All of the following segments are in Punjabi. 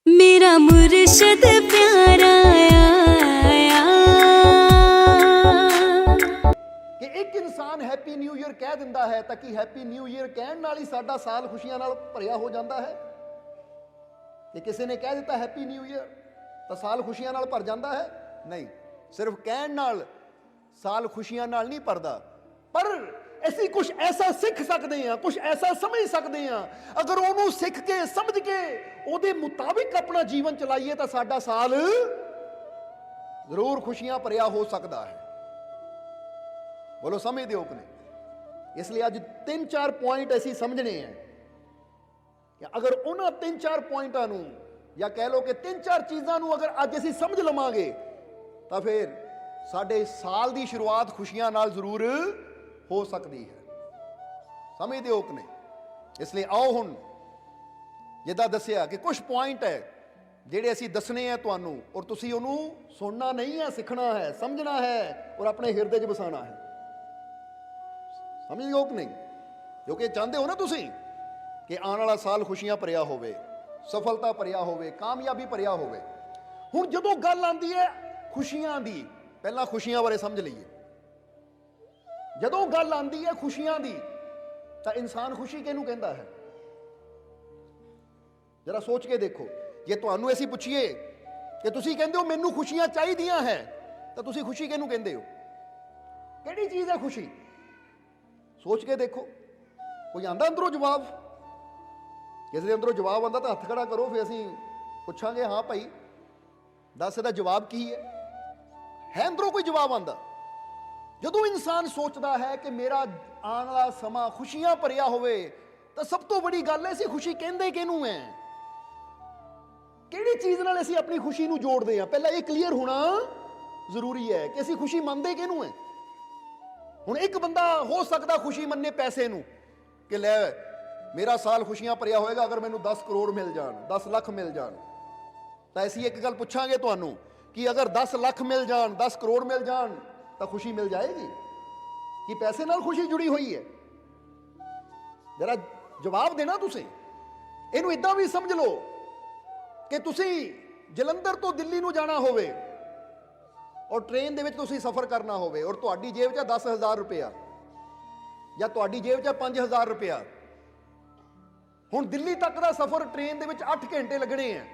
मेरा मुर्शद प्यारा आया। ਕਿ ਇੱਕ ਇਨਸਾਨ ਹੈਪੀ ਨਿਊ ਈਅਰ ਕਹਿ ਦਿੰਦਾ ਹੈ ਤਾਂ ਕਿ ਹੈਪੀ ਨਿਊ ਈਅਰ ਕਹਿਣ ਨਾਲ ਹੀ ਸਾਡਾ ਸਾਲ ਖੁਸ਼ੀਆਂ ਨਾਲ ਭਰਿਆ ਹੋ ਜਾਂਦਾ ਹੈ? ਕਿ ਕਿਸੇ ਨੇ ਕਹਿ ਦਿੱਤਾ ਹੈਪੀ ਨਿਊ ਈਅਰ ਤਾਂ ਸਾਲ ਖੁਸ਼ੀਆਂ ਨਾਲ ਭਰ ਜਾਂਦਾ ਹੈ? ਨਹੀਂ, ਸਿਰਫ ਕਹਿਣ ਨਾਲ ਸਾਲ ਖੁਸ਼ੀਆਂ ਨਾਲ ਨਹੀਂ ਭਰਦਾ। ਪਰ ਅਸੀਂ ਕੁਝ ਐਸਾ ਸਿੱਖ ਸਕਦੇ ਹਾਂ, ਕੁਝ ਐਸਾ ਸਮਝ ਸਕਦੇ ਹਾਂ, ਅਗਰ ਉਹਨੂੰ ਸਿੱਖ ਕੇ ਸਮਝ ਕੇ ਉਹਦੇ ਮੁਤਾਬਿਕ ਆਪਣਾ ਜੀਵਨ ਚਲਾਈਏ ਤਾਂ ਸਾਡਾ ਸਾਲ ਜ਼ਰੂਰ ਖੁਸ਼ੀਆਂ ਭਰਿਆ ਹੋ ਸਕਦਾ ਹੈ। ਬੋਲੋ, ਸਮਝਦੇ ਹੋ ਕਿ ਨਹੀਂ? ਇਸ ਲਈ ਅੱਜ 3-4 ਪੁਆਇੰਟ ਅਸੀਂ ਸਮਝਣੇ ਹੈ ਕਿ ਅਗਰ ਉਹਨਾਂ 3-4 ਪੁਆਇੰਟਾਂ ਨੂੰ ਜਾਂ ਕਹਿ ਲਓ ਕਿ 3-4 ਚੀਜ਼ਾਂ ਨੂੰ ਅਗਰ ਅੱਜ ਅਸੀਂ ਸਮਝ ਲਵਾਂਗੇ ਤਾਂ ਫਿਰ ਸਾਡੇ ਸਾਲ ਦੀ ਸ਼ੁਰੂਆਤ ਖੁਸ਼ੀਆਂ ਨਾਲ ਜ਼ਰੂਰ ਹੋ ਸਕਦੀ ਹੈ। ਸਮਝਦੇ ਹੋ ਕਿ ਨਹੀਂ? ਇਸ ਲਈ ਆਓ ਹੁਣ ਜਿੱਦਾਂ ਦੱਸਿਆ ਕਿ ਕੁਝ ਪੁਆਇੰਟ ਹੈ ਜਿਹੜੇ ਅਸੀਂ ਦੱਸਣੇ ਆ ਤੁਹਾਨੂੰ, ਔਰ ਤੁਸੀਂ ਉਹਨੂੰ ਸੁਣਨਾ ਨਹੀਂ ਹੈ, ਸਿੱਖਣਾ ਹੈ, ਸਮਝਣਾ ਹੈ ਔਰ ਆਪਣੇ ਹਿਰਦੇ 'ਚ ਵਸਾਉਣਾ ਹੈ। ਸਮਝਦੇ ਹੋ ਕਿ ਨਹੀਂ? ਕਿਉਂਕਿ ਚਾਹੁੰਦੇ ਹੋ ਨਾ ਤੁਸੀਂ ਕਿ ਆਉਣ ਵਾਲਾ ਸਾਲ ਖੁਸ਼ੀਆਂ ਭਰਿਆ ਹੋਵੇ, ਸਫਲਤਾ ਭਰਿਆ ਹੋਵੇ, ਕਾਮਯਾਬੀ ਭਰਿਆ ਹੋਵੇ। ਹੁਣ ਜਦੋਂ ਗੱਲ ਆਉਂਦੀ ਹੈ ਖੁਸ਼ੀਆਂ ਦੀ, ਪਹਿਲਾਂ ਖੁਸ਼ੀਆਂ ਬਾਰੇ ਸਮਝ ਲਈਏ। ਜਦੋਂ ਗੱਲ ਆਉਂਦੀ ਹੈ ਖੁਸ਼ੀਆਂ ਦੀ ਤਾਂ ਇਨਸਾਨ ਖੁਸ਼ੀ ਕਿਹਨੂੰ ਕਹਿੰਦਾ ਹੈ? ਜਰਾ ਸੋਚ ਕੇ ਦੇਖੋ। ਜੇ ਤੁਹਾਨੂੰ ਅਸੀਂ ਪੁੱਛੀਏ ਕਿ ਤੁਸੀਂ ਕਹਿੰਦੇ ਹੋ ਮੈਨੂੰ ਖੁਸ਼ੀਆਂ ਚਾਹੀਦੀਆਂ ਹੈ, ਤਾਂ ਤੁਸੀਂ ਖੁਸ਼ੀ ਕਿਹਨੂੰ ਕਹਿੰਦੇ ਹੋ? ਕਿਹੜੀ ਚੀਜ਼ ਹੈ ਖੁਸ਼ੀ? ਸੋਚ ਕੇ ਦੇਖੋ। ਕੋਈ ਆਂਦਾ ਅੰਦਰੋਂ ਜਵਾਬ? ਕਿਸੇ ਦੇ ਅੰਦਰੋਂ ਜਵਾਬ ਆਂਦਾ ਤਾਂ ਹੱਥ ਖੜਾ ਕਰੋ, ਫਿਰ ਅਸੀਂ ਪੁੱਛਾਂਗੇ ਹਾਂ ਭਾਈ ਦੱਸ ਇਹਦਾ ਜਵਾਬ ਕੀ ਹੈ ਅੰਦਰੋਂ ਕੋਈ ਜਵਾਬ ਆਂਦਾ? ਜਦੋਂ ਇਨਸਾਨ ਸੋਚਦਾ ਹੈ ਕਿ ਮੇਰਾ ਆਉਣ ਵਾਲਾ ਸਮਾਂ ਖੁਸ਼ੀਆਂ ਭਰਿਆ ਹੋਵੇ ਤਾਂ ਸਭ ਤੋਂ ਵੱਡੀ ਗੱਲ ਹੈ ਅਸੀਂ ਖੁਸ਼ੀ ਕਹਿੰਦੇ ਕਿਹਨੂੰ ਹੈ? ਕਿਹੜੀ ਚੀਜ਼ ਨਾਲ ਅਸੀਂ ਆਪਣੀ ਖੁਸ਼ੀ ਨੂੰ ਜੋੜਦੇ ਹਾਂ? ਪਹਿਲਾਂ ਇਹ ਕਲੀਅਰ ਹੋਣਾ ਜ਼ਰੂਰੀ ਹੈ ਕਿ ਅਸੀਂ ਖੁਸ਼ੀ ਮੰਨਦੇ ਕਿਹਨੂੰ ਹੈ। ਹੁਣ ਇੱਕ ਬੰਦਾ ਹੋ ਸਕਦਾ ਖੁਸ਼ੀ ਮੰਨੇ ਪੈਸੇ ਨੂੰ, ਕਿ ਲੈ ਮੇਰਾ ਸਾਲ ਖੁਸ਼ੀਆਂ ਭਰਿਆ ਹੋਏਗਾ ਅਗਰ ਮੈਨੂੰ 10 ਕਰੋੜ ਮਿਲ ਜਾਣ, 10 ਲੱਖ ਮਿਲ ਜਾਣ। ਤਾਂ ਅਸੀਂ ਇੱਕ ਗੱਲ ਪੁੱਛਾਂਗੇ ਤੁਹਾਨੂੰ ਕਿ ਅਗਰ 10 ਲੱਖ ਮਿਲ ਜਾਣ, 10 ਕਰੋੜ ਮਿਲ ਜਾਣ ਤਾਂ ਖੁਸ਼ੀ ਮਿਲ ਜਾਏਗੀ? ਕਿ ਪੈਸੇ ਨਾਲ ਖੁਸ਼ੀ ਜੁੜੀ ਹੋਈ ਹੈ? ਜਰਾ ਜਵਾਬ ਦੇਣਾ ਤੁਸੀਂ। ਇਹਨੂੰ ਇਦਾਂ ਵੀ ਸਮਝ ਲਓ ਕਿ ਤੁਸੀਂ ਜਲੰਧਰ ਤੋਂ ਦਿੱਲੀ ਨੂੰ ਜਾਣਾ ਹੋਵੇ ਔਰ ਟ੍ਰੇਨ ਦੇ ਵਿੱਚ ਤੁਸੀਂ ਸਫ਼ਰ ਕਰਨਾ ਹੋਵੇ ਔਰ ਤੁਹਾਡੀ ਜੇਬ 'ਚ 10,000 ਰੁਪਇਆ ਜਾਂ ਤੁਹਾਡੀ ਜੇਬ 'ਚ 5,000 ਰੁਪਇਆ। ਹੁਣ ਦਿੱਲੀ ਤੱਕ ਦਾ ਸਫ਼ਰ ਟ੍ਰੇਨ ਦੇ ਵਿੱਚ 8 ਘੰਟੇ ਲੱਗਣੇ ਆ।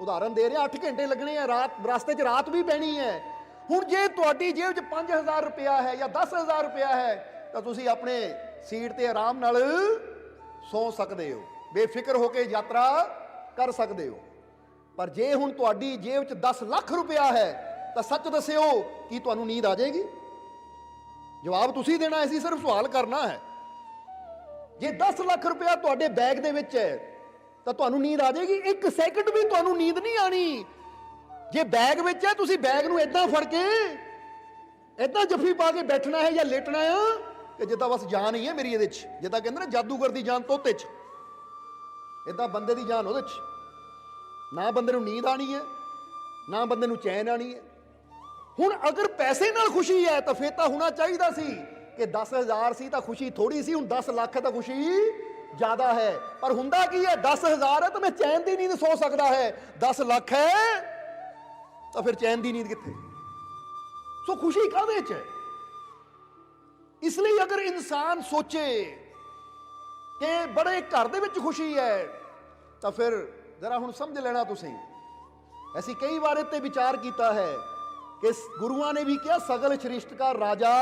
ਉਦਾਹਰਨ ਦੇ ਰਿਹਾ, 8 ਘੰਟੇ ਲੱਗਣੇ ਆ, ਰਸਤੇ 'ਚ ਰਾਤ ਵੀ ਪੈਣੀ ਹੈ। ਹੁਣ ਜੇ ਤੁਹਾਡੀ ਜੇਬ 'ਚ 5,000 ਰੁਪਇਆ ਹੈ ਜਾਂ 10,000 ਰੁਪਇਆ ਹੈ ਤਾਂ ਤੁਸੀਂ ਆਪਣੇ ਸੀਟ ਤੇ ਆਰਾਮ ਨਾਲ ਸੌਂ ਸਕਦੇ ਹੋ, ਬੇਫਿਕਰ ਹੋ ਕੇ ਯਾਤਰਾ ਕਰ ਸਕਦੇ ਹੋ। ਪਰ ਜੇ ਹੁਣ ਤੁਹਾਡੀ ਜੇਬ 'ਚ 10 ਲੱਖ ਰੁਪਇਆ ਹੈ ਤਾਂ ਸੱਚ ਦੱਸਿਓ ਕਿ ਤੁਹਾਨੂੰ ਨੀਂਦ ਆ ਜਾਏਗੀ? ਜਵਾਬ ਤੁਸੀਂ ਦੇਣਾ, ਅਸੀਂ ਸਿਰਫ ਸਵਾਲ ਕਰਨਾ ਹੈ। ਜੇ 10 ਲੱਖ ਰੁਪਇਆ ਤੁਹਾਡੇ ਬੈਗ ਦੇ ਵਿੱਚ ਹੈ ਤਾਂ ਤੁਹਾਨੂੰ ਨੀਂਦ ਆ ਜਾਏਗੀ? 1 ਸੈਕਿੰਡ ਵੀ ਤੁਹਾਨੂੰ ਨੀਂਦ ਨਹੀਂ ਆਣੀ। ਜੇ ਬੈਗ ਵਿੱਚ ਹੈ ਤੁਸੀਂ ਬੈਗ ਨੂੰ ਏਦਾਂ ਫੜ ਕੇ ਏਦਾਂ ਜੱਫੀ ਪਾ ਕੇ ਬੈਠਣਾ ਹੈ ਜਾਂ ਲੇਟਣਾ ਆ ਕਿ ਜਿੱਦਾਂ ਬਸ ਜਾਨ ਹੀ ਹੈ ਮੇਰੀ ਇਹਦੇ 'ਚ। ਜਿੱਦਾਂ ਕਹਿੰਦੇ ਨਾ ਜਾਦੂਗਰ ਦੀ ਜਾਨ ਤੋਤੇ 'ਚ, ਏਦਾਂ ਬੰਦੇ ਦੀ ਜਾਨ ਉਹਦੇ 'ਚ। ਨਾ ਬੰਦੇ ਨੂੰ ਨੀਂਦ ਆਣੀ ਹੈ, ਨਾ ਬੰਦੇ ਨੂੰ ਚੈਨ ਆਣੀ ਹੈ। ਹੁਣ ਅਗਰ ਪੈਸੇ ਨਾਲ ਖੁਸ਼ੀ ਹੈ ਤਾਂ ਫਿਰ ਤਾਂ ਹੋਣਾ ਚਾਹੀਦਾ ਸੀ ਕਿ 10,000 ਸੀ ਤਾਂ ਖੁਸ਼ੀ ਥੋੜੀ ਸੀ, ਹੁਣ 10 ਲੱਖ ਹੈ ਤਾਂ ਖੁਸ਼ੀ ਜ਼ਿਆਦਾ ਹੈ। ਪਰ ਹੁੰਦਾ ਕੀ ਹੈ, 10,000 ਹੈ ਤਾਂ ਮੈਂ ਚੈਨ ਦੀ ਨੀਂਦ ਸੌ ਸਕਦਾ ਹੈ, 10 ਲੱਖ ਹੈ ਤਾਂ ਫਿਰ ਚੈਨ ਦੀ ਨੀਂਦ ਕਿੱਥੇ? ਸੋ ਖੁਸ਼ੀ ਕਾਹਦੇ 'ਚ ਹੈ? ਇਸ ਲਈ ਅਗਰ ਇਨਸਾਨ ਸੋਚੇ ਕਿ ਬੜੇ ਘਰ ਦੇ ਵਿੱਚ ਖੁਸ਼ੀ ਹੈ ਤਾਂ ਫਿਰ ਜ਼ਰਾ ਹੁਣ ਸਮਝ ਲੈਣਾ ਤੁਸੀਂ। ਅਸੀਂ ਕਈ ਵਾਰ ਇੱਥੇ ਵਿਚਾਰ ਕੀਤਾ ਹੈ ਕਿ ਗੁਰੂਆਂ ਨੇ ਵੀ ਕਿਹਾ ਸਗਲ ਸ੍ਰਿਸ਼ਟ ਕਾ ਰਾਜਾ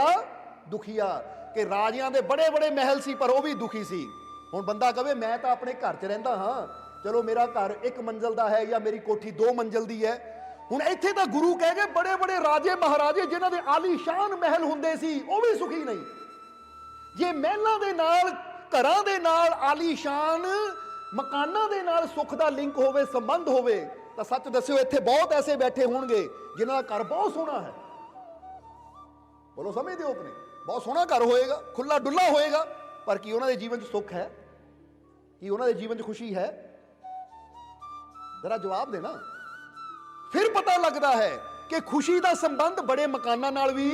ਦੁਖੀਆ, ਕਿ ਰਾਜਿਆਂ ਦੇ ਬੜੇ ਬੜੇ ਮਹਿਲ ਸੀ ਪਰ ਉਹ ਵੀ ਦੁਖੀ ਸੀ। ਹੁਣ ਬੰਦਾ ਕਹੇ ਮੈਂ ਤਾਂ ਆਪਣੇ ਘਰ 'ਚ ਰਹਿੰਦਾ ਹਾਂ, ਚਲੋ ਮੇਰਾ ਘਰ 1 ਮੰਜ਼ਲ ਦਾ ਹੈ ਜਾਂ ਮੇਰੀ ਕੋਠੀ 2 ਮੰਜ਼ਲ ਦੀ ਹੈ। ਹੁਣ ਇੱਥੇ ਤਾਂ ਗੁਰੂ ਕਹਿ ਗਏ ਬੜੇ ਬੜੇ ਰਾਜੇ ਮਹਾਰਾਜੇ ਜਿਨ੍ਹਾਂ ਦੇ ਆਲੀਸ਼ਾਨ ਮਹਿਲ ਹੁੰਦੇ ਸੀ ਉਹ ਵੀ ਸੁਖੀ ਨਹੀਂ। ਜੇ ਮਹਿਲਾਂ ਦੇ ਨਾਲ, ਘਰਾਂ ਦੇ ਨਾਲ, ਆਲੀਸ਼ਾਨ ਮਕਾਨਾਂ ਦੇ ਨਾਲ ਸੁੱਖ ਦਾ ਲਿੰਕ ਹੋਵੇ, ਸੰਬੰਧ ਹੋਵੇ ਤਾਂ ਸੱਚ ਦੱਸਿਓ ਇੱਥੇ ਬਹੁਤ ਐਸੇ ਬੈਠੇ ਹੋਣਗੇ ਜਿਨ੍ਹਾਂ ਦਾ ਘਰ ਬਹੁਤ ਸੋਹਣਾ ਹੈ। ਬੋਲੋ, ਸਮਝਦੇ ਹੋ ਕਿ ਨਹੀਂ? ਬਹੁਤ ਸੋਹਣਾ ਘਰ ਹੋਏਗਾ, ਖੁੱਲਾ ਡੁੱਲਾ ਹੋਏਗਾ, ਪਰ ਕੀ ਉਹਨਾਂ ਦੇ ਜੀਵਨ 'ਚ ਸੁੱਖ ਹੈ? ਕੀ ਉਹਨਾਂ ਦੇ ਜੀਵਨ 'ਚ ਖੁਸ਼ੀ ਹੈ? ਜ਼ਰਾ ਜਵਾਬ ਦੇਣਾ। ਫਿਰ ਪਤਾ ਲੱਗਦਾ ਹੈ ਕਿ ਖੁਸ਼ੀ ਦਾ ਸੰਬੰਧ ਬੜੇ ਮਕਾਨਾਂ ਨਾਲ ਵੀ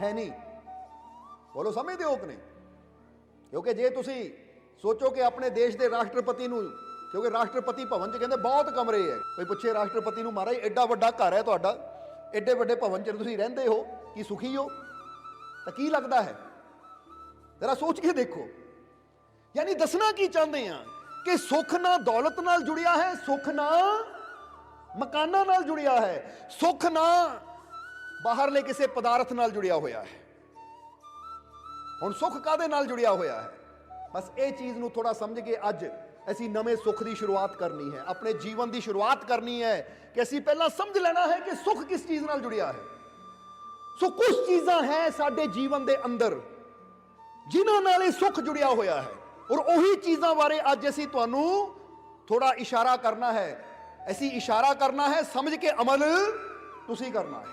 ਹੈ ਨਹੀਂ। ਬੋਲੋ, ਸਮਝਦੇ ਹੋ ਕਿ ਨਹੀਂ? ਕਿਉਂਕਿ ਜੇ ਤੁਸੀਂ ਸੋਚੋ ਕਿ ਆਪਣੇ ਦੇਸ਼ ਦੇ ਰਾਸ਼ਟਰਪਤੀ ਨੂੰ ਕਿਉਂਕਿ ਰਾਸ਼ਟਰਪਤੀ ਭਵਨ 'ਚ ਕਹਿੰਦੇ ਬਹੁਤ ਕਮਰੇ ਹੈ। ਕੋਈ ਪੁੱਛੇ ਰਾਸ਼ਟਰਪਤੀ ਨੂੰ, ਮਹਾਰਾਜ ਐਡਾ ਵੱਡਾ ਘਰ ਹੈ ਤੁਹਾਡਾ, ਐਡੇ ਵੱਡੇ ਭਵਨ 'ਚ ਤੁਸੀਂ ਰਹਿੰਦੇ ਹੋ, ਕੀ ਸੁਖੀ ਹੋ? ਤਾਂ ਕੀ ਲੱਗਦਾ ਹੈ? ਜ਼ਰਾ ਸੋਚ ਕੇ ਦੇਖੋ। ਯਾਨੀ ਦੱਸਣਾ ਕੀ ਚਾਹੁੰਦੇ ਆ ਕਿ ਸੁੱਖ ਨਾ ਦੌਲਤ ਨਾਲ ਜੁੜਿਆ ਹੈ, ਸੁੱਖ ਨਾ ਮਕਾਨਾਂ ਨਾਲ ਜੁੜਿਆ ਹੈ, ਸੁੱਖ ਨਾ ਬਾਹਰਲੇ ਕਿਸੇ ਪਦਾਰਥ ਨਾਲ ਜੁੜਿਆ ਹੋਇਆ ਹੈ। ਹੁਣ ਸੁੱਖ ਕਾਦੇ ਨਾਲ ਜੁੜਿਆ ਹੋਇਆ ਹੈ? ਬਸ ਇਹ ਚੀਜ਼ ਨੂੰ ਥੋੜਾ ਸਮਝ ਕੇ ਅੱਜ ਅਸੀਂ ਨਵੇਂ ਸੁੱਖ ਦੀ ਸ਼ੁਰੂਆਤ ਕਰਨੀ ਹੈ, ਆਪਣੇ ਜੀਵਨ ਦੀ ਸ਼ੁਰੂਆਤ ਕਰਨੀ ਹੈ ਕਿ ਅਸੀਂ ਪਹਿਲਾਂ ਸਮਝ ਲੈਣਾ ਹੈ ਕਿ ਸੁੱਖ ਕਿਸ ਚੀਜ਼ ਨਾਲ ਜੁੜਿਆ ਹੈ। ਸੋ ਕੁਝ ਚੀਜ਼ਾਂ ਹੈ ਸਾਡੇ ਜੀਵਨ ਦੇ ਅੰਦਰ ਜਿਨ੍ਹਾਂ ਨਾਲ ਇਹ ਸੁੱਖ ਜੁੜਿਆ ਹੋਇਆ ਹੈ, ਔਰ ਉਹੀ ਚੀਜ਼ਾਂ ਬਾਰੇ ਅੱਜ ਅਸੀਂ ਤੁਹਾਨੂੰ ਥੋੜਾ ਇਸ਼ਾਰਾ ਕਰਨਾ ਹੈ। ਅਸੀਂ ਇਸ਼ਾਰਾ ਕਰਨਾ ਹੈ, ਸਮਝ ਕੇ ਅਮਲ ਤੁਸੀਂ ਕਰਨਾ ਹੈ।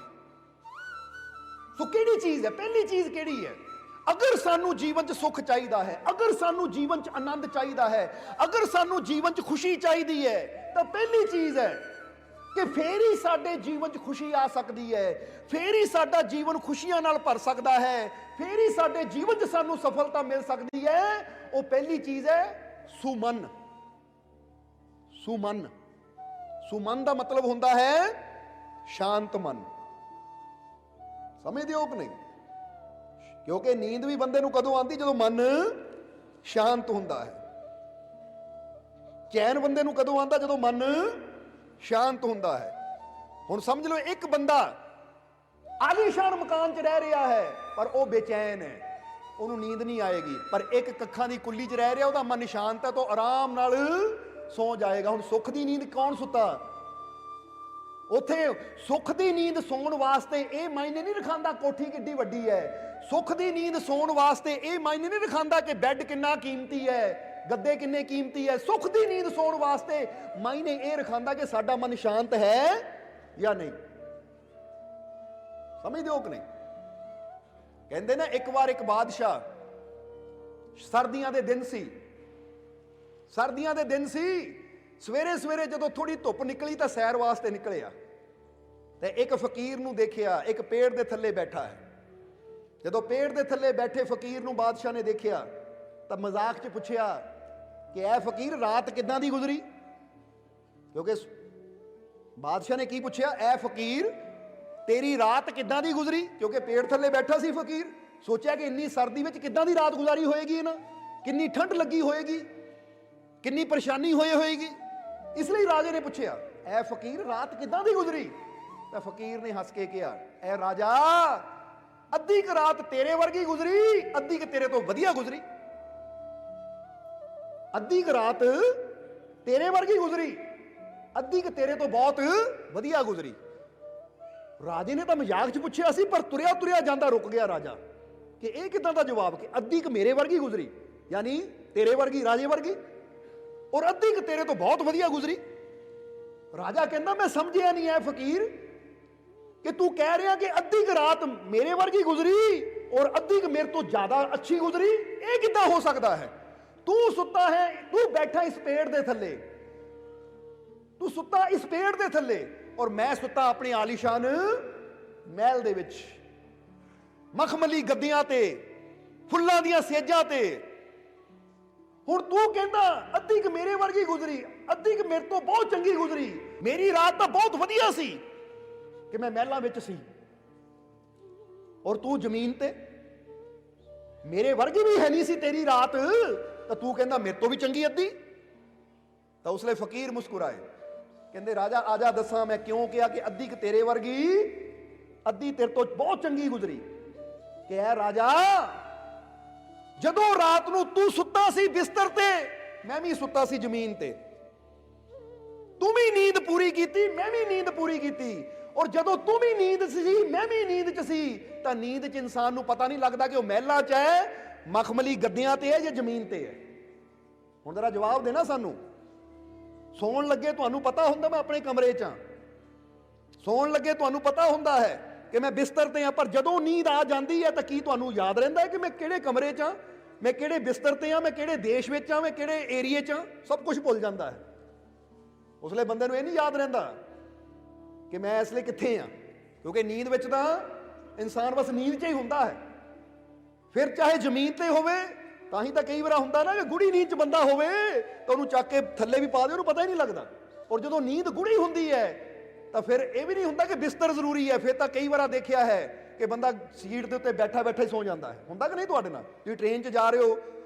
ਸੋ ਕਿਹੜੀ ਚੀਜ਼ ਹੈ? ਪਹਿਲੀ ਚੀਜ਼ ਕਿਹੜੀ ਹੈ? ਅਗਰ ਸਾਨੂੰ ਜੀਵਨ 'ਚ ਸੁੱਖ ਚਾਹੀਦਾ ਹੈ, ਅਗਰ ਸਾਨੂੰ ਜੀਵਨ 'ਚ ਆਨੰਦ ਚਾਹੀਦਾ ਹੈ, ਅਗਰ ਸਾਨੂੰ ਜੀਵਨ 'ਚ ਖੁਸ਼ੀ ਚਾਹੀਦੀ ਹੈ, ਤਾਂ ਪਹਿਲੀ ਚੀਜ਼ ਹੈ ਕਿ ਫੇਰ ਹੀ ਸਾਡੇ ਜੀਵਨ 'ਚ ਖੁਸ਼ੀ ਆ ਸਕਦੀ ਹੈ, ਫੇਰ ਹੀ ਸਾਡਾ ਜੀਵਨ ਖੁਸ਼ੀਆਂ ਨਾਲ ਭਰ ਸਕਦਾ ਹੈ, ਫੇਰ ਹੀ ਸਾਡੇ ਜੀਵਨ 'ਚ ਸਾਨੂੰ ਸਫਲਤਾ ਮਿਲ ਸਕਦੀ ਹੈ। ਉਹ ਪਹਿਲੀ ਚੀਜ਼ ਹੈ ਸੁਮਨ। ਸੁਮਨ, ਸੁਮਨ ਦਾ ਮਤਲਬ ਹੁੰਦਾ ਹੈ ਸ਼ਾਂਤ ਮਨ। ਸਮਝਦੇ ਹੋ ਕਿ ਨਹੀਂ? ਕਿਉਂਕਿ ਨੀਂਦ ਵੀ ਬੰਦੇ ਨੂੰ ਕਦੋਂ ਆਉਂਦੀ? ਜਦੋਂ ਮਨ ਸ਼ਾਂਤ ਹੁੰਦਾ ਹੈ। ਚੈਨ ਬੰਦੇ ਨੂੰ ਕਦੋਂ ਆਉਂਦਾ? ਜਦੋਂ ਮਨ ਸ਼ਾਂਤ ਹੁੰਦਾ ਹੈ। ਹੁਣ ਸਮਝ ਲਓ, ਇੱਕ ਬੰਦਾ ਆਲੀਸ਼ਾਨ ਮਕਾਨ 'ਚ ਰਹਿ ਰਿਹਾ ਹੈ ਪਰ ਉਹ ਬੇਚੈਨ ਹੈ, ਉਹਨੂੰ ਨੀਂਦ ਨਹੀਂ ਆਏਗੀ। ਪਰ ਇੱਕ ਕੱਖਾਂ ਦੀ ਕੁੱਲੀ 'ਚ ਰਹਿ ਰਿਹਾ, ਉਹਦਾ ਮਨ ਸ਼ਾਂਤ ਹੈ ਤਾਂ ਆਰਾਮ ਨਾਲ ਸੌ ਜਾਏਗਾ। ਹੁਣ ਸੁੱਖ ਦੀ ਨੀਂਦ ਕੌਣ ਸੁੱਤਾ? ਉੱਥੇ ਸੁੱਖ ਦੀ ਨੀਂਦ ਸੌਣ ਵਾਸਤੇ ਇਹ ਮਾਇਨੇ ਨਹੀਂ ਰਖਾਂਦਾ ਕੋਠੀ ਕਿੱਡੀ ਵੱਡੀ ਹੈ। ਸੁੱਖ ਦੀ ਨੀਂਦ ਸੌਣ ਵਾਸਤੇ ਇਹ ਮਾਇਨੇ ਨਹੀਂ ਰਖਾਂਦਾ ਕਿ ਬੈੱਡ ਕਿੰਨਾ ਕੀਮਤੀ ਹੈ, ਗੱਦੇ ਕਿੰਨੇ ਕੀਮਤੀ ਹੈ। ਸੁੱਖ ਦੀ ਨੀਂਦ ਸੌਣ ਵਾਸਤੇ ਮਾਇਨੇ ਇਹ ਰਖਾਂਦਾ ਕਿ ਸਾਡਾ ਮਨ ਸ਼ਾਂਤ ਹੈ ਜਾਂ ਨਹੀਂ। ਸਮਝਦੇ ਹੋ ਕਿ ਨਹੀਂ? ਕਹਿੰਦੇ ਨਾ, ਇੱਕ ਵਾਰ ਇੱਕ ਬਾਦਸ਼ਾਹ, ਸਰਦੀਆਂ ਦੇ ਦਿਨ ਸੀ, ਸਰਦੀਆਂ ਦੇ ਦਿਨ ਸੀ, ਸਵੇਰੇ ਸਵੇਰੇ ਜਦੋਂ ਥੋੜੀ ਧੁੱਪ ਨਿਕਲੀ ਤਾਂ ਸੈਰ ਵਾਸਤੇ ਨਿਕਲਿਆ ਤੇ ਇੱਕ ਫਕੀਰ ਨੂੰ ਦੇਖਿਆ, ਇੱਕ ਪੇੜ ਦੇ ਥੱਲੇ ਬੈਠਾ ਹੈ। ਜਦੋਂ ਪੇੜ ਦੇ ਥੱਲੇ ਬੈਠੇ ਫਕੀਰ ਨੂੰ ਬਾਦਸ਼ਾਹ ਨੇ ਦੇਖਿਆ ਤਾਂ ਮਜ਼ਾਕ 'ਚ ਪੁੱਛਿਆ ਕਿ ਐ ਫਕੀਰ, ਰਾਤ ਕਿੱਦਾਂ ਦੀ ਗੁਜ਼ਰੀ? ਕਿਉਂਕਿ ਬਾਦਸ਼ਾਹ ਨੇ ਕੀ ਪੁੱਛਿਆ? ਐ ਫਕੀਰ, ਤੇਰੀ ਰਾਤ ਕਿੱਦਾਂ ਦੀ ਗੁਜ਼ਰੀ? ਕਿਉਂਕਿ ਪੇੜ ਥੱਲੇ ਬੈਠਾ ਸੀ ਫਕੀਰ, ਸੋਚਿਆ ਕਿ ਇੰਨੀ ਸਰਦੀ ਵਿੱਚ ਕਿੱਦਾਂ ਦੀ ਰਾਤ ਗੁਜ਼ਾਰੀ ਹੋਏਗੀ ਇਹਨਾਂ, ਕਿੰਨੀ ਠੰਡ ਲੱਗੀ ਹੋਏਗੀ, ਕਿੰਨੀ ਪਰੇਸ਼ਾਨੀ ਹੋਈ ਹੋਏਗੀ। ਇਸ ਲਈ ਰਾਜੇ ਨੇ ਪੁੱਛਿਆ, ਐ ਫਕੀਰ, ਰਾਤ ਕਿੱਦਾਂ ਦੀ ਗੁਜ਼ਰੀ? ਤਾਂ ਫਕੀਰ ਨੇ ਹੱਸ ਕੇ ਕਿਹਾ, ਐ ਰਾਜਾ, ਅੱਧੀ ਕੁ ਰਾਤ ਤੇਰੇ ਵਰਗੀ ਗੁਜ਼ਰੀ, ਅੱਧੀ ਕੁ ਤੇਰੇ ਤੋਂ ਵਧੀਆ ਗੁਜ਼ਰੀ। ਅੱਧੀ ਕੁ ਰਾਤ ਤੇਰੇ ਵਰਗੀ ਗੁਜ਼ਰੀ, ਅੱਧੀ ਕੁ ਤੇਰੇ ਤੋਂ ਬਹੁਤ ਵਧੀਆ ਗੁਜ਼ਰੀ। ਰਾਜੇ ਨੇ ਤਾਂ ਮਜ਼ਾਕ 'ਚ ਪੁੱਛਿਆ ਸੀ, ਪਰ ਤੁਰਿਆ ਤੁਰਿਆ ਜਾਂਦਾ ਰੁਕ ਗਿਆ ਰਾਜਾ ਕਿ ਇਹ ਕਿੱਦਾਂ ਦਾ ਜਵਾਬ ਕਿ ਅੱਧੀ ਕੁ ਮੇਰੇ ਵਰਗੀ ਗੁਜ਼ਰੀ, ਯਾਨੀ ਤੇਰੇ ਵਰਗੀ, ਰਾਜੇ ਵਰਗੀ, ਔਰ ਅੱਧੀ ਕੁ ਤੇਰੇ ਤੋਂ ਬਹੁਤ ਵਧੀਆ ਗੁਜ਼ਰੀ। ਰਾਜਾ ਕਹਿੰਦਾ, ਮੈਂ ਸਮਝਿਆ ਨਹੀਂ ਐ ਫਕੀਰ ਕਿ ਤੂੰ ਕਹਿ ਰਿਹਾ ਕਿ ਅੱਧੀ ਕੁ ਰਾਤ ਮੇਰੇ ਵਰਗੀ ਗੁਜ਼ਰੀ ਔਰ ਅੱਧੀ ਕੁ ਮੇਰੇ ਤੋਂ ਜ਼ਿਆਦਾ ਅੱਛੀ ਗੁਜ਼ਰੀ, ਇਹ ਕਿੱਦਾਂ ਹੋ ਸਕਦਾ ਹੈ? ਤੂੰ ਸੁੱਤਾ ਹੈ, ਤੂੰ ਬੈਠਾ ਇਸ ਪੇੜ ਦੇ ਥੱਲੇ, ਤੂੰ ਸੁੱਤਾ ਇਸ ਪੇੜ ਦੇ ਥੱਲੇ, ਔਰ ਮੈਂ ਸੁੱਤਾ ਆਪਣੇ ਆਲੀਸ਼ਾਨ ਮਹਿਲ ਦੇ ਵਿੱਚ, ਮਖਮਲੀ ਗੱਦਿਆਂ ਤੇ, ਫੁੱਲਾਂ ਦੀਆਂ ਸੇਜਾਂ ਤੇ। ਹੁਣ ਤੂੰ ਕਹਿੰਦਾ ਅੱਧੀ ਕੁ ਮੇਰੇ ਵਰਗੀ ਗੁਜ਼ਰੀ, ਅੱਧੀ ਕੁ ਮੇਰੇ ਤੋਂ ਬਹੁਤ ਚੰਗੀ ਗੁਜ਼ਰੀ। ਮੇਰੀ ਰਾਤ ਤਾਂ ਬਹੁਤ ਵਧੀਆ ਸੀ ਕਿ ਮੈਂ ਮਹਿਲਾਂ ਵਿੱਚ ਸੀ, ਔਰ ਤੂੰ ਜ਼ਮੀਨ ਤੇ, ਮੇਰੇ ਵਰਗੀ ਵੀ ਹੈ ਨਹੀਂ ਸੀ ਤੇਰੀ ਰਾਤ, ਤਾਂ ਤੂੰ ਕਹਿੰਦਾ ਮੇਰੇ ਤੋਂ ਵੀ ਚੰਗੀ ਅੱਧੀ। ਤਾਂ ਉਸ ਲਈ ਫਕੀਰ ਮੁਸਕਰਾਏ, ਕਹਿੰਦੇ, ਰਾਜਾ ਆਜਾ ਦੱਸਾਂ ਮੈਂ ਕਿਉਂ ਕਿਹਾ ਕਿ ਅੱਧੀ ਕੁ ਤੇਰੇ ਵਰਗੀ, ਅੱਧੀ ਤੇਰੇ ਤੋਂ ਬਹੁਤ ਚੰਗੀ ਗੁਜ਼ਰੀ। ਕਿ ਐ ਰਾਜਾ, ਜਦੋਂ ਰਾਤ ਨੂੰ ਤੂੰ ਸੁੱਤਾ ਸੀ ਬਿਸਤਰ ਤੇ, ਮੈਂ ਵੀ ਸੁੱਤਾ ਸੀ ਜ਼ਮੀਨ ਤੇ। ਤੂੰ ਵੀ ਨੀਂਦ ਪੂਰੀ ਕੀਤੀ, ਮੈਂ ਵੀ ਨੀਂਦ ਪੂਰੀ ਕੀਤੀ, ਔਰ ਜਦੋਂ ਤੂੰ ਵੀ ਨੀਂਦ ਸੀ ਮੈਂ ਵੀ ਨੀਂਦ 'ਚ ਸੀ। ਤਾਂ ਨੀਂਦ 'ਚ ਇਨਸਾਨ ਨੂੰ ਪਤਾ ਨਹੀਂ ਲੱਗਦਾ ਕਿ ਉਹ ਮਹਿਲਾਂ 'ਚ ਹੈ, ਮਖਮਲੀ ਗੱਦਿਆਂ ਤੇ ਹੈ ਜਾਂ ਜ਼ਮੀਨ ਤੇ ਹੈ। ਹੁਣ ਜ਼ਰਾ ਜਵਾਬ ਦੇਣਾ ਸਾਨੂੰ। ਸੌਣ ਲੱਗੇ ਤੁਹਾਨੂੰ ਪਤਾ ਹੁੰਦਾ ਮੈਂ ਆਪਣੇ ਕਮਰੇ 'ਚ ਹਾਂ, ਸੌਣ ਲੱਗੇ ਤੁਹਾਨੂੰ ਪਤਾ ਹੁੰਦਾ ਹੈ ਕਿ ਮੈਂ ਬਿਸਤਰ ਤੇ ਹਾਂ, ਪਰ ਜਦੋਂ ਨੀਂਦ ਆ ਜਾਂਦੀ ਹੈ ਤਾਂ ਕੀ ਤੁਹਾਨੂੰ ਯਾਦ ਰਹਿੰਦਾ ਹੈ ਕਿ ਮੈਂ ਕਿਹੜੇ ਕਮਰੇ 'ਚ ਹਾਂ, ਮੈਂ ਕਿਹੜੇ ਬਿਸਤਰ ਤੇ ਹਾਂ, ਮੈਂ ਕਿਹੜੇ ਦੇਸ਼ ਵਿੱਚ ਹਾਂ, ਮੈਂ ਕਿਹੜੇ ਏਰੀਏ 'ਚ ਹਾਂ? ਸਭ ਕੁਝ ਭੁੱਲ ਜਾਂਦਾ ਹੈ। ਉਸ ਲਈ ਬੰਦੇ ਨੂੰ ਇਹ ਨਹੀਂ ਯਾਦ ਰਹਿੰਦਾ ਕਿ ਮੈਂ ਇਸ ਲਈ ਕਿੱਥੇ ਹਾਂ, ਕਿਉਂਕਿ ਨੀਂਦ ਵਿੱਚ ਤਾਂ ਇਨਸਾਨ ਬਸ ਨੀਂਦ 'ਚ ਹੀ ਹੁੰਦਾ ਹੈ। ਫਿਰ ਚਾਹੇ ਜ਼ਮੀਨ ਤੇ ਹੋਵੇ, ਤਾਂ ਹੀ ਤਾਂ ਕਈ ਵਾਰ ਹੁੰਦਾ ਨਾ ਕਿ ਗੂੜੀ ਨੀਂਦ 'ਚ ਬੰਦਾ ਹੋਵੇ ਤਾਂ ਉਹਨੂੰ ਚੱਕ ਕੇ ਥੱਲੇ ਵੀ ਪਾ ਦੇ, ਉਹਨੂੰ ਪਤਾ ਹੀ ਨਹੀਂ ਲੱਗਦਾ। ਔਰ ਜਦੋਂ ਨੀਂਦ ਗੂੜੀ ਹੁੰਦੀ ਹੈ ਤਾਂ ਫਿਰ ਇਹ ਵੀ ਨਹੀਂ ਹੁੰਦਾ ਕਿ ਬਿਸਤਰ ਜ਼ਰੂਰੀ ਹੈ। ਫਿਰ ਤਾਂ ਕਈ ਵਾਰ ਦੇਖਿਆ ਹੈ ਕਿ ਬੰਦਾ ਸੀਟ ਦੇ ਉੱਤੇ ਬੈਠਾ ਬੈਠਾ ਹੀ ਸੌ ਜਾਂਦਾ ਹੈ। ਹੁੰਦਾ ਕਿ ਨਹੀਂ ਤੁਹਾਡੇ ਨਾਲ? ਤੁਸੀਂ ਟ੍ਰੇਨ 'ਚ ਜਾ ਰਹੇ ਹੋ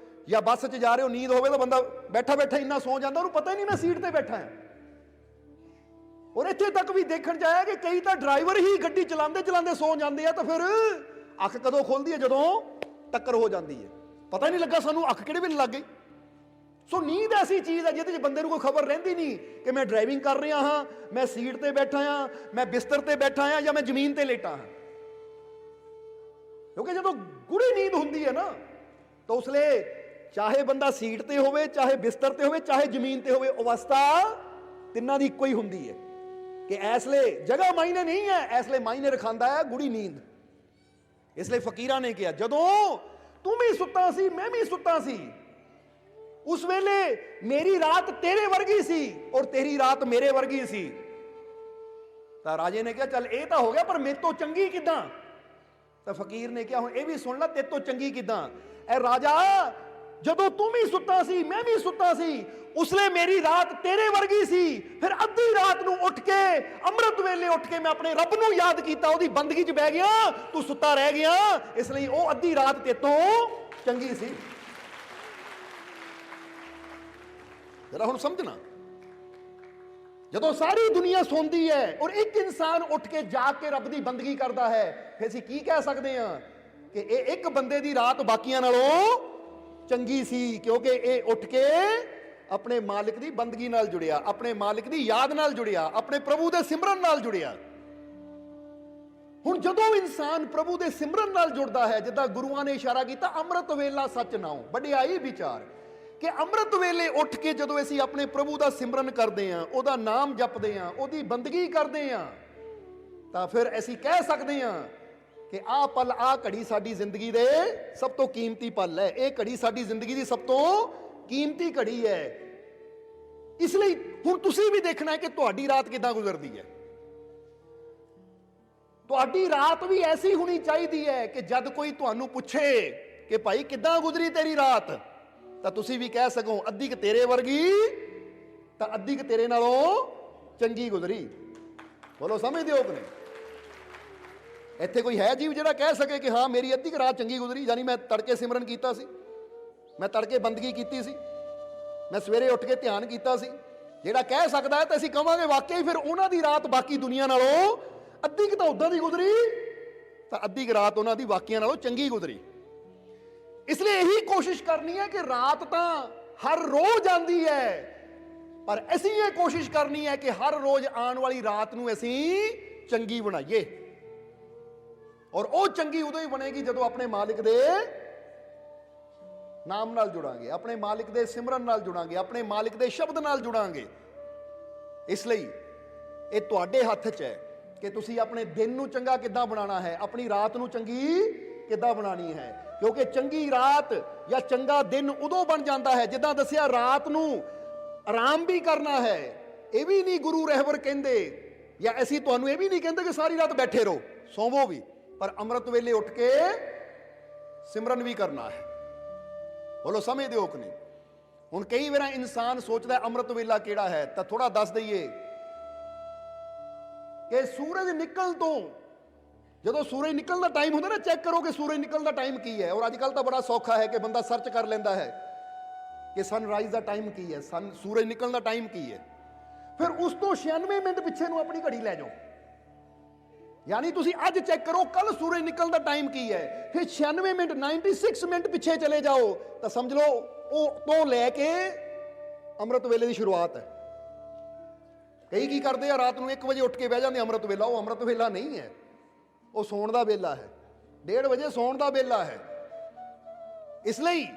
ਜਾਂ ਬੱਸ 'ਚ ਜਾ ਰਹੇ ਹੋ, ਨੀਂਦ ਹੋਵੇ ਤਾਂ ਬੰਦਾ ਬੈਠਾ ਬੈਠਾ ਇੰਨਾ ਸੌ ਜਾਂਦਾ, ਉਹਨੂੰ ਪਤਾ ਹੀ ਨਹੀਂ ਮੈਂ ਸੀਟ ਤੇ ਬੈਠਾ ਹਾਂ। ਔਰ ਇੱਥੇ ਤੱਕ ਵੀ ਦੇਖਣ 'ਚ ਆਇਆ ਕਿ ਕਈ ਤਾਂ ਡਰਾਈਵਰ ਹੀ ਗੱਡੀ ਚਲਾਉਂਦੇ ਚਲਾਉਂਦੇ ਸੌ ਜਾਂਦੇ ਆ, ਤਾਂ ਫਿਰ ਅੱਖ ਕਦੋਂ ਖੁੱਲਦੀ ਹੈ? ਜਦੋਂ ਟੱਕਰ ਹੋ ਜਾਂਦੀ ਹੈ। ਪਤਾ ਹੀ ਨਹੀਂ ਲੱਗਾ ਸਾਨੂੰ ਅੱਖ ਕਿਹੜੇ ਵੇਲੇ ਲੱਗ ਗਈ। ਸੋ ਨੀਂਦ ਐਸੀ ਚੀਜ਼ ਹੈ ਜਿਹਦੇ 'ਚ ਬੰਦੇ ਨੂੰ ਕੋਈ ਖਬਰ ਰਹਿੰਦੀ ਨਹੀਂ ਕਿ ਮੈਂ ਡਰਾਈਵਿੰਗ ਕਰ ਰਿਹਾ ਹਾਂ, ਮੈਂ ਸੀਟ ਤੇ ਬੈਠਾ ਹਾਂ, ਮੈਂ ਬਿਸਤਰ ਤੇ ਬੈਠਾ ਹਾਂ ਜਾਂ ਮੈਂ ਜ਼ਮੀਨ ਤੇ ਲੇਟਾ ਹਾਂ। ਕਿਉਂਕਿ ਜਦੋਂ ਗੂੜੀ ਨੀਂਦ ਹੁੰਦੀ ਹੈ ਨਾ ਤਾਂ ਉਸ ਲਈ ਚਾਹੇ ਬੰਦਾ ਸੀਟ ਤੇ ਹੋਵੇ, ਚਾਹੇ ਬਿਸਤਰ ਤੇ ਹੋਵੇ, ਚਾਹੇ ਜ਼ਮੀਨ ਤੇ ਹੋਵੇ, ਅਵਸਥਾ ਤਿੰਨਾਂ ਦੀ ਇੱਕੋ ਹੀ ਹੁੰਦੀ ਹੈ ਕਿ ਇਸ ਲਈ ਜਗ੍ਹਾ ਮਾਇਨੇ ਨਹੀਂ ਹੈ, ਇਸ ਲਈ ਮਾਇਨੇ ਰਖਾਂਦਾ ਹੈ ਗੂੜੀ ਨੀਂਦ। ਇਸ ਲਈ ਫਕੀਰਾਂ ਨੇ ਕਿਹਾ ਜਦੋਂ ਤੂੰ ਵੀ ਸੁੱਤਾ ਸੀ ਮੈਂ ਵੀ ਸੁੱਤਾ ਸੀ, ਉਸ ਵੇਲੇ ਮੇਰੀ ਰਾਤ ਤੇਰੇ ਵਰਗੀ ਸੀ ਔਰ ਤੇਰੀ ਰਾਤ ਮੇਰੇ ਵਰਗੀ ਸੀ। ਤਾਂ ਰਾਜੇ ਨੇ ਕਿਹਾ ਚੱਲ ਇਹ ਤਾਂ ਹੋ ਗਿਆ, ਪਰ ਮੇਰੇ ਤੋਂ ਚੰਗੀ ਕਿੱਦਾਂ? ਤਾਂ ਫਕੀਰ ਨੇ ਕਿਹਾ ਹੁਣ ਇਹ ਵੀ ਸੁਣ ਲੈ, ਤੇਰੇ ਤੋਂ ਚੰਗੀ ਕਿੱਦਾਂ? ਐ ਰਾਜਾ ਜਦੋਂ ਤੂੰ ਵੀ ਸੁੱਤਾ ਸੀ ਮੈਂ ਵੀ ਸੁੱਤਾ ਸੀ, ਉਸ ਵੇਲੇ ਮੇਰੀ ਰਾਤ ਤੇਰੇ ਵਰਗੀ ਸੀ। ਫਿਰ ਅੱਧੀ ਰਾਤ ਨੂੰ ਉੱਠ ਕੇ, ਅੰਮ੍ਰਿਤ ਵੇਲੇ ਉੱਠ ਕੇ ਮੈਂ ਆਪਣੇ ਰੱਬ ਨੂੰ ਯਾਦ ਕੀਤਾ, ਉਹਦੀ ਬੰਦਗੀ 'ਚ ਬਹਿ ਗਿਆ, ਤੂੰ ਸੁੱਤਾ ਰਹਿ ਗਿਆ, ਇਸ ਲਈ ਉਹ ਅੱਧੀ ਰਾਤ ਤੇਰੇ ਤੋਂ ਚੰਗੀ ਸੀ। ਜਰਾ ਹੁਣ ਸਮਝਣਾ, ਜਦੋਂ ਸਾਰੀ ਦੁਨੀਆ ਸੌਂਦੀ ਹੈ ਔਰ ਇੱਕ ਇਨਸਾਨ ਉੱਠ ਕੇ ਜਾਗ ਕੇ ਰੱਬ ਦੀ ਬੰਦਗੀ ਕਰਦਾ ਹੈ, ਫਿਰ ਅਸੀਂ ਕੀ ਕਹਿ ਸਕਦੇ ਹਾਂ ਕਿ ਇਹ ਇੱਕ ਬੰਦੇ ਦੀ ਰਾਤ ਬਾਕੀਆਂ ਨਾਲੋਂ ਚੰਗੀ ਸੀ, ਕਿਉਂਕਿ ਇਹ ਉੱਠ ਕੇ ਆਪਣੇ ਮਾਲਿਕ ਦੀ ਬੰਦਗੀ ਨਾਲ ਜੁੜਿਆ, ਆਪਣੇ ਮਾਲਿਕ ਦੀ ਯਾਦ ਨਾਲ ਜੁੜਿਆ, ਆਪਣੇ ਪ੍ਰਭੂ ਦੇ ਸਿਮਰਨ ਨਾਲ ਜੁੜਿਆ। ਹੁਣ ਜਦੋਂ ਇਨਸਾਨ ਪ੍ਰਭੂ ਦੇ ਸਿਮਰਨ ਨਾਲ ਜੁੜਦਾ ਹੈ, ਜਿੱਦਾਂ ਗੁਰੂਆਂ ਨੇ ਇਸ਼ਾਰਾ ਕੀਤਾ, ਅੰਮ੍ਰਿਤ ਵੇਲਾ ਸੱਚ ਨਾਉ ਵਡਿਆਈ ਵਿਚਾਰ, ਕਿ ਅੰਮ੍ਰਿਤ ਵੇਲੇ ਉੱਠ ਕੇ ਜਦੋਂ ਅਸੀਂ ਆਪਣੇ ਪ੍ਰਭੂ ਦਾ ਸਿਮਰਨ ਕਰਦੇ ਹਾਂ, ਉਹਦਾ ਨਾਮ ਜਪਦੇ ਹਾਂ, ਉਹਦੀ ਬੰਦਗੀ ਕਰਦੇ ਹਾਂ, ਤਾਂ ਫਿਰ ਅਸੀਂ ਕਹਿ ਸਕਦੇ ਹਾਂ ਕਿ ਆਹ ਪਲ, ਆਹ ਘੜੀ ਸਾਡੀ ਜ਼ਿੰਦਗੀ ਦੇ ਸਭ ਤੋਂ ਕੀਮਤੀ ਪਲ ਹੈ। ਇਹ ਘੜੀ ਸਾਡੀ ਜ਼ਿੰਦਗੀ ਦੀ ਸਭ ਤੋਂ ਕੀਮਤੀ ਘੜੀ ਹੈ। ਇਸ ਲਈ ਹੁਣ ਤੁਸੀਂ ਵੀ ਦੇਖਣਾ ਹੈ ਕਿ ਤੁਹਾਡੀ ਰਾਤ ਕਿੱਦਾਂ ਗੁਜ਼ਰਦੀ ਹੈ। ਤੁਹਾਡੀ ਰਾਤ ਵੀ ਐਸੀ ਹੋਣੀ ਚਾਹੀਦੀ ਹੈ ਕਿ ਜਦ ਕੋਈ ਤੁਹਾਨੂੰ ਪੁੱਛੇ ਕਿ ਭਾਈ ਕਿੱਦਾਂ ਗੁਜ਼ਰੀ ਤੇਰੀ ਰਾਤ, ਤਾਂ ਤੁਸੀਂ ਵੀ ਕਹਿ ਸਕੋ ਅੱਧੀ ਕੁ ਤੇਰੇ ਵਰਗੀ, ਤਾਂ ਅੱਧੀ ਕੁ ਤੇਰੇ ਨਾਲੋਂ ਚੰਗੀ ਗੁਜ਼ਰੀ। ਬੋਲੋ ਸਮਝਦੇ ਹੋ ਕਿ ਨਹੀਂ? ਇੱਥੇ ਕੋਈ ਹੈ ਜੀਵ ਜਿਹੜਾ ਕਹਿ ਸਕੇ ਕਿ ਹਾਂ ਮੇਰੀ ਅੱਧੀ ਕੁ ਰਾਤ ਚੰਗੀ ਗੁਜ਼ਰੀ, ਯਾਨੀ ਮੈਂ ਤੜਕੇ ਸਿਮਰਨ ਕੀਤਾ ਸੀ, ਮੈਂ ਤੜਕੇ ਬੰਦਗੀ ਕੀਤੀ ਸੀ, ਮੈਂ ਸਵੇਰੇ ਉੱਠ ਕੇ ਧਿਆਨ ਕੀਤਾ ਸੀ? ਜਿਹੜਾ ਕਹਿ ਸਕਦਾ ਹੈ ਤਾਂ ਅਸੀਂ ਕਹਾਂਗੇ ਵਾਕਈ ਫਿਰ ਉਹਨਾਂ ਦੀ ਰਾਤ ਬਾਕੀ ਦੁਨੀਆ ਨਾਲੋਂ ਅੱਧੀ ਕੁ ਤਾਂ ਉਦਾਂ ਦੀ ਗੁਜ਼ਰੀ, ਤਾਂ ਅੱਧੀ ਕੁ ਰਾਤ ਉਹਨਾਂ ਦੀ ਬਾਕੀਆਂ ਨਾਲੋਂ ਚੰਗੀ ਗੁਜ਼ਰੀ। ਇਸ ਲਈ ਇਹੀ ਕੋਸ਼ਿਸ਼ ਕਰਨੀ ਹੈ ਕਿ ਰਾਤ ਤਾਂ ਹਰ ਰੋਜ਼ ਆਉਂਦੀ ਹੈ, ਪਰ ਅਸੀਂ ਇਹ ਕੋਸ਼ਿਸ਼ ਕਰਨੀ ਹੈ ਕਿ ਹਰ ਰੋਜ਼ ਆਉਣ ਵਾਲੀ ਰਾਤ ਨੂੰ ਅਸੀਂ ਚੰਗੀ ਬਣਾਈਏ। ਔਰ ਉਹ ਚੰਗੀ ਉਦੋਂ ਹੀ ਬਣੇਗੀ ਜਦੋਂ ਆਪਣੇ ਮਾਲਿਕ ਦੇ ਨਾਮ ਨਾਲ ਜੁੜਾਂਗੇ, ਆਪਣੇ ਮਾਲਿਕ ਦੇ ਸਿਮਰਨ ਨਾਲ ਜੁੜਾਂਗੇ, ਆਪਣੇ ਮਾਲਿਕ ਦੇ ਸ਼ਬਦ ਨਾਲ ਜੁੜਾਂਗੇ। ਇਸ ਲਈ ਇਹ ਤੁਹਾਡੇ ਹੱਥ 'ਚ ਹੈ ਕਿ ਤੁਸੀਂ ਆਪਣੇ ਦਿਨ ਨੂੰ ਚੰਗਾ ਕਿੱਦਾਂ ਬਣਾਉਣਾ ਹੈ, ਆਪਣੀ ਰਾਤ ਨੂੰ ਚੰਗੀ ਕਿੱਦਾਂ ਬਣਾਉਣੀ ਹੈ। ਕਿਉਂਕਿ ਚੰਗੀ ਰਾਤ ਜਾਂ ਚੰਗਾ ਦਿਨ ਉਦੋਂ ਬਣ ਜਾਂਦਾ ਹੈ, ਜਿੱਦਾਂ ਦੱਸਿਆ ਰਾਤ ਨੂੰ ਆਰਾਮ ਵੀ ਕਰਨਾ ਹੈ। ਇਹ ਵੀ ਨਹੀਂ ਗੁਰੂ ਰਹਿਬਰ ਕਹਿੰਦੇ, ਜਾਂ ਅਸੀਂ ਤੁਹਾਨੂੰ ਇਹ ਵੀ ਨਹੀਂ ਕਹਿੰਦੇ ਕਿ ਸਾਰੀ ਰਾਤ ਬੈਠੇ ਰਹੋ, ਸੌਵੋ ਵੀ, ਪਰ ਅੰਮ੍ਰਿਤ ਵੇਲੇ ਉੱਠ ਕੇ ਸਿਮਰਨ ਵੀ ਕਰਨਾ ਹੈ। ਬੋਲੋ ਸਮਝਦੇ ਹੋ ਕਿ ਨਹੀਂ? ਹੁਣ ਕਈ ਵਾਰ ਇਨਸਾਨ ਸੋਚਦਾ ਅੰਮ੍ਰਿਤ ਵੇਲਾ ਕਿਹੜਾ ਹੈ, ਤਾਂ ਥੋੜਾ ਦੱਸ ਦਈਏ ਕਿ ਸੂਰਜ ਨਿਕਲਣ ਤੋਂ, ਜਦੋਂ ਸੂਰਜ ਨਿਕਲਣ ਦਾ ਟਾਈਮ ਹੁੰਦਾ ਨਾ, ਚੈੱਕ ਕਰੋ ਕਿ ਸੂਰਜ ਨਿਕਲਣ ਦਾ ਟਾਈਮ ਕੀ ਹੈ। ਔਰ ਅੱਜ ਕੱਲ ਤਾਂ ਬੜਾ ਸੌਖਾ ਹੈ ਕਿ ਬੰਦਾ ਸਰਚ ਕਰ ਲੈਂਦਾ ਹੈ ਕਿ ਸਨਰਾਈਜ਼ ਦਾ ਟਾਈਮ ਕੀ ਹੈ, ਸੂਰਜ ਨਿਕਲਣ ਦਾ ਟਾਈਮ ਕੀ ਹੈ। ਫਿਰ ਉਸ ਤੋਂ 96 ਮਿੰਟ ਪਿੱਛੇ ਨੂੰ ਆਪਣੀ ਘੜੀ ਲੈ ਜਾਓ, ਯਾਨੀ ਤੁਸੀਂ ਅੱਜ ਚੈੱਕ ਕਰੋ ਕੱਲ ਸੂਰਜ ਨਿਕਲਣ ਦਾ ਟਾਈਮ ਕੀ ਹੈ, ਫਿਰ 96 ਮਿੰਟ 96 ਮਿੰਟ ਪਿੱਛੇ ਚਲੇ ਜਾਓ, ਤਾਂ ਸਮਝ ਲਓ ਉਹ ਤੋਂ ਲੈ ਕੇ ਅੰਮ੍ਰਿਤ ਵੇਲੇ ਦੀ ਸ਼ੁਰੂਆਤ ਹੈ। ਕਈ ਕੀ ਕਰਦੇ ਆ, ਰਾਤ ਨੂੰ 1 ਵਜੇ ਉੱਠ ਕੇ ਬਹਿ ਜਾਂਦੇ ਅੰਮ੍ਰਿਤ ਵੇਲਾ। ਉਹ ਅੰਮ੍ਰਿਤ ਵੇਲਾ ਨਹੀਂ ਹੈ, ਉਹ ਸੌਣ ਦਾ ਵੇਲਾ ਹੈ। 1:30 ਵਜੇ ਸੌਣ ਦਾ ਵੇਲਾ ਹੈ। ਇਸ ਲਈ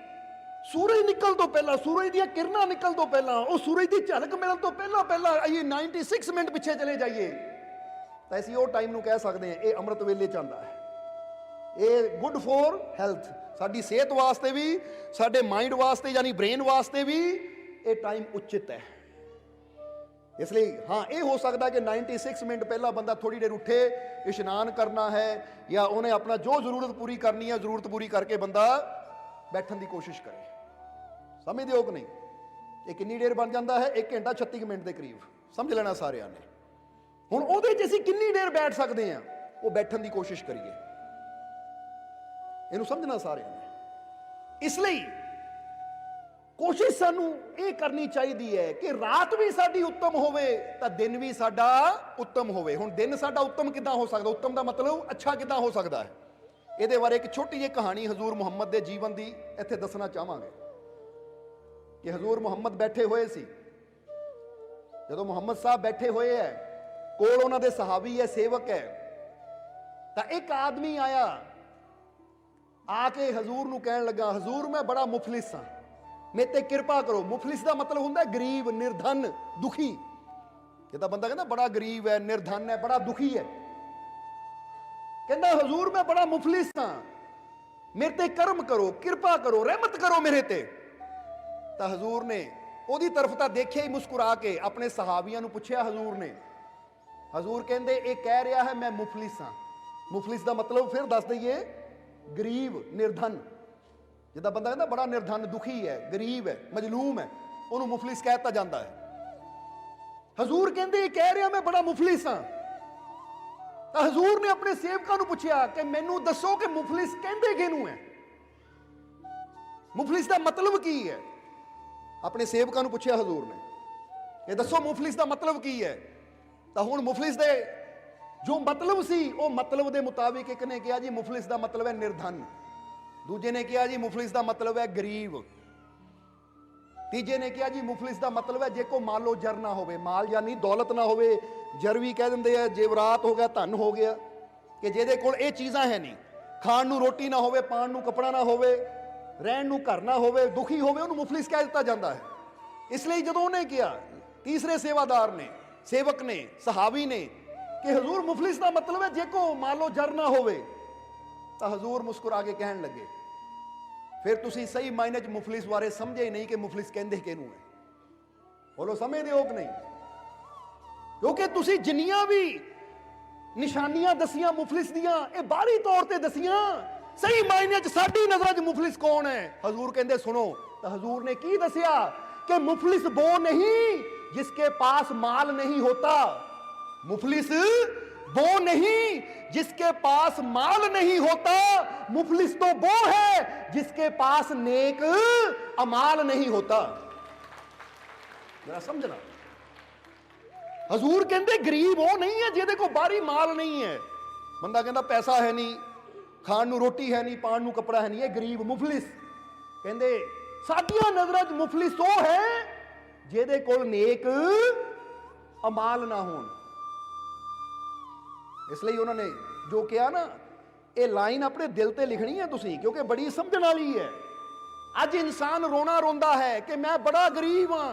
ਸੂਰਜ ਨਿਕਲ ਤੋਂ ਪਹਿਲਾਂ, ਸੂਰਜ ਦੀਆਂ ਕਿਰਨਾਂ ਨਿਕਲ ਤੋਂ ਪਹਿਲਾਂ, ਉਹ ਸੂਰਜ ਦੀ ਝਲਕ ਮਿਲਣ ਤੋਂ ਪਹਿਲਾਂ ਇਹ 96 ਮਿੰਟ ਪਿੱਛੇ ਚਲੇ ਜਾਈਏ, ਤਾਂ ਅਸੀਂ ਉਹ ਟਾਈਮ ਨੂੰ ਕਹਿ ਸਕਦੇ ਹਾਂ ਇਹ ਅੰਮ੍ਰਿਤ ਵੇਲੇ ਚ ਆਉਂਦਾ ਹੈ। ਇਹ ਗੁੱਡ ਫੋਰ ਹੈਲਥ, ਸਾਡੀ ਸਿਹਤ ਵਾਸਤੇ ਵੀ, ਸਾਡੇ ਮਾਈਂਡ ਵਾਸਤੇ ਯਾਨੀ ਬ੍ਰੇਨ ਵਾਸਤੇ ਵੀ ਇਹ ਟਾਈਮ ਉਚਿਤ ਹੈ। ਇਸ ਲਈ ਹਾਂ ਇਹ ਹੋ ਸਕਦਾ ਕਿ 96 ਮਿੰਟ ਪਹਿਲਾਂ ਬੰਦਾ ਥੋੜੀ ਦੇਰ ਉੱਠੇ, ਇਸ਼ਨਾਨ ਕਰਨਾ ਹੈ, ਜਾਂ ਉਹਨੇ ਆਪਣਾ ਜੋ ਜ਼ਰੂਰਤ ਪੂਰੀ ਕਰਨੀ ਹੈ, ਜ਼ਰੂਰਤ ਪੂਰੀ ਕਰਕੇ ਬੰਦਾ ਬੈਠਣ ਦੀ ਕੋਸ਼ਿਸ਼ ਕਰੇ। ਸਮਝਦੇ ਹੋ ਕਿ ਨਹੀਂ? ਇਹ ਕਿੰਨੀ ਦੇਰ ਬਣ ਜਾਂਦਾ ਹੈ? 1 ਘੰਟਾ 36 ਮਿੰਟ ਦੇ ਕਰੀਬ। ਸਮਝ ਲੈਣਾ ਸਾਰਿਆਂ ਨੇ। ਹੁਣ ਉਹਦੇ 'ਚ ਅਸੀਂ ਕਿੰਨੀ ਦੇਰ ਬੈਠ ਸਕਦੇ ਹਾਂ, ਉਹ ਬੈਠਣ ਦੀ ਕੋਸ਼ਿਸ਼ ਕਰੀਏ। ਇਹਨੂੰ ਸਮਝਣਾ ਸਾਰਿਆਂ ਨੇ। ਇਸ ਲਈ ਕੋਸ਼ਿਸ਼ ਸਾਨੂੰ ਇਹ ਕਰਨੀ ਚਾਹੀਦੀ ਹੈ ਕਿ ਰਾਤ ਵੀ ਸਾਡੀ ਉੱਤਮ ਹੋਵੇ ਤਾਂ ਦਿਨ ਵੀ ਸਾਡਾ ਉੱਤਮ ਹੋਵੇ। ਹੁਣ ਦਿਨ ਸਾਡਾ ਉੱਤਮ ਕਿੱਦਾਂ ਹੋ ਸਕਦਾ? ਉੱਤਮ ਦਾ ਮਤਲਬ ਅੱਛਾ ਕਿੱਦਾਂ ਹੋ ਸਕਦਾ ਹੈ? ਇਹਦੇ ਬਾਰੇ ਇੱਕ ਛੋਟੀ ਜਿਹੀ ਕਹਾਣੀ ਹਜ਼ੂਰ ਮੁਹੰਮਦ ਦੇ ਜੀਵਨ ਦੀ ਇੱਥੇ ਦੱਸਣਾ ਚਾਹਾਂਗੇ ਕਿ ਹਜ਼ੂਰ ਮੁਹੰਮਦ ਬੈਠੇ ਹੋਏ ਸੀ। ਜਦੋਂ ਮੁਹੰਮਦ ਸਾਹਿਬ ਬੈਠੇ ਹੋਏ ਹੈ, ਕੋਲ ਉਹਨਾਂ ਦੇ ਸਹਾਬੀ ਹੈ, ਸੇਵਕ ਹੈ, ਤਾਂ ਇੱਕ ਆਦਮੀ ਆਇਆ, ਆ ਕੇ ਹਜ਼ੂਰ ਨੂੰ ਕਹਿਣ ਲੱਗਾ, ਹਜ਼ੂਰ ਮੈਂ ਬੜਾ ਮੁਫਲਿਸ ਹਾਂ, ਮੇਰੇ ਤੇ ਕਿਰਪਾ ਕਰੋ। ਮੁਫਲਿਸ ਦਾ ਮਤਲਬ ਹੁੰਦਾ ਗਰੀਬ, ਨਿਰਧਨ, ਦੁਖੀ। ਜਿੱਦਾਂ ਬੰਦਾ ਕਹਿੰਦਾ ਬੜਾ ਗਰੀਬ ਹੈ, ਨਿਰਧਨ ਹੈ, ਬੜਾ ਦੁਖੀ ਹੈ। ਕਹਿੰਦਾ ਹਜ਼ੂਰ ਮੈਂ ਬੜਾ ਮੁਫਲਿਸ ਹਾਂ, ਮੇਰੇ ਤੇ ਕਰਮ ਕਰੋ, ਕਿਰਪਾ ਕਰੋ, ਰਹਿਮਤ ਕਰੋ ਮੇਰੇ ਤੇ। ਤਾਂ ਹਜ਼ੂਰ ਨੇ ਉਹਦੀ ਤਰਫ ਤਾਂ ਦੇਖਿਆ ਹੀ, ਮੁਸਕਰਾ ਕੇ ਆਪਣੇ ਸਹਾਬੀਆਂ ਨੂੰ ਪੁੱਛਿਆ ਹਜ਼ੂਰ ਨੇ। ਹਜ਼ੂਰ ਕਹਿੰਦੇ ਇਹ ਕਹਿ ਰਿਹਾ ਹੈ ਮੈਂ ਮੁਫਲਿਸ ਹਾਂ। ਮੁਫਲਿਸ ਦਾ ਮਤਲਬ ਫਿਰ ਦੱਸ ਦਈਏ, ਗਰੀਬ, ਨਿਰਧਨ। ਜਿੱਦਾਂ ਬੰਦਾ ਕਹਿੰਦਾ ਬੜਾ ਨਿਰਧਨ, ਦੁਖੀ ਹੈ, ਗਰੀਬ ਹੈ, ਮਜਲੂਮ ਹੈ, ਉਹਨੂੰ ਮੁਫਲਿਸ ਕਹਿ ਦਿੱਤਾ ਜਾਂਦਾ ਹੈ। ਹਜ਼ੂਰ ਕਹਿੰਦੇ ਇਹ ਕਹਿ ਰਿਹਾ ਮੈਂ ਬੜਾ ਮੁਫਲਿਸ ਹਾਂ। ਤਾਂ ਹਜ਼ੂਰ ਨੇ ਆਪਣੇ ਸੇਵਕਾਂ ਨੂੰ ਪੁੱਛਿਆ ਕਿ ਮੈਨੂੰ ਦੱਸੋ ਕਿ ਮੁਫਲਿਸ ਕਹਿੰਦੇ ਕਿਹਨੂੰ ਹੈ, ਮੁਫਲਿਸ ਦਾ ਮਤਲਬ ਕੀ ਹੈ? ਆਪਣੇ ਸੇਵਕਾਂ ਨੂੰ ਪੁੱਛਿਆ ਹਜ਼ੂਰ ਨੇ, ਇਹ ਦੱਸੋ ਮੁਫਲਿਸ ਦਾ ਮਤਲਬ ਕੀ ਹੈ? ਤਾਂ ਹੁਣ ਮੁਫਲਿਸ ਦੇ ਜੋ ਮਤਲਬ ਸੀ, ਉਹ ਮਤਲਬ ਦੇ ਮੁਤਾਬਿਕ ਇੱਕ ਨੇ ਕਿਹਾ ਜੀ ਮੁਫਲਿਸ ਦਾ ਮਤਲਬ ਹੈ ਨਿਰਧਨ, ਦੂਜੇ ਨੇ ਕਿਹਾ ਜੀ ਮੁਫਲਿਸ ਦਾ ਮਤਲਬ ਹੈ ਗਰੀਬ, ਤੀਜੇ ਨੇ ਕਿਹਾ ਜੀ ਮੁਫਲਿਸ ਦਾ ਮਤਲਬ ਹੈ ਜੇ ਕੋ ਮਾਲੋ ਜਰ ਨਾ ਹੋਵੇ, ਮਾਲ ਯਾਨੀ ਦੌਲਤ ਨਾ ਹੋਵੇ, ਜਰ ਵੀ ਕਹਿ ਦਿੰਦੇ ਆ, ਜੇਵਰਾਤ ਹੋ ਗਿਆ, ਧਨ ਹੋ ਗਿਆ, ਕਿ ਜਿਹਦੇ ਕੋਲ ਇਹ ਚੀਜ਼ਾਂ ਹੈ ਨਹੀਂ, ਖਾਣ ਨੂੰ ਰੋਟੀ ਨਾ ਹੋਵੇ, ਪਾਣ ਨੂੰ ਕੱਪੜਾ ਨਾ ਹੋਵੇ, ਰਹਿਣ ਨੂੰ ਘਰ ਨਾ ਹੋਵੇ, ਦੁਖੀ ਹੋਵੇ, ਉਹਨੂੰ ਮੁਫਲਿਸ ਕਹਿ ਦਿੱਤਾ ਜਾਂਦਾ ਹੈ। ਇਸ ਲਈ ਜਦੋਂ ਉਹਨੇ ਕਿਹਾ, ਤੀਸਰੇ ਸੇਵਾਦਾਰ ਨੇ, ਸੇਵਕ ਨੇ, ਸਹਾਬੀ ਨੇ ਕਿ ਹਜ਼ੂਰ ਮੁਫਲਿਸ ਦਾ ਮਤਲਬ ਹੈ ਜੇ ਕੋ ਮਾਲੋ ਜਰ ਨਾ ਹੋਵੇ, ਤਾਂ ਹਜ਼ੂਰ ਮੁਸਕਰਾ ਕੇ ਕਹਿਣ ਲੱਗੇ ਫਿਰ ਤੁਸੀਂ ਸਹੀ ਮਾਇਨੇ 'ਚ ਮੁਫਲਿਸ ਬਾਰੇ ਸਮਝੇ ਹੀ ਨਹੀਂ ਕਿ ਮੁਫਲਿਸ ਕਹਿੰਦੇ ਕਿਹਨੂੰ ਹੈ। ਬੋਲੋ ਸਮਝਦੇ ਹੋ ਕਿ ਨਹੀਂ? ਕਿਉਂਕਿ ਤੁਸੀਂ ਜਿੰਨੀਆਂ ਵੀ ਨਿਸ਼ਾਨੀਆਂ ਦਸੀਆਂ ਮੁਫਲਿਸ ਦੀਆਂ, ਇਹ ਬਾਹਰੀ ਤੌਰ ਤੇ ਦਸੀਆਂ, ਸਹੀ ਮਾਇਨੇ 'ਚ ਸਾਡੀ ਨਜ਼ਰਾਂ 'ਚ ਮੁਫਲਿਸ ਕੌਣ ਹੈ? ਹਜ਼ੂਰ ਕਹਿੰਦੇ ਸੁਣੋ। ਤਾਂ ਹਜ਼ੂਰ ਨੇ ਕੀ ਦੱਸਿਆ ਕਿ ਮੁਫਲਿਸ वो नहीं जिसके पास माल नहीं होता, मुफलिस वो नहीं जिसके पास माल नहीं होता, मुफलिस तो वो है जिसके पास नेक अमाल नहीं होता। जरा समझना, हजूर कहते गरीब वो नहीं है ਜਿਹਦੇ ਕੋਲ ਬਾਹਰੀ ਮਾਲ ਨਹੀਂ ਹੈ। ਬੰਦਾ ਕਹਿੰਦਾ ਪੈਸਾ ਹੈ ਨਹੀਂ, ਖਾਣ ਨੂੰ ਰੋਟੀ ਹੈ ਨਹੀਂ, ਪਾਣ ਨੂੰ ਕੱਪੜਾ ਹੈ ਨਹੀਂ, ਇਹ ਗਰੀਬ ਮੁਫਲਿਸ। ਕਹਿੰਦੇ ਸਾਡੀਆਂ ਨਜ਼ਰਾਂ 'ਚ ਮੁਫਲਿਸ ਉਹ ਹੈ ਜਿਹਦੇ ਕੋਲ ਨੇਕ ਅਮਾਲ ਨਾ ਹੋਣ। ਇਸ ਲਈ ਉਹਨਾਂ ਨੇ ਜੋ ਕਿਹਾ ਨਾ, ਇਹ ਲਾਈਨ ਆਪਣੇ ਦਿਲ ਤੇ ਲਿਖਣੀ ਹੈ ਤੁਸੀਂ, ਕਿਉਂਕਿ ਬੜੀ ਸਮਝਣ ਵਾਲੀ ਹੈ। ਅੱਜ ਇਨਸਾਨ ਰੋਣਾ ਰੋਂਦਾ ਹੈ ਕਿ ਮੈਂ ਬੜਾ ਗਰੀਬ ਹਾਂ,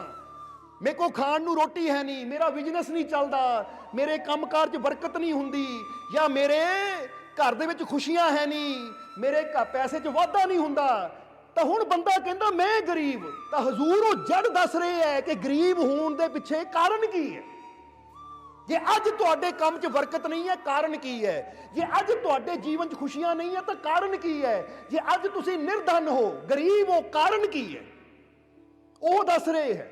ਮੇਰੇ ਕੋ ਖਾਣ ਨੂੰ ਰੋਟੀ ਹੈ ਨਹੀਂ, ਮੇਰਾ ਬਿਜ਼ਨਸ ਨਹੀਂ ਚੱਲਦਾ, ਮੇਰੇ ਕੰਮਕਾਰ 'ਚ ਬਰਕਤ ਨਹੀਂ ਹੁੰਦੀ, ਜਾਂ ਮੇਰੇ ਘਰ ਦੇ ਵਿੱਚ ਖੁਸ਼ੀਆਂ ਹੈ ਨਹੀਂ, ਮੇਰੇ ਪੈਸੇ 'ਚ ਵਾਧਾ ਨਹੀਂ ਹੁੰਦਾ। ਤਾਂ ਹੁਣ ਬੰਦਾ ਕਹਿੰਦਾ ਮੈਂ ਗਰੀਬ। ਤਾਂ ਹਜ਼ੂਰ ਉਹ ਜੜ ਦੱਸ ਰਹੇ ਹੈ ਕਿ ਗਰੀਬ ਹੋਣ ਦੇ ਪਿੱਛੇ ਕਾਰਨ ਕੀ ਹੈ। ਜੇ ਅੱਜ ਤੁਹਾਡੇ ਕੰਮ 'ਚ ਬਰਕਤ ਨਹੀਂ ਹੈ, ਕਾਰਨ ਕੀ ਹੈ? ਜੇ ਅੱਜ ਤੁਹਾਡੇ ਜੀਵਨ 'ਚ ਖੁਸ਼ੀਆਂ ਨਹੀਂ ਹੈ ਤਾਂ ਕਾਰਨ ਕੀ ਹੈ? ਜੇ ਅੱਜ ਤੁਸੀਂ ਨਿਰਧਨ ਹੋ, ਗਰੀਬ ਹੋ, ਕਾਰਨ ਕੀ ਹੈ? ਉਹ ਦੱਸ ਰਹੇ ਹੈ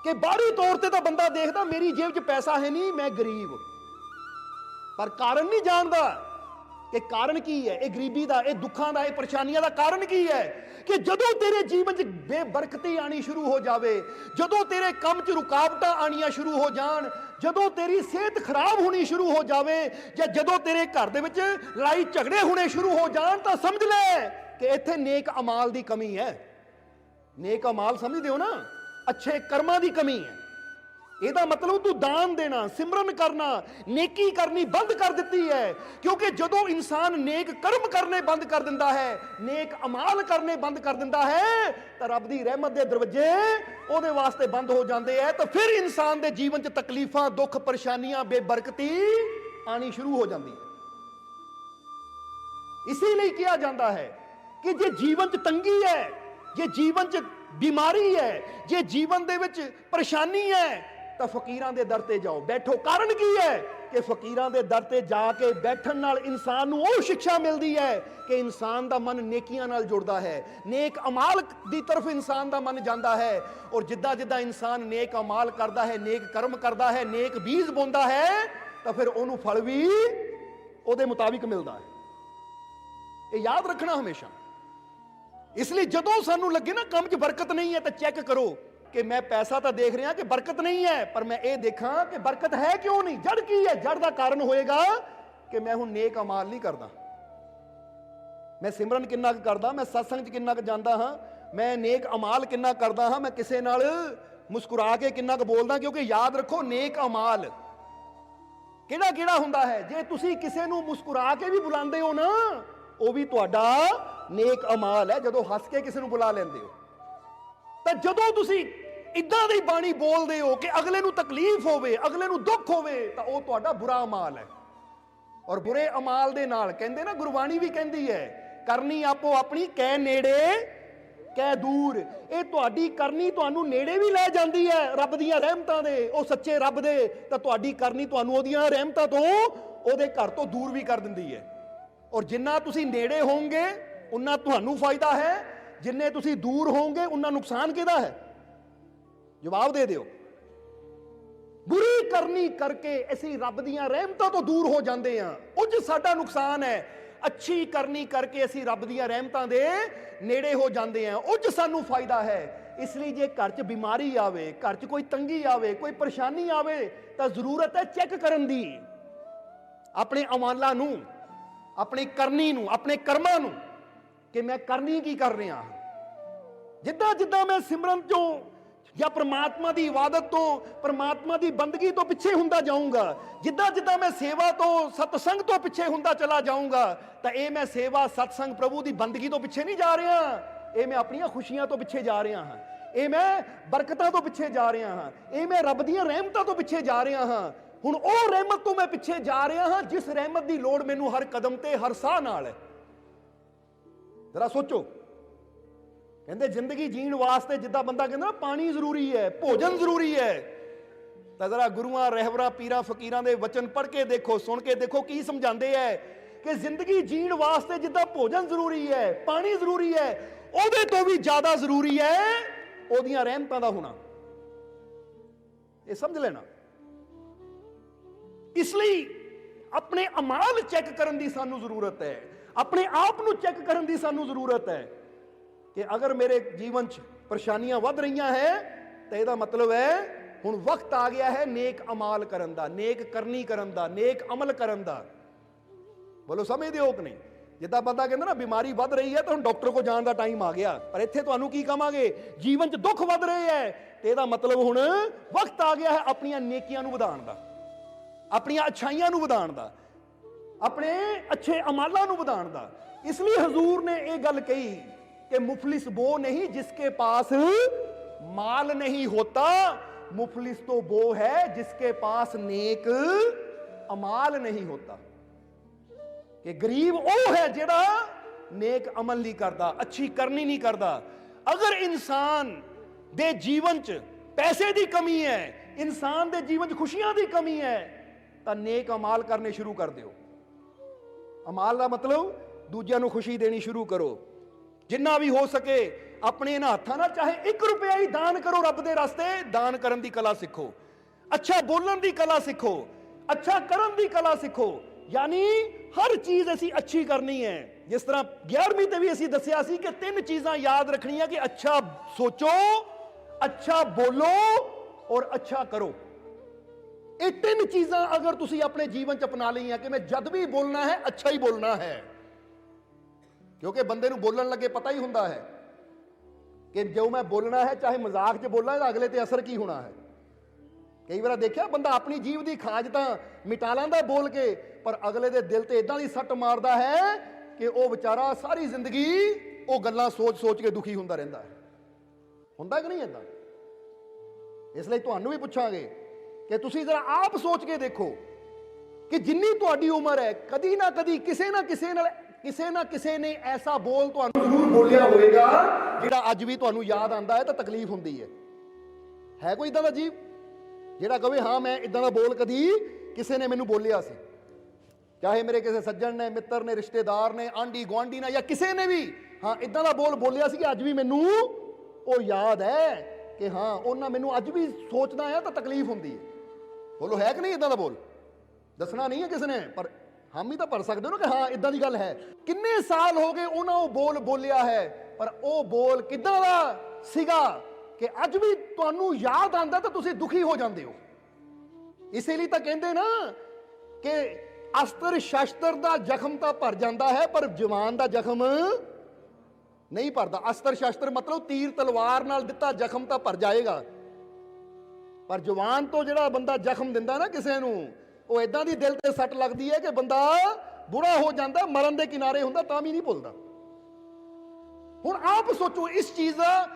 ਕਿ ਬਾਹਰੀ ਤੌਰ ਤੇ ਤਾਂ ਬੰਦਾ ਦੇਖਦਾ ਮੇਰੀ ਜੇਬ 'ਚ ਪੈਸਾ ਹੈ ਨਹੀਂ, ਮੈਂ ਗਰੀਬ, ਪਰ ਕਾਰਨ ਨਹੀਂ ਜਾਣਦਾ ਕਿ ਕਾਰਨ ਕੀ ਹੈ ਇਹ ਗਰੀਬੀ ਦਾ, ਇਹ ਦੁੱਖਾਂ ਦਾ, ਇਹ ਪਰੇਸ਼ਾਨੀਆਂ ਦਾ ਕਾਰਨ ਕੀ ਹੈ। ਕਿ ਜਦੋਂ ਤੇਰੇ ਜੀਵਨ 'ਚ ਬੇਬਰਕਤੀ ਆਣੀ ਸ਼ੁਰੂ ਹੋ ਜਾਵੇ, ਜਦੋਂ ਤੇਰੇ ਕੰਮ 'ਚ ਰੁਕਾਵਟਾਂ ਆਣੀਆਂ ਸ਼ੁਰੂ ਹੋ ਜਾਣ, ਜਦੋਂ ਤੇਰੀ ਸਿਹਤ ਖਰਾਬ ਹੋਣੀ ਸ਼ੁਰੂ ਹੋ ਜਾਵੇ, ਜਾਂ ਜਦੋਂ ਤੇਰੇ ਘਰ ਦੇ ਵਿੱਚ ਲੜਾਈ ਝਗੜੇ ਹੋਣੇ ਸ਼ੁਰੂ ਹੋ ਜਾਣ, ਤਾਂ ਸਮਝ ਲੈ ਕਿ ਇੱਥੇ ਨੇਕ ਅਮਾਲ ਦੀ ਕਮੀ ਹੈ। ਨੇਕ ਅਮਾਲ ਸਮਝਦੇ ਹੋ ਨਾ, ਅੱਛੇ ਕਰਮਾਂ ਦੀ ਕਮੀ ਹੈ। ਇਹਦਾ ਮਤਲਬ ਤੂੰ ਦਾਨ ਦੇਣਾ, ਸਿਮਰਨ ਕਰਨਾ, ਨੇਕੀ ਕਰਨੀ ਬੰਦ ਕਰ ਦਿੱਤੀ ਹੈ। ਕਿਉਂਕਿ ਜਦੋਂ ਇਨਸਾਨ ਨੇਕ ਕਰਮ ਕਰਨੇ ਬੰਦ ਕਰ ਦਿੰਦਾ ਹੈ, ਨੇਕ ਅਮਾਲ ਕਰਨੇ ਬੰਦ ਕਰ ਦਿੰਦਾ ਹੈ, ਤਾਂ ਰੱਬ ਦੀ ਰਹਿਮਤ ਦੇ ਦਰਵਾਜ਼ੇ ਉਹਦੇ ਵਾਸਤੇ ਬੰਦ ਹੋ ਜਾਂਦੇ ਹੈ। ਤਾਂ ਫਿਰ ਇਨਸਾਨ ਦੇ ਜੀਵਨ 'ਚ ਤਕਲੀਫਾਂ, ਦੁੱਖ, ਪਰੇਸ਼ਾਨੀਆਂ, ਬੇਬਰਕਤੀ ਆਣੀ ਸ਼ੁਰੂ ਹੋ ਜਾਂਦੀ ਹੈ। ਇਸੇ ਲਈ ਕਿਹਾ ਜਾਂਦਾ ਹੈ ਕਿ ਜੇ ਜੀਵਨ 'ਚ ਤੰਗੀ ਹੈ, ਜੇ ਜੀਵਨ 'ਚ ਬਿਮਾਰੀ ਹੈ, ਜੇ ਜੀਵਨ ਦੇ ਵਿੱਚ ਪਰੇਸ਼ਾਨੀ ਹੈ, ਤਾਂ ਫਕੀਰਾਂ ਦੇ ਦਰ ਤੇ ਜਾਓ, ਬੈਠੋ। ਕਾਰਨ ਕੀ ਹੈ ਕਿ ਫਕੀਰਾਂ ਦੇ ਦਰ ਤੇ ਜਾ ਕੇ ਬੈਠਣ ਨਾਲ ਇਨਸਾਨ ਨੂੰ ਉਹ ਸਿੱਖਿਆ ਮਿਲਦੀ ਹੈ ਕਿ ਇਨਸਾਨ ਦਾ ਮਨ ਨੇਕੀਆਂ ਨਾਲ ਜੁੜਦਾ ਹੈ, ਨੇਕ ਅਮਾਲ ਦੀ ਤਰਫ ਇਨਸਾਨ ਦਾ ਮਨ ਜਾਂਦਾ ਹੈ। ਔਰ ਜਿੱਦਾਂ ਜਿੱਦਾਂ ਇਨਸਾਨ ਨੇਕ ਅਮਾਲ ਕਰਦਾ ਹੈ, ਨੇਕ ਕਰਮ ਕਰਦਾ ਹੈ, ਨੇਕ ਬੀਜ ਬੋਂਦਾ ਹੈ, ਤਾਂ ਫਿਰ ਉਹਨੂੰ ਫਲ ਵੀ ਉਹਦੇ ਮੁਤਾਬਿਕ ਮਿਲਦਾ ਹੈ। ਇਹ ਯਾਦ ਰੱਖਣਾ ਹਮੇਸ਼ਾ। ਇਸ ਲਈ ਜਦੋਂ ਸਾਨੂੰ ਲੱਗੇ ਨਾ ਕੰਮ 'ਚ ਬਰਕਤ ਨਹੀਂ ਹੈ, ਤਾਂ ਚੈੱਕ ਕਰੋ ਕਿ ਮੈਂ ਪੈਸਾ ਤਾਂ ਦੇਖ ਰਿਹਾ ਕਿ ਬਰਕਤ ਨਹੀਂ ਹੈ, ਪਰ ਮੈਂ ਇਹ ਦੇਖਾਂ ਕਿ ਬਰਕਤ ਹੈ ਕਿਉਂ ਨਹੀਂ। ਜੜ ਕੀ ਹੈ? ਜੜ ਦਾ ਕਾਰਨ ਹੋਏਗਾ ਕਿ ਮੈਂ ਹੁਣ ਨੇਕ ਅਮਾਲ ਨਹੀਂ ਕਰਦਾ। ਮੈਂ ਸਿਮਰਨ ਕਿੰਨਾ ਕੁ ਕਰਦਾ, ਮੈਂ ਸਤਸੰਗ 'ਚ ਕਿੰਨਾ ਕੁ ਜਾਂਦਾ ਹਾਂ, ਮੈਂ ਨੇਕ ਅਮਾਲ ਕਿੰਨਾ ਕਰਦਾ ਹਾਂ, ਮੈਂ ਕਿਸੇ ਨਾਲ ਮੁਸਕਰਾ ਕੇ ਕਿੰਨਾ ਕੁ ਬੋਲਦਾ। ਕਿਉਂਕਿ ਯਾਦ ਰੱਖੋ, ਨੇਕ ਅਮਾਲ ਕਿਹੜਾ ਕਿਹੜਾ ਹੁੰਦਾ ਹੈ। ਜੇ ਤੁਸੀਂ ਕਿਸੇ ਨੂੰ ਮੁਸਕਰਾ ਕੇ ਵੀ ਬੁਲਾਉਂਦੇ ਹੋ ਨਾ, ਉਹ ਵੀ ਤੁਹਾਡਾ ਨੇਕ ਅਮਾਲ ਹੈ। ਜਦੋਂ ਹੱਸ ਕੇ ਕਿਸੇ ਨੂੰ ਬੁਲਾ ਲੈਂਦੇ ਹੋ, ਤਾਂ ਜਦੋਂ ਤੁਸੀਂ ਇਦਾਂ ਦੀ ਬਾਣੀ ਬੋਲਦੇ ਹੋ ਕਿ ਅਗਲੇ ਨੂੰ ਤਕਲੀਫ ਹੋਵੇ, ਅਗਲੇ ਨੂੰ ਦੁੱਖ ਹੋਵੇ, ਤਾਂ ਉਹ ਤੁਹਾਡਾ ਬੁਰਾ ਅਮਾਲ ਹੈ। ਔਰ ਬੁਰੇ ਅਮਾਲ ਦੇ ਨਾਲ ਕਹਿੰਦੇ ਨਾ, ਗੁਰਬਾਣੀ ਵੀ ਕਹਿੰਦੀ ਹੈ, ਕਰਨੀ ਆਪੋ ਆਪਣੀ, ਕਹਿ ਨੇੜੇ ਕਹਿ ਦੂਰ। ਇਹ ਤੁਹਾਡੀ ਕਰਨੀ ਤੁਹਾਨੂੰ ਨੇੜੇ ਵੀ ਲੈ ਜਾਂਦੀ ਹੈ ਰੱਬ ਦੀਆਂ ਰਹਿਮਤਾਂ ਦੇ, ਉਹ ਸੱਚੇ ਰੱਬ ਦੇ, ਤਾਂ ਤੁਹਾਡੀ ਕਰਨੀ ਤੁਹਾਨੂੰ ਉਹਦੀਆਂ ਰਹਿਮਤਾਂ ਤੋਂ, ਉਹਦੇ ਘਰ ਤੋਂ ਦੂਰ ਵੀ ਕਰ ਦਿੰਦੀ ਹੈ। ਔਰ ਜਿੰਨਾ ਤੁਸੀਂ ਨੇੜੇ ਹੋਵੋਗੇ ਉਨਾ ਤੁਹਾਨੂੰ ਫਾਇਦਾ ਹੈ, ਜਿੰਨੇ ਤੁਸੀਂ ਦੂਰ ਹੋਵੋਗੇ ਉਨਾ ਨੁਕਸਾਨ ਕਿਹਦਾ ਹੈ? ਜਵਾਬ ਦੇ ਦਿਓ। ਬੁਰੀ ਕਰਨੀ ਕਰਕੇ ਅਸੀਂ ਰੱਬ ਦੀਆਂ ਰਹਿਮਤਾਂ ਤੋਂ ਦੂਰ ਹੋ ਜਾਂਦੇ ਹਾਂ, ਉਹ 'ਚ ਸਾਡਾ ਨੁਕਸਾਨ ਹੈ। ਅੱਛੀ ਕਰਨੀ ਕਰਕੇ ਅਸੀਂ ਰੱਬ ਦੀਆਂ ਰਹਿਮਤਾਂ ਦੇ ਨੇੜੇ ਹੋ ਜਾਂਦੇ ਹਾਂ, ਉਹ 'ਚ ਸਾਨੂੰ ਫਾਇਦਾ ਹੈ। ਇਸ ਲਈ ਜੇ ਘਰ 'ਚ ਬਿਮਾਰੀ ਆਵੇ, ਘਰ 'ਚ ਕੋਈ ਤੰਗੀ ਆਵੇ, ਕੋਈ ਪਰੇਸ਼ਾਨੀ ਆਵੇ, ਤਾਂ ਜ਼ਰੂਰਤ ਹੈ ਚੈੱਕ ਕਰਨ ਦੀ ਆਪਣੇ ਅਮਾਲਾਂ ਨੂੰ, ਆਪਣੀ ਕਰਨੀ ਨੂੰ, ਆਪਣੇ ਕਰਮਾਂ ਨੂੰ, ਕਿ ਮੈਂ ਕਰਨੀ ਕੀ ਕਰ ਰਿਹਾ। ਜਿੱਦਾਂ ਜਿੱਦਾਂ ਮੈਂ ਸਿਮਰਨ ਚੋਂ ਜਾਂ ਪ੍ਰਮਾਤਮਾ ਦੀ ਇਬਾਦਤ ਤੋਂ, ਪ੍ਰਮਾਤਮਾ ਦੀ ਬੰਦਗੀ ਤੋਂ ਪਿੱਛੇ ਹੁੰਦਾ ਜਾਊਂਗਾ, ਜਿੱਦਾਂ ਜਿੱਦਾਂ ਮੈਂ ਸੇਵਾ ਤੋਂ, ਸਤਸੰਗ ਤੋਂ ਪਿੱਛੇ ਹੁੰਦਾ ਚਲਾ ਜਾਊਂਗਾ, ਤਾਂ ਇਹ ਮੈਂ ਸੇਵਾ, ਸਤਸੰਗ, ਪ੍ਰਭੂ ਦੀ ਬੰਦਗੀ ਤੋਂ ਪਿੱਛੇ ਨਹੀਂ ਜਾ ਰਿਹਾ, ਇਹ ਮੈਂ ਆਪਣੀਆਂ ਖੁਸ਼ੀਆਂ ਤੋਂ ਪਿੱਛੇ ਜਾ ਰਿਹਾ ਹਾਂ, ਇਹ ਮੈਂ ਬਰਕਤਾਂ ਤੋਂ ਪਿੱਛੇ ਜਾ ਰਿਹਾ ਹਾਂ, ਇਹ ਮੈਂ ਰੱਬ ਦੀਆਂ ਰਹਿਮਤਾਂ ਤੋਂ ਪਿੱਛੇ ਜਾ ਰਿਹਾ ਹਾਂ। ਹੁਣ ਉਹ ਰਹਿਮਤ ਤੋਂ ਮੈਂ ਪਿੱਛੇ ਜਾ ਰਿਹਾ ਹਾਂ ਜਿਸ ਰਹਿਮਤ ਦੀ ਲੋੜ ਮੈਨੂੰ ਹਰ ਕਦਮ ਤੇ, ਹਰ ਸਾਹ ਨਾਲ ਹੈ। ਜਰਾ ਸੋਚੋ, ਕਹਿੰਦੇ ਜ਼ਿੰਦਗੀ ਜੀਣ ਵਾਸਤੇ ਜਿੱਦਾਂ ਬੰਦਾ ਕਹਿੰਦਾ ਨਾ ਪਾਣੀ ਜ਼ਰੂਰੀ ਹੈ, ਭੋਜਨ ਜ਼ਰੂਰੀ ਹੈ, ਤਾਂ ਜਰਾ ਗੁਰੂਆਂ, ਰਹਿਬਰਾਂ, ਪੀਰਾਂ, ਫਕੀਰਾਂ ਦੇ ਵਚਨ ਪੜ੍ਹ ਕੇ ਦੇਖੋ, ਸੁਣ ਕੇ ਦੇਖੋ ਕੀ ਸਮਝਾਉਂਦੇ ਹੈ ਕਿ ਜ਼ਿੰਦਗੀ ਜੀਣ ਵਾਸਤੇ ਜਿੱਦਾਂ ਭੋਜਨ ਜ਼ਰੂਰੀ ਹੈ, ਪਾਣੀ ਜ਼ਰੂਰੀ ਹੈ, ਉਹਦੇ ਤੋਂ ਵੀ ਜ਼ਿਆਦਾ ਜ਼ਰੂਰੀ ਹੈ ਉਹਦੀਆਂ ਰਹਿਮਤਾਂ ਦਾ ਹੋਣਾ। ਇਹ ਸਮਝ ਲੈਣਾ। ਇਸ ਲਈ ਆਪਣੇ ਅਮਾਲ ਚੈੱਕ ਕਰਨ ਦੀ ਸਾਨੂੰ ਜ਼ਰੂਰਤ ਹੈ, ਆਪਣੇ ਆਪ ਨੂੰ ਚੈੱਕ ਕਰਨ ਦੀ ਸਾਨੂੰ ਜ਼ਰੂਰਤ ਹੈ ਕਿ ਅਗਰ ਮੇਰੇ ਜੀਵਨ 'ਚ ਪਰੇਸ਼ਾਨੀਆਂ ਵੱਧ ਰਹੀਆਂ ਹੈ, ਤਾਂ ਇਹਦਾ ਮਤਲਬ ਹੈ ਹੁਣ ਵਕਤ ਆ ਗਿਆ ਹੈ ਨੇਕ ਅਮਾਲ ਕਰਨ ਦਾ, ਨੇਕ ਕਰਨੀ ਕਰਨ ਦਾ, ਨੇਕ ਅਮਲ ਕਰਨ ਦਾ। ਬੋਲੋ ਸਮਝਦੇ ਹੋ ਕਿ ਨਹੀਂ? ਜਿੱਦਾਂ ਬੰਦਾ ਕਹਿੰਦਾ ਨਾ ਬਿਮਾਰੀ ਵੱਧ ਰਹੀ ਹੈ ਤਾਂ ਹੁਣ ਡਾਕਟਰ ਕੋਲ ਜਾਣ ਦਾ ਟਾਈਮ ਆ ਗਿਆ, ਪਰ ਇੱਥੇ ਤੁਹਾਨੂੰ ਕੀ ਕਹਾਂਗੇ, ਜੀਵਨ 'ਚ ਦੁੱਖ ਵੱਧ ਰਹੇ ਹੈ, ਤੇ ਇਹਦਾ ਮਤਲਬ ਹੁਣ ਵਕਤ ਆ ਗਿਆ ਹੈ ਆਪਣੀਆਂ ਨੇਕੀਆਂ ਨੂੰ ਵਧਾਉਣ ਦਾ, ਆਪਣੀਆਂ ਅੱਛਾਈਆਂ ਨੂੰ ਵਧਾਉਣ ਦਾ, ਆਪਣੇ ਅੱਛੇ ਅਮਾਲਾਂ ਨੂੰ ਵਧਾਉਣ ਦਾ। ਇਸ ਲਈ ਹਜ਼ੂਰ ਨੇ ਇਹ ਗੱਲ ਕਹੀ कि मुफलिस वो नहीं जिसके पास माल नहीं होता, मुफलिस तो वो है जिसके पास नेक अमाल नहीं होता। कि गरीब वो है जिहड़ा नेक अमल नहीं करता, अच्छी करनी नहीं करता। अगर इंसान दे जीवन च पैसे की कमी है, इंसान दे जीवन च खुशियां की कमी है, तो नेक अमाल करने शुरू कर दिओ। अमाल का मतलब दूजियां नूं खुशी देनी शुरू करो। जिन्ना भी हो सके अपने इन्हां हत्थां नाल चाहे 1 रुपया ही दान करो, रब दे रास्ते दान करन दी कला सीखो, अच्छा बोलन दी कला सीखो, अच्छा करन दी कला सीखो। यानी हर चीज असी अच्छी करनी है। जिस तरह 11वीं ते भी असी दस्सिया सी कि 3 चीज़ां याद रखनियां कि अच्छा सोचो, अच्छा बोलो और अच्छा करो। ये 3 चीज़ां अगर तुसी अपने जीवन च अपना लईआं कि मैं जद भी बोलना है अच्छा ही बोलना है, क्योंकि बंदे नूं बोलण लगे पता ही हुंदा है कि जो मैं बोलना है चाहे मजाक च बोलना है अगले ते असर की होना है। कई बार देखिया बंदा अपनी जीव की खाज तो मिटा लांदा बोल के, पर अगले दे दिल ते इदां दी सट मारदा है कि वह बेचारा सारी जिंदगी वो गल्लां सोच सोच के दुखी हुंदा रहिंदा है। हुंदा कि नहीं इदां? इसलिए तुहानूं भी पुछांगे कि तुसीं जरा आप सोच के देखो कि जिन्नी तुहाडी उम्र है कदी ना कदी किसे ना किसे ने ऐसा बोल तुहानूं जरूर बोलिया होएगा जिहड़ा अज भी तुहानूं याद आंदा है तो तकलीफ हुंदी है कोई इदां दा जीव? ਜਿਹੜਾ ਕਹੇ ਹਾਂ ਮੈਂ ਇਦਾਂ ਦਾ ਬੋਲ ਕਦੀ ਕਿਸੇ ਨੇ ਮੈਨੂੰ ਬੋਲਿਆ ਸੀ, ਚਾਹੇ ਮੇਰੇ ਕਿਸੇ ਸੱਜਣ ਨੇ, ਮਿੱਤਰ ਨੇ, ਰਿਸ਼ਤੇਦਾਰ ਨੇ, ਆਂਢੀ ਗੁਆਂਢੀ ਨੇ, ਜਾਂ ਕਿਸੇ ਨੇ ਵੀ ਹਾਂ ਇਦਾਂ ਦਾ ਬੋਲ ਬੋਲਿਆ ਸੀ ਕਿ ਅੱਜ ਵੀ ਮੈਨੂੰ ਉਹ ਯਾਦ ਹੈ ਕਿ ਹਾਂ ਉਹਨਾਂ ਮੈਨੂੰ ਅੱਜ ਵੀ ਸੋਚਦਾ ਆ ਤਾਂ ਤਕਲੀਫ ਹੁੰਦੀ ਹੈ। ਬੋਲੋ ਹੈ ਕਿ ਨਹੀਂ ਇਦਾਂ ਦਾ ਬੋਲ? ਦੱਸਣਾ ਨਹੀਂ ਹੈ ਕਿਸੇ ਨੇ, ਪਰ ਹਮ ਹੀ ਤਾਂ ਭਰ ਸਕਦੇ ਹੋ ਨਾ ਕਿ ਹਾਂ ਇਦਾਂ ਦੀ ਗੱਲ ਹੈ। ਕਿੰਨੇ ਸਾਲ ਹੋ ਗਏ ਉਹਨਾਂ ਉਹ ਬੋਲ ਬੋਲਿਆ ਹੈ, ਪਰ ਉਹ ਬੋਲ ਕਿੱਦਾਂ ਦਾ ਸੀਗਾ ਕਿ ਅੱਜ ਵੀ ਤੁਹਾਨੂੰ ਯਾਦ ਆਉਂਦਾ ਤਾਂ ਤੁਸੀਂ ਦੁਖੀ ਹੋ ਜਾਂਦੇ ਹੋ। ਇਸੇ ਲਈ ਤਾਂ ਕਹਿੰਦੇ ਨਾ ਕਿ ਅਸਤਰ ਸ਼ਸਤਰ ਦਾ ਜ਼ਖਮ ਤਾਂ ਭਰ ਜਾਂਦਾ ਹੈ, ਪਰ ਜਵਾਨ ਦਾ ਜ਼ਖਮ ਨਹੀਂ ਭਰਦਾ। ਅਸਤਰ ਸ਼ਸਤਰ ਮਤਲਬ ਤੀਰ ਤਲਵਾਰ ਨਾਲ ਦਿੱਤਾ ਜ਼ਖਮ ਤਾਂ ਭਰ ਜਾਏਗਾ, ਪਰ ਜਵਾਨ ਤੋਂ ਜਿਹੜਾ ਬੰਦਾ ਜ਼ਖਮ ਦਿੰਦਾ ਨਾ ਕਿਸੇ ਨੂੰ, ਉਹ ਇਦਾਂ ਦੀ ਦਿਲ ਤੇ ਸੱਟ ਲੱਗਦੀ ਹੈ ਕਿ ਬੰਦਾ ਬੁਰਾ ਹੋ ਜਾਂਦਾ, ਮਰਨ ਦੇ ਕਿਨਾਰੇ ਹੁੰਦਾ ਤਾਂ ਵੀ ਨਹੀਂ ਭੁੱਲਦਾ। ਹੁਣ ਆਪ ਸੋਚੋ ਇਸ ਚੀਜ਼ ਦਾ,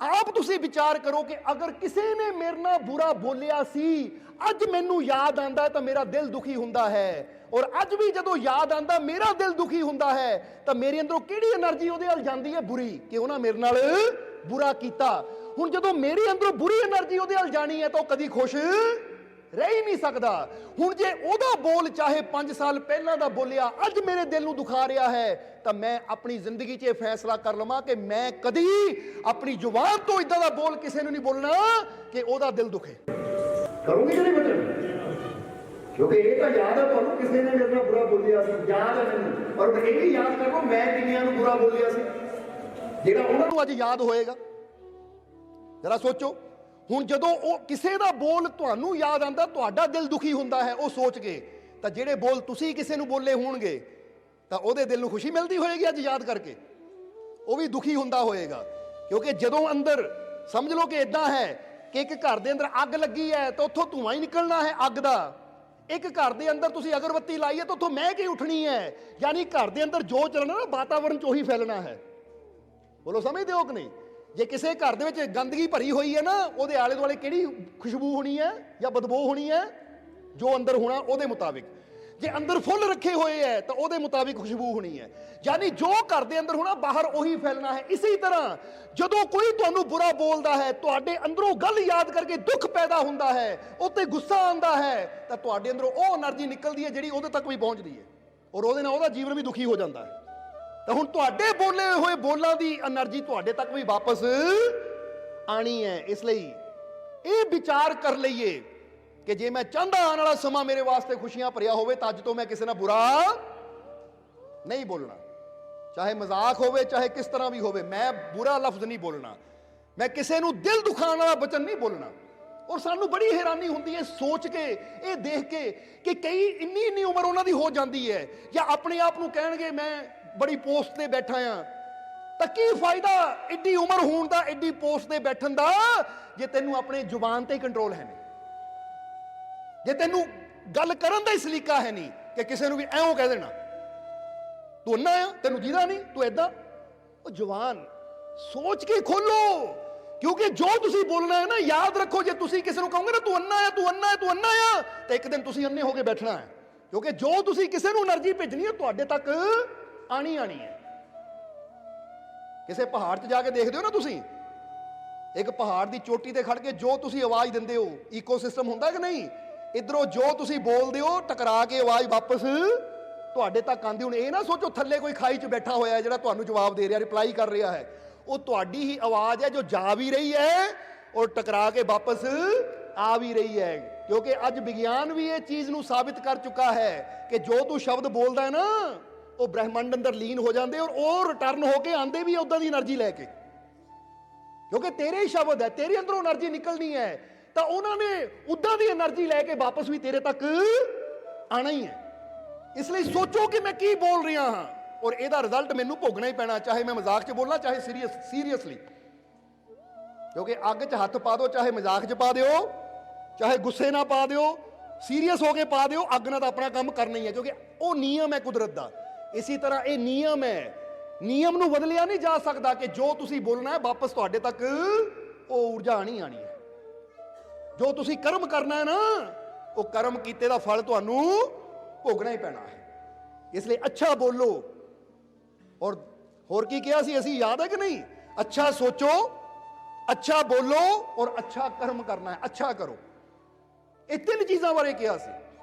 ਆਪ ਤੁਸੀਂ ਵਿਚਾਰ ਕਰੋ ਕਿ ਅਗਰ ਕਿਸੇ ਨੇ ਮੇਰੇ ਨਾਲ ਬੁਰਾ ਬੋਲਿਆ ਸੀ, ਅੱਜ ਮੈਨੂੰ ਯਾਦ ਆਂਦਾ ਤਾਂ ਮੇਰਾ ਦਿਲ ਦੁਖੀ ਹੁੰਦਾ ਹੈ, ਔਰ ਅੱਜ ਵੀ ਜਦੋਂ ਯਾਦ ਆਂਦਾ ਮੇਰਾ ਦਿਲ ਦੁਖੀ ਹੁੰਦਾ ਹੈ ਤਾਂ ਮੇਰੇ ਅੰਦਰੋਂ ਕਿਹੜੀ એનર્ਜੀ ਉਹਦੇ ਵੱਲ ਜਾਂਦੀ ਹੈ? ਬੁਰੀ, ਕਿ ਉਹਨਾਂ ਮੇਰੇ ਨਾਲ ਬੁਰਾ ਕੀਤਾ। ਹੁਣ ਜਦੋਂ ਮੇਰੇ ਅੰਦਰੋਂ ਬੁਰੀ એનર્ਜੀ ਉਹਦੇ ਵੱਲ ਜਾਣੀ ਹੈ ਤਾਂ ਉਹ ਕਦੀ ਖੁਸ਼ ਰਹਿ ਹੀ ਨਹੀਂ ਸਕਦਾ। ਹੁਣ ਜੇ ਉਹਦਾ ਬੋਲ ਚਾਹੇ 5 ਸਾਲ ਪਹਿਲਾਂ ਦਾ ਬੋਲਿਆ ਅੱਜ ਮੇਰੇ ਦਿਲ ਨੂੰ ਦੁਖਾ ਰਿਹਾ ਹੈ, ਤਾਂ ਮੈਂ ਆਪਣੀ ਜ਼ਿੰਦਗੀ 'ਚ ਇਹ ਫੈਸਲਾ ਕਰ ਲਵਾਂ ਕਿ ਮੈਂ ਕਦੀ ਆਪਣੀ ਜ਼ੁਬਾਨ ਤੋਂ ਇਦਾਂ ਦਾ ਬੋਲ ਕਿਸੇ ਨੂੰ ਨਹੀਂ ਬੋਲਣਾ ਕਿ ਉਹਦਾ ਦਿਲ ਦੁਖੇ। ਕਰੋਗੇ ਕਿ ਨਹੀਂ ਬੇਟਾ? ਕਿਉਂਕਿ ਇਹ ਤਾਂ ਯਾਦ ਹੈ ਤੁਹਾਨੂੰ ਕਿਸੇ ਨੇ ਮੇਰੇ ਨਾਲ ਬੁਰਾ ਬੋਲਿਆ ਸੀ, ਯਾਦ ਹੈ ਮੈਨੂੰ, ਪਰ ਇਹ ਵੀ ਯਾਦ ਕਰ ਲਓ ਮੈਂ ਕਿੰਨਿਆਂ ਨੂੰ ਬੁਰਾ ਬੋਲਿਆ ਸੀ, ਜਿਹੜਾ ਉਹਨਾਂ ਨੂੰ ਅੱਜ ਯਾਦ ਹੋਏਗਾ। ਜਰਾ ਸੋਚੋ, ਹੁਣ ਜਦੋਂ ਉਹ ਕਿਸੇ ਦਾ ਬੋਲ ਤੁਹਾਨੂੰ ਯਾਦ ਆਂਦਾ ਤੁਹਾਡਾ ਦਿਲ ਦੁਖੀ ਹੁੰਦਾ ਹੈ ਉਹ ਸੋਚ ਕੇ, ਤਾਂ ਜਿਹੜੇ ਬੋਲ ਤੁਸੀਂ ਕਿਸੇ ਨੂੰ ਬੋਲੇ ਹੋਣਗੇ ਤਾਂ ਉਹਦੇ ਦਿਲ ਨੂੰ ਖੁਸ਼ੀ ਮਿਲਦੀ ਹੋਏਗੀ ਅੱਜ ਯਾਦ ਕਰਕੇ, ਉਹ ਵੀ ਦੁਖੀ ਹੁੰਦਾ ਹੋਏਗਾ। ਕਿਉਂਕਿ ਜਦੋਂ ਅੰਦਰ ਸਮਝ ਲਓ ਕਿ ਇਦਾਂ ਹੈ ਕਿ ਇੱਕ ਘਰ ਦੇ ਅੰਦਰ ਅੱਗ ਲੱਗੀ ਹੈ ਤਾਂ ਉੱਥੋਂ ਧੂੰਆਂ ਹੀ ਨਿਕਲਣਾ ਹੈ ਅੱਗ ਦਾ। ਇੱਕ ਘਰ ਦੇ ਅੰਦਰ ਤੁਸੀਂ ਅਗਰਬੱਤੀ ਲਾਈ ਹੈ ਤਾਂ ਉੱਥੋਂ ਮਹਿਕ ਹੀ ਉੱਠਣੀ ਹੈ, ਯਾਨੀ ਘਰ ਦੇ ਅੰਦਰ ਜੋ ਚੱਲਣਾ ਨਾ ਵਾਤਾਵਰਣ 'ਚ ਉਹੀ ਫੈਲਣਾ ਹੈ। ਬੋਲੋ ਸਮਝਦੇ ਹੋ ਕਿ ਨਹੀਂ? ਜੇ ਕਿਸੇ ਘਰ ਦੇ ਵਿੱਚ ਗੰਦਗੀ ਭਰੀ ਹੋਈ ਹੈ ਨਾ, ਉਹਦੇ ਆਲੇ ਦੁਆਲੇ ਕਿਹੜੀ ਖੁਸ਼ਬੂ ਹੋਣੀ ਹੈ ਜਾਂ ਬਦਬੂ ਹੋਣੀ ਹੈ? ਜੋ ਅੰਦਰ ਹੋਣਾ ਉਹਦੇ ਮੁਤਾਬਿਕ। ਜੇ ਅੰਦਰ ਫੁੱਲ ਰੱਖੇ ਹੋਏ ਹੈ ਤਾਂ ਉਹਦੇ ਮੁਤਾਬਿਕ ਖੁਸ਼ਬੂ ਹੋਣੀ ਹੈ, ਯਾਨੀ ਜੋ ਘਰ ਦੇ ਅੰਦਰ ਹੋਣਾ ਬਾਹਰ ਉਹੀ ਫੈਲਣਾ ਹੈ। ਇਸੇ ਤਰ੍ਹਾਂ ਜਦੋਂ ਕੋਈ ਤੁਹਾਨੂੰ ਬੁਰਾ ਬੋਲਦਾ ਹੈ, ਤੁਹਾਡੇ ਅੰਦਰੋਂ ਗੱਲ ਯਾਦ ਕਰਕੇ ਦੁੱਖ ਪੈਦਾ ਹੁੰਦਾ ਹੈ, ਉੱਤੇ ਗੁੱਸਾ ਆਉਂਦਾ ਹੈ, ਤਾਂ ਤੁਹਾਡੇ ਅੰਦਰੋਂ ਉਹ એનર્ਜੀ ਨਿਕਲਦੀ ਹੈ ਜਿਹੜੀ ਉਹਦੇ ਤੱਕ ਵੀ ਪਹੁੰਚਦੀ ਹੈ, ਔਰ ਉਹਦੇ ਨਾਲ ਉਹਦਾ ਜੀਵਨ ਵੀ ਦੁਖੀ ਹੋ ਜਾਂਦਾ ਹੈ। ਤਾਂ ਹੁਣ ਤੁਹਾਡੇ ਬੋਲੇ ਹੋਏ ਬੋਲਾਂ ਦੀ એનર્ਜੀ ਤੁਹਾਡੇ ਤੱਕ ਵੀ ਵਾਪਸ ਆਣੀ ਹੈ। ਇਸ ਲਈ ਇਹ ਵਿਚਾਰ ਕਰ ਲਈਏ ਕਿ ਜੇ ਮੈਂ ਚਾਹੁੰਦਾ ਆਉਣ ਵਾਲਾ ਸਮਾਂ ਮੇਰੇ ਵਾਸਤੇ ਖੁਸ਼ੀਆਂ ਭਰਿਆ ਹੋਵੇ ਤਾਂ ਅੱਜ ਤੋਂ ਮੈਂ ਕਿਸੇ ਨਾਲ ਬੁਰਾ ਨਹੀਂ ਬੋਲਣਾ, ਚਾਹੇ ਮਜ਼ਾਕ ਹੋਵੇ ਚਾਹੇ ਕਿਸ ਤਰ੍ਹਾਂ ਵੀ ਹੋਵੇ, ਮੈਂ ਬੁਰਾ ਲਫ਼ਜ਼ ਨਹੀਂ ਬੋਲਣਾ, ਮੈਂ ਕਿਸੇ ਨੂੰ ਦਿਲ ਦੁਖਾਉਣ ਵਾਲਾ ਬਚਨ ਨਹੀਂ ਬੋਲਣਾ। ਔਰ ਸਾਨੂੰ ਬੜੀ ਹੈਰਾਨੀ ਹੁੰਦੀ ਹੈ ਸੋਚ ਕੇ, ਇਹ ਦੇਖ ਕੇ ਕਿ ਕਈ ਇੰਨੀ ਉਮਰ ਉਹਨਾਂ ਦੀ ਹੋ ਜਾਂਦੀ ਹੈ ਜਾਂ ਆਪਣੇ ਆਪ ਨੂੰ ਕਹਿਣਗੇ ਮੈਂ ਬੜੀ ਪੋਸਟ ਤੇ ਬੈਠਾ ਆ, ਤਾਂ ਕੀ ਫਾਇਦਾ ਏਡੀ ਉਮਰ ਹੋਣ ਦਾ, ਏਡੀ ਪੋਸਟ ਤੇ ਬੈਠਣ ਦਾ, ਜੇ ਤੈਨੂੰ ਆਪਣੇ ਜ਼ੁਬਾਨ ਤੇ ਕੰਟਰੋਲ ਹੈ ਨਹੀਂ, ਜੇ ਤੈਨੂੰ ਗੱਲ ਕਰਨ ਦਾ ਹੀ ਸਲੀਕਾ ਹੈ ਨਹੀਂ ਕਿ ਕਿਸੇ ਨੂੰ ਵੀ ਐਵੇਂ ਕਹਿ ਦੇਣਾ ਤੂੰ ਅੰਨਾ ਆ, ਤੈਨੂੰ ਜੀਦਾ ਨਹੀਂ, ਤੂੰ ਏਦਾਂ। ਉਹ ਜ਼ੁਬਾਨ ਸੋਚ ਕੇ ਖੋਲੋ, ਕਿਉਂਕਿ ਜੋ ਤੁਸੀਂ ਬੋਲਣਾ ਹੈ ਨਾ, ਯਾਦ ਰੱਖੋ, ਜੇ ਤੁਸੀਂ ਕਿਸੇ ਨੂੰ ਕਹੋਗੇ ਨਾ ਤੂੰ ਅੰਨਾ ਆ, ਤੂੰ ਅੰਨਾ ਆ, ਤੂੰ ਅੰਨਾ ਆ, ਤਾਂ ਇੱਕ ਦਿਨ ਤੁਸੀਂ ਅੰਨੇ ਹੋ ਕੇ ਬੈਠਣਾ ਹੈ। ਕਿਉਂਕਿ ਜੋ ਤੁਸੀਂ ਕਿਸੇ ਨੂੰ એનર્ਜੀ ਭੇਜਣੀ ਹੈ ਤੁਹਾਡੇ ਤੱਕ ਆਣੀ ਹੈ। ਕਿਸੇ ਪਹਾੜ 'ਚ ਜਾ ਕੇ ਦੇਖਦੇ ਹੋ ਨਾ ਤੁਸੀਂ, ਇੱਕ ਪਹਾੜ ਦੀ ਚੋਟੀ ਤੇ ਖੜ ਕੇ ਜੋ ਤੁਸੀਂ ਆਵਾਜ਼ ਦਿੰਦੇ ਹੋ, ਈਕੋਸਿਸਟਮ ਹੁੰਦਾ ਕਿ ਨਹੀਂ, ਇਧਰੋਂ ਜੋ ਤੁਸੀਂ ਬੋਲਦੇ ਹੋ ਟਕਰਾ ਕੇ ਆਵਾਜ਼ ਵਾਪਸ ਤੁਹਾਡੇ ਤੱਕ ਆਉਂਦੀ। ਹੁਣ ਇਹ ਨਾ ਸੋਚੋ ਥੱਲੇ ਕੋਈ ਖਾਈ 'ਚ ਬੈਠਾ ਹੋਇਆ ਹੈ ਜਿਹੜਾ ਤੁਹਾਨੂੰ ਜਵਾਬ ਦੇ ਰਿਹਾ, ਰਿਪਲਾਈ ਕਰ ਰਿਹਾ ਹੈ, ਉਹ ਤੁਹਾਡੀ ਹੀ ਆਵਾਜ਼ ਹੈ ਜੋ ਜਾ ਵੀ ਰਹੀ ਹੈ ਔਰ ਟਕਰਾ ਕੇ ਵਾਪਸ ਆ ਵੀ ਰਹੀ ਹੈ। ਕਿਉਂਕਿ ਅੱਜ ਵਿਗਿਆਨ ਵੀ ਇਹ ਚੀਜ਼ ਨੂੰ ਸਾਬਿਤ ਕਰ ਚੁੱਕਾ ਹੈ ਕਿ ਜੋ ਤੂੰ ਸ਼ਬਦ ਬੋਲਦਾ ਹੈ ਨਾ, ਉਹ ਬ੍ਰਹਿਮੰਡ ਅੰਦਰ ਲੀਨ ਹੋ ਜਾਂਦੇ ਔਰ ਉਹ ਰਿਟਰਨ ਹੋ ਕੇ ਆਂਦੇ ਵੀ ਉਦਾਂ ਦੀ એનર્ਜੀ ਲੈ ਕੇ, ਕਿਉਂਕਿ ਤੇਰੇ ਹੀ ਸ਼ਬਦ ਹੈ, ਤੇਰੇ ਅੰਦਰੋਂ એનર્ਜੀ ਨਿਕਲਣੀ ਹੈ, ਤਾਂ ਉਹਨਾਂ ਨੇ ਉਦਾਂ ਦੀ એનર્ਜੀ ਲੈ ਕੇ ਵਾਪਸ ਵੀ ਤੇਰੇ ਤੱਕ ਆਣਾ ਹੀ ਹੈ। ਇਸ ਲਈ ਸੋਚੋ ਕਿ ਮੈਂ ਕੀ ਬੋਲ ਰਿਹਾ ਹਾਂ ਔਰ ਇਹਦਾ ਰਿਜ਼ਲਟ ਮੈਨੂੰ ਭੋਗਣਾ ਹੀ ਪੈਣਾ, ਚਾਹੇ ਮੈਂ ਮਜ਼ਾਕ 'ਚ ਬੋਲਾਂ ਚਾਹੇ ਸੀਰੀਅਸਲੀ। ਕਿਉਂਕਿ ਅੱਗ 'ਚ ਹੱਥ ਪਾ ਦਿਓ, ਚਾਹੇ ਮਜ਼ਾਕ 'ਚ ਪਾ ਦਿਓ, ਚਾਹੇ ਗੁੱਸੇ ਨਾਲ ਪਾ ਦਿਓ, ਸੀਰੀਅਸ ਹੋ ਕੇ ਪਾ ਦਿਓ, ਅੱਗ ਨਾਲ ਤਾਂ ਆਪਣਾ ਕੰਮ ਕਰਨਾ ਹੀ ਹੈ, ਕਿਉਂਕਿ ਉਹ ਨਿਯਮ ਹੈ ਕੁਦਰਤ ਦਾ। ਇਸੇ ਤਰ੍ਹਾਂ ਇਹ ਨਿਯਮ ਹੈ, ਨਿਯਮ ਨੂੰ ਬਦਲਿਆ ਨਹੀਂ ਜਾ ਸਕਦਾ ਕਿ ਜੋ ਤੁਸੀਂ ਬੋਲਣਾ ਹੈ ਵਾਪਸ ਤੁਹਾਡੇ ਤੱਕ ਉਹ ਊਰਜਾ ਆਣੀ ਹੈ। ਜੋ ਤੁਸੀਂ ਕਰਮ ਕਰਨਾ ਹੈ ਨਾ, ਉਹ ਕਰਮ ਕੀਤੇ ਦਾ ਫਲ ਤੁਹਾਨੂੰ ਭੋਗਣਾ ਹੀ ਪੈਣਾ ਹੈ। ਇਸ ਲਈ ਅੱਛਾ ਬੋਲੋ। ਔਰ ਹੋਰ ਕੀ ਕਿਹਾ ਸੀ ਅਸੀਂ, ਯਾਦ ਹੈ ਕਿ ਨਹੀਂ? ਅੱਛਾ ਸੋਚੋ, ਅੱਛਾ ਬੋਲੋ ਔਰ ਅੱਛਾ ਕਰਮ ਕਰਨਾ ਹੈ। ਅੱਛਾ ਕਰੋ, ਇਹ ਤਿੰਨ ਚੀਜ਼ਾਂ ਬਾਰੇ ਕਿਹਾ ਸੀ।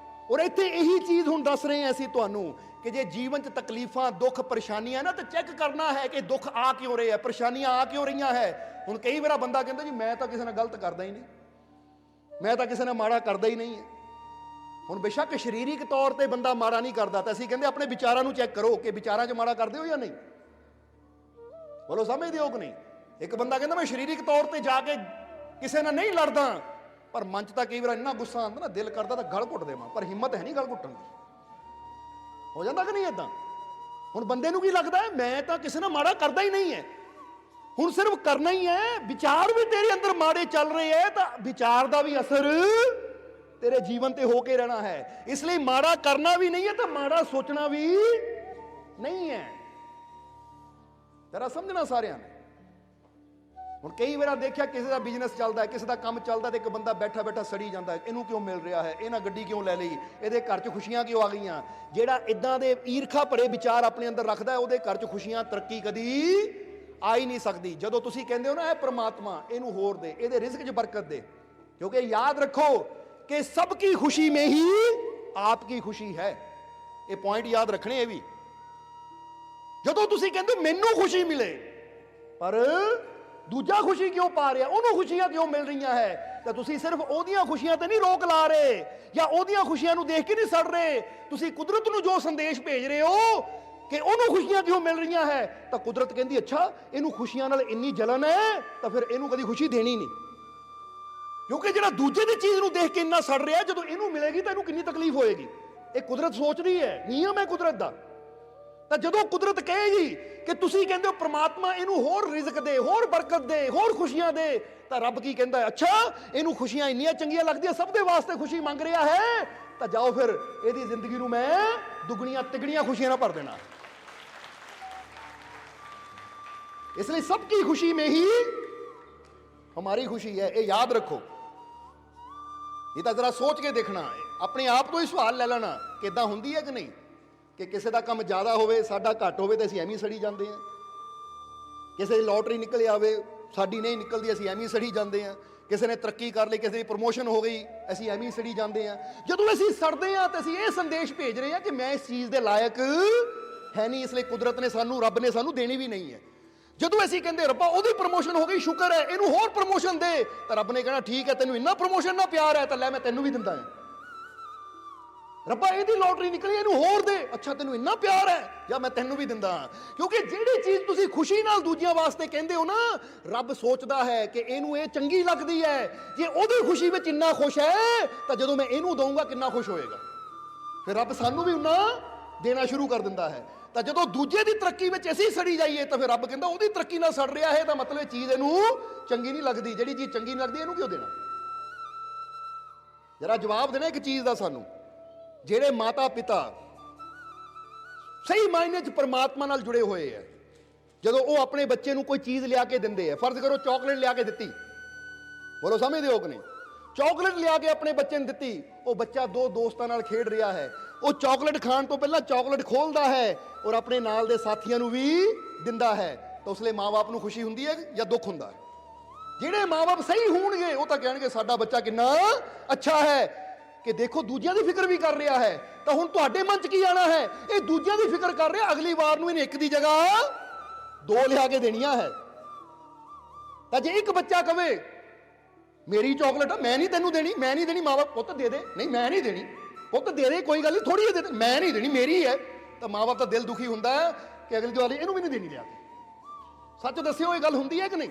ਔਰ ਇੱਥੇ ਇਹੀ ਚੀਜ਼ ਹੁਣ ਦੱਸ ਰਹੇ ਹਾਂ ਅਸੀਂ ਤੁਹਾਨੂੰ ਕਿ ਜੇ ਜੀਵਨ 'ਚ ਤਕਲੀਫਾਂ, ਦੁੱਖ, ਪਰੇਸ਼ਾਨੀਆਂ ਨਾ, ਤਾਂ ਚੈੱਕ ਕਰਨਾ ਹੈ ਕਿ ਦੁੱਖ ਆ ਕਿਉਂ ਰਹੇ ਆ, ਪਰੇਸ਼ਾਨੀਆਂ ਆ ਕਿਉਂ ਰਹੀਆਂ ਹੈ। ਹੁਣ ਕਈ ਵਾਰ ਬੰਦਾ ਕਹਿੰਦਾ ਜੀ ਮੈਂ ਤਾਂ ਕਿਸੇ ਨਾਲ ਗਲਤ ਕਰਦਾ ਹੀ ਨਹੀਂ, ਮੈਂ ਤਾਂ ਕਿਸੇ ਨਾਲ ਮਾੜਾ ਕਰਦਾ ਹੀ ਨਹੀਂ ਹੈ। ਹੁਣ ਬੇਸ਼ੱਕ ਸਰੀਰਕ ਤੌਰ ਤੇ ਬੰਦਾ ਮਾੜਾ ਨਹੀਂ ਕਰਦਾ, ਤਾਂ ਅਸੀਂ ਕਹਿੰਦੇ ਆਪਣੇ ਵਿਚਾਰਾਂ ਨੂੰ ਚੈੱਕ ਕਰੋ ਕਿ ਵਿਚਾਰਾਂ 'ਚ ਮਾੜਾ ਕਰਦੇ ਹੋ ਜਾਂ ਨਹੀਂ। ਬੋਲੋ, ਸਮਝਦੇ ਹੋ ਕਿ ਨਹੀਂ। ਇੱਕ ਬੰਦਾ ਕਹਿੰਦਾ ਮੈਂ ਸਰੀਰਕ ਤੌਰ ਤੇ ਜਾ ਕੇ ਕਿਸੇ ਨਾਲ ਨਹੀਂ ਲੜਦਾ, ਪਰ ਮਨ 'ਚ ਤਾਂ ਕਈ ਵਾਰ ਇੰਨਾ ਗੁੱਸਾ ਆਉਂਦਾ ਨਾ, ਦਿਲ ਕਰਦਾ ਤਾਂ ਗਲ ਘੁੱਟ ਦੇਵਾਂ, ਪਰ ਹਿੰਮਤ ਹੈ ਨਹੀਂ ਗਲ ਘੁੱਟਣ ਦੀ। ਹੋ ਜਾਂਦਾ ਕਿ ਨਹੀਂ ਏਦਾਂ। ਹੁਣ ਬੰਦੇ ਨੂੰ ਕੀ ਲੱਗਦਾ ਹੈ ਮੈਂ ਤਾਂ ਕਿਸੇ ਨਾਲ ਮਾੜਾ ਕਰਦਾ ਹੀ ਨਹੀਂ ਹੈ, ਹੁਣ ਸਿਰਫ ਕਰਨਾ ਹੀ ਹੈ। ਵਿਚਾਰ ਵੀ ਤੇਰੇ ਅੰਦਰ ਮਾੜੇ ਚੱਲ ਰਹੇ ਹੈ ਤਾਂ ਵਿਚਾਰ ਦਾ ਵੀ ਅਸਰ ਤੇਰੇ ਜੀਵਨ ਤੇ ਹੋ ਕੇ ਰਹਿਣਾ ਹੈ। ਇਸ ਲਈ ਮਾੜਾ ਕਰਨਾ ਵੀ ਨਹੀਂ ਹੈ ਤਾਂ ਮਾੜਾ ਸੋਚਣਾ ਵੀ ਨਹੀਂ ਹੈ। ਜਰਾ ਸਮਝਣਾ ਸਾਰਿਆਂ ਨੇ। ਹੁਣ ਕਈ ਵਾਰ ਦੇਖਿਆ ਕਿਸੇ ਦਾ ਬਿਜ਼ਨਸ ਚੱਲਦਾ ਹੈ, ਕਿਸੇ ਦਾ ਕੰਮ ਚੱਲਦਾ, ਤੇ ਇੱਕ ਬੰਦਾ ਬੈਠਾ ਬੈਠਾ ਸੜੀ ਜਾਂਦਾ ਹੈ, ਇਹਨੂੰ ਕਿਉਂ ਮਿਲ ਰਿਹਾ ਹੈ, ਇਹਨਾਂ ਗੱਡੀ ਕਿਉਂ ਲੈ ਲਈ, ਇਹਦੇ ਘਰ 'ਚ ਖੁਸ਼ੀਆਂ ਕਿਉਂ ਆ ਗਈਆਂ। ਜਿਹੜਾ ਇਦਾਂ ਦੇ ਈਰਖਾ ਭਰੇ ਵਿਚਾਰ ਆਪਣੇ ਅੰਦਰ ਰੱਖਦਾ ਹੈ, ਉਹਦੇ ਘਰ 'ਚ ਖੁਸ਼ੀਆਂ, ਤਰੱਕੀ ਕਦੀ ਆ ਹੀ ਨਹੀਂ ਸਕਦੀ। ਜਦੋਂ ਤੁਸੀਂ ਕਹਿੰਦੇ ਹੋ ਨਾ ਇਹ ਪ੍ਰਮਾਤਮਾ ਇਹਨੂੰ ਹੋਰ ਦੇ, ਇਹਦੇ ਰਿਜ਼ਕ 'ਚ ਬਰਕਤ ਦੇ, क्योंकि याद रखो कि सबकी खुशी में ही आपकी खुशी है। ये पॉइंट याद रखने भी। ਜਦੋਂ ਤੁਸੀਂ ਕਹਿੰਦੇ ਮੈਨੂੰ ਖੁਸ਼ੀ ਮਿਲੇ ਪਰ ਦੂਜਾ ਖੁਸ਼ੀ ਕਿਉਂ ਪਾ ਰਿਹਾ, ਉਹਨੂੰ ਖੁਸ਼ੀਆਂ ਕਿਉਂ ਮਿਲ ਰਹੀਆਂ ਹੈ, ਤਾਂ ਤੁਸੀਂ ਸਿਰਫ ਉਹਦੀਆਂ ਖੁਸ਼ੀਆਂ ਤੇ ਨਹੀਂ ਰੋਕ ਲਾ ਰਹੇ ਜਾਂ ਉਹਦੀਆਂ ਖੁਸ਼ੀਆਂ ਨੂੰ ਦੇਖ ਕੇ ਨਹੀਂ ਸੜ ਰਹੇ। ਤੁਸੀਂ ਕੁਦਰਤ ਨੂੰ ਜੋ ਸੰਦੇਸ਼ ਭੇਜ ਰਹੇ ਹੋ ਕਿ ਉਹਨੂੰ ਖੁਸ਼ੀਆਂ ਕਿਉਂ ਮਿਲ ਰਹੀਆਂ ਹੈ, ਤਾਂ ਕੁਦਰਤ ਕਹਿੰਦੀ ਅੱਛਾ ਇਹਨੂੰ ਖੁਸ਼ੀਆਂ ਨਾਲ ਇੰਨੀ ਜਲਨ ਹੈ ਤਾਂ ਫਿਰ ਇਹਨੂੰ ਕਦੀ ਖੁਸ਼ੀ ਦੇਣੀ ਨਹੀਂ। ਕਿਉਂਕਿ ਜਿਹੜਾ ਦੂਜੇ ਦੀ ਚੀਜ਼ ਨੂੰ ਦੇਖ ਕੇ ਇੰਨਾ ਸੜ ਰਿਹਾ, ਜਦੋਂ ਇਹਨੂੰ ਮਿਲੇਗੀ ਤਾਂ ਇਹਨੂੰ ਕਿੰਨੀ ਤਕਲੀਫ ਹੋਏਗੀ। ਇਹ ਕੁਦਰਤ ਸੋਚ ਰਹੀ ਹੈ, ਨਿਯਮ ਹੈ ਕੁਦਰਤ ਦਾ। ਤਾਂ ਜਦੋਂ ਕੁਦਰਤ ਕਹੇਗੀ ਕਿ ਤੁਸੀਂ ਕਹਿੰਦੇ ਹੋ ਪ੍ਰਮਾਤਮਾ ਇਹਨੂੰ ਹੋਰ ਰਿਜ਼ਕ ਦੇ, ਹੋਰ ਬਰਕਤ ਦੇ, ਹੋਰ ਖੁਸ਼ੀਆਂ ਦੇ, ਤਾਂ ਰੱਬ ਕੀ ਕਹਿੰਦਾ ਹੈ, ਅੱਛਾ ਇਹਨੂੰ ਖੁਸ਼ੀਆਂ ਇੰਨੀਆਂ ਚੰਗੀਆਂ ਲੱਗਦੀਆਂ, ਸਭ ਦੇ ਵਾਸਤੇ ਖੁਸ਼ੀ ਮੰਗ ਰਿਹਾ ਹੈ, ਤਾਂ ਜਾਓ ਫਿਰ ਇਹਦੀ ਜ਼ਿੰਦਗੀ ਨੂੰ ਮੈਂ ਦੁੱਗਣੀਆਂ ਤਿਗਣੀਆਂ ਖੁਸ਼ੀਆਂ ਨਾਲ ਭਰ ਦੇਣਾ। इसलिए सबकी खुशी में ही हमारी खुशी है, ये याद रखो। ये तो जरा सोच के देखना है, अपने आप तो ही सवाल ले लेना कि इदां हुंदी है कि नहीं, कि किसी का काम ज़्यादा होवे साडा घट होवे तो असीं एवें सड़ी जाते हैं, किसी की लॉटरी निकल आवे साडी नहीं निकलती असीं एवें सड़ी जाते हैं, किसी ने तरक्की कर ली, किसी की प्रमोशन हो गई असीं एवें सड़ी जाते हैं। जदों असीं सड़ते हैं तो असीं ये संदेश भेज रहे हैं कि मैं इस चीज़ के लायक है नहीं, इसलिए कुदरत ने सानू, रब ने सानू देनी भी नहीं है। ਜਦੋਂ ਅਸੀਂ ਕਹਿੰਦੇ ਰੱਬਾ ਉਹਦੀ ਪ੍ਰਮੋਸ਼ਨ ਹੋ ਗਈ, ਸ਼ੁਕਰ ਹੈ, ਇਹਨੂੰ ਹੋਰ ਪ੍ਰਮੋਸ਼ਨ ਦੇ, ਤਾਂ ਰੱਬ ਨੇ ਕਹਿਣਾ ਠੀਕ ਹੈ ਤੈਨੂੰ ਇੰਨਾ ਪ੍ਰਮੋਸ਼ਨ ਨਾਲ ਪਿਆਰ ਹੈ ਤਾਂ ਲੈ ਮੈਂ ਤੈਨੂੰ ਵੀ ਦਿੰਦਾ ਹਾਂ। ਰੱਬਾ ਇਹਦੀ ਲੋਟਰੀ ਨਿਕਲੀ ਇਹਨੂੰ ਹੋਰ ਦੇ, ਅੱਛਾ ਤੈਨੂੰ ਇੰਨਾ ਪਿਆਰ ਹੈ ਜਾਂ ਮੈਂ ਤੈਨੂੰ ਵੀ ਦਿੰਦਾ ਹਾਂ। ਕਿਉਂਕਿ ਜਿਹੜੀ ਚੀਜ਼ ਤੁਸੀਂ ਖੁਸ਼ੀ ਨਾਲ ਦੂਜਿਆਂ ਵਾਸਤੇ ਕਹਿੰਦੇ ਹੋ ਨਾ, ਰੱਬ ਸੋਚਦਾ ਹੈ ਕਿ ਇਹਨੂੰ ਇਹ ਚੰਗੀ ਲੱਗਦੀ ਹੈ, ਜੇ ਉਹਦੀ ਖੁਸ਼ੀ ਵਿੱਚ ਇੰਨਾ ਖੁਸ਼ ਹੈ ਤਾਂ ਜਦੋਂ ਮੈਂ ਇਹਨੂੰ ਦਊਂਗਾ ਕਿੰਨਾ ਖੁਸ਼ ਹੋਏਗਾ। ਫਿਰ ਰੱਬ ਸਾਨੂੰ ਵੀ ਉਨਾ ਦੇਣਾ ਸ਼ੁਰੂ ਕਰ ਦਿੰਦਾ ਹੈ। ਤਾਂ ਜਦੋਂ ਦੂਜੇ ਦੀ ਤਰੱਕੀ ਵਿੱਚ ਅਸੀਂ ਸੜੀ ਜਾਈਏ ਤਾਂ ਫਿਰ ਰੱਬ ਕਹਿੰਦਾ ਉਹਦੀ ਤਰੱਕੀ ਨਾਲ ਸੜ ਰਿਹਾ ਹੈ, ਤਾਂ ਮਤਲਬ ਇਹ ਚੀਜ਼ ਇਹਨੂੰ ਚੰਗੀ ਨਹੀਂ ਲੱਗਦੀ, ਜਿਹੜੀ ਚੀਜ਼ ਚੰਗੀ ਨਹੀਂ ਲੱਗਦੀ ਇਹਨੂੰ ਕਿਉਂ ਦੇਣਾ। ਜਰਾ ਜਵਾਬ ਦੇਣਾ ਇੱਕ ਚੀਜ਼ ਦਾ ਸਾਨੂੰ। ਜਿਹੜੇ ਮਾਤਾ ਪਿਤਾ ਸਹੀ ਮਾਇਨੇ 'ਚ ਪਰਮਾਤਮਾ ਨਾਲ ਜੁੜੇ ਹੋਏ ਹੈ, ਜਦੋਂ ਉਹ ਆਪਣੇ ਬੱਚੇ ਨੂੰ ਕੋਈ ਚੀਜ਼ ਲਿਆ ਕੇ ਦਿੰਦੇ ਆ, ਫਰਜ਼ ਕਰੋ ਚਾਕਲੇਟ ਲਿਆ ਕੇ ਦਿੱਤੀ, ਬੋਲੋ ਸਮਝਦੇ ਹੋ ਕਿ ਨਹੀਂ, ਚਾਕਲੇਟ ਲਿਆ ਕੇ ਆਪਣੇ ਬੱਚੇ ਨੂੰ ਦਿੱਤੀ, ਉਹ ਬੱਚਾ ਦੋ ਦੋਸਤਾਂ ਨਾਲ ਖੇਡ ਰਿਹਾ ਹੈ, ਉਹ ਚਾਕਲੇਟ ਖਾਣ ਤੋਂ ਪਹਿਲਾਂ ਚਾਕਲੇਟ ਖੋਲਦਾ ਹੈ ਔਰ ਆਪਣੇ ਨਾਲ ਦੇ ਸਾਥੀਆਂ ਨੂੰ ਵੀ ਦਿੰਦਾ ਹੈ, ਤਾਂ ਉਸ ਲਈ ਮਾਂ-ਬਾਪ ਨੂੰ ਖੁਸ਼ੀ ਹੁੰਦੀ ਹੈ ਜਾਂ ਦੁੱਖ ਹੁੰਦਾ ਹੈ। ਜਿਹੜੇ ਮਾਂ-ਬਾਪ ਸਹੀ ਹੋਣਗੇ ਉਹ ਤਾਂ ਕਹਿਣਗੇ ਸਾਡਾ ਬੱਚਾ ਕਿੰਨਾ ਅੱਛਾ ਹੈ ਕਿ ਦੇਖੋ ਦੂਜਿਆਂ ਦੀ ਫਿਕਰ ਵੀ ਕਰ ਰਿਹਾ ਹੈ। ਤਾਂ ਹੁਣ ਤੁਹਾਡੇ ਮਨ 'ਚ ਕੀ ਆਣਾ ਹੈ, ਇਹ ਦੂਜਿਆਂ ਦੀ ਫਿਕਰ ਕਰ ਰਿਹਾ, ਅਗਲੀ ਵਾਰ ਨੂੰ ਇਹਨੇ ਇੱਕ ਦੀ ਜਗ੍ਹਾ ਦੋ ਲਿਆ ਕੇ ਦੇਣੀਆਂ ਹੈ। ਤਾਂ ਜੇ ਇੱਕ ਬੱਚਾ ਕਵੇ ਮੇਰੀ ਚਾਕਲੇਟ ਮੈਂ ਨਹੀਂ ਤੈਨੂੰ ਦੇਣੀ, ਮੈਂ ਨਹੀਂ ਦੇਣੀ, ਮਾਂ-ਬਾਪ ਪੁੱਤ ਦੇ ਦੇ, ਨਹੀਂ ਮੈਂ ਨਹੀਂ ਦੇਣੀ, ਪੁੱਤ ਦੇ ਦੇ ਕੋਈ ਗੱਲ ਨਹੀਂ, ਥੋੜੀ ਜਿਹੀ ਦੇ ਦੇ, ਮੈਂ ਨਹੀਂ ਦੇਣੀ ਮੇਰੀ ਹੈ, ਤਾਂ ਮਾਂ-ਬਾਪ ਦਾ ਦਿਲ ਦੁਖੀ ਹੁੰਦਾ ਹੈ ਕਿ ਅਗਲੀ ਵਾਰੀ ਇਹਨੂੰ ਵੀ ਨਹੀਂ ਦੇਣੀ ਲਿਆ ਕੇ। ਸੱਚ ਦੱਸਿਓ ਇਹ ਗੱਲ ਹੁੰਦੀ ਹੈ ਕਿ ਨਹੀਂ।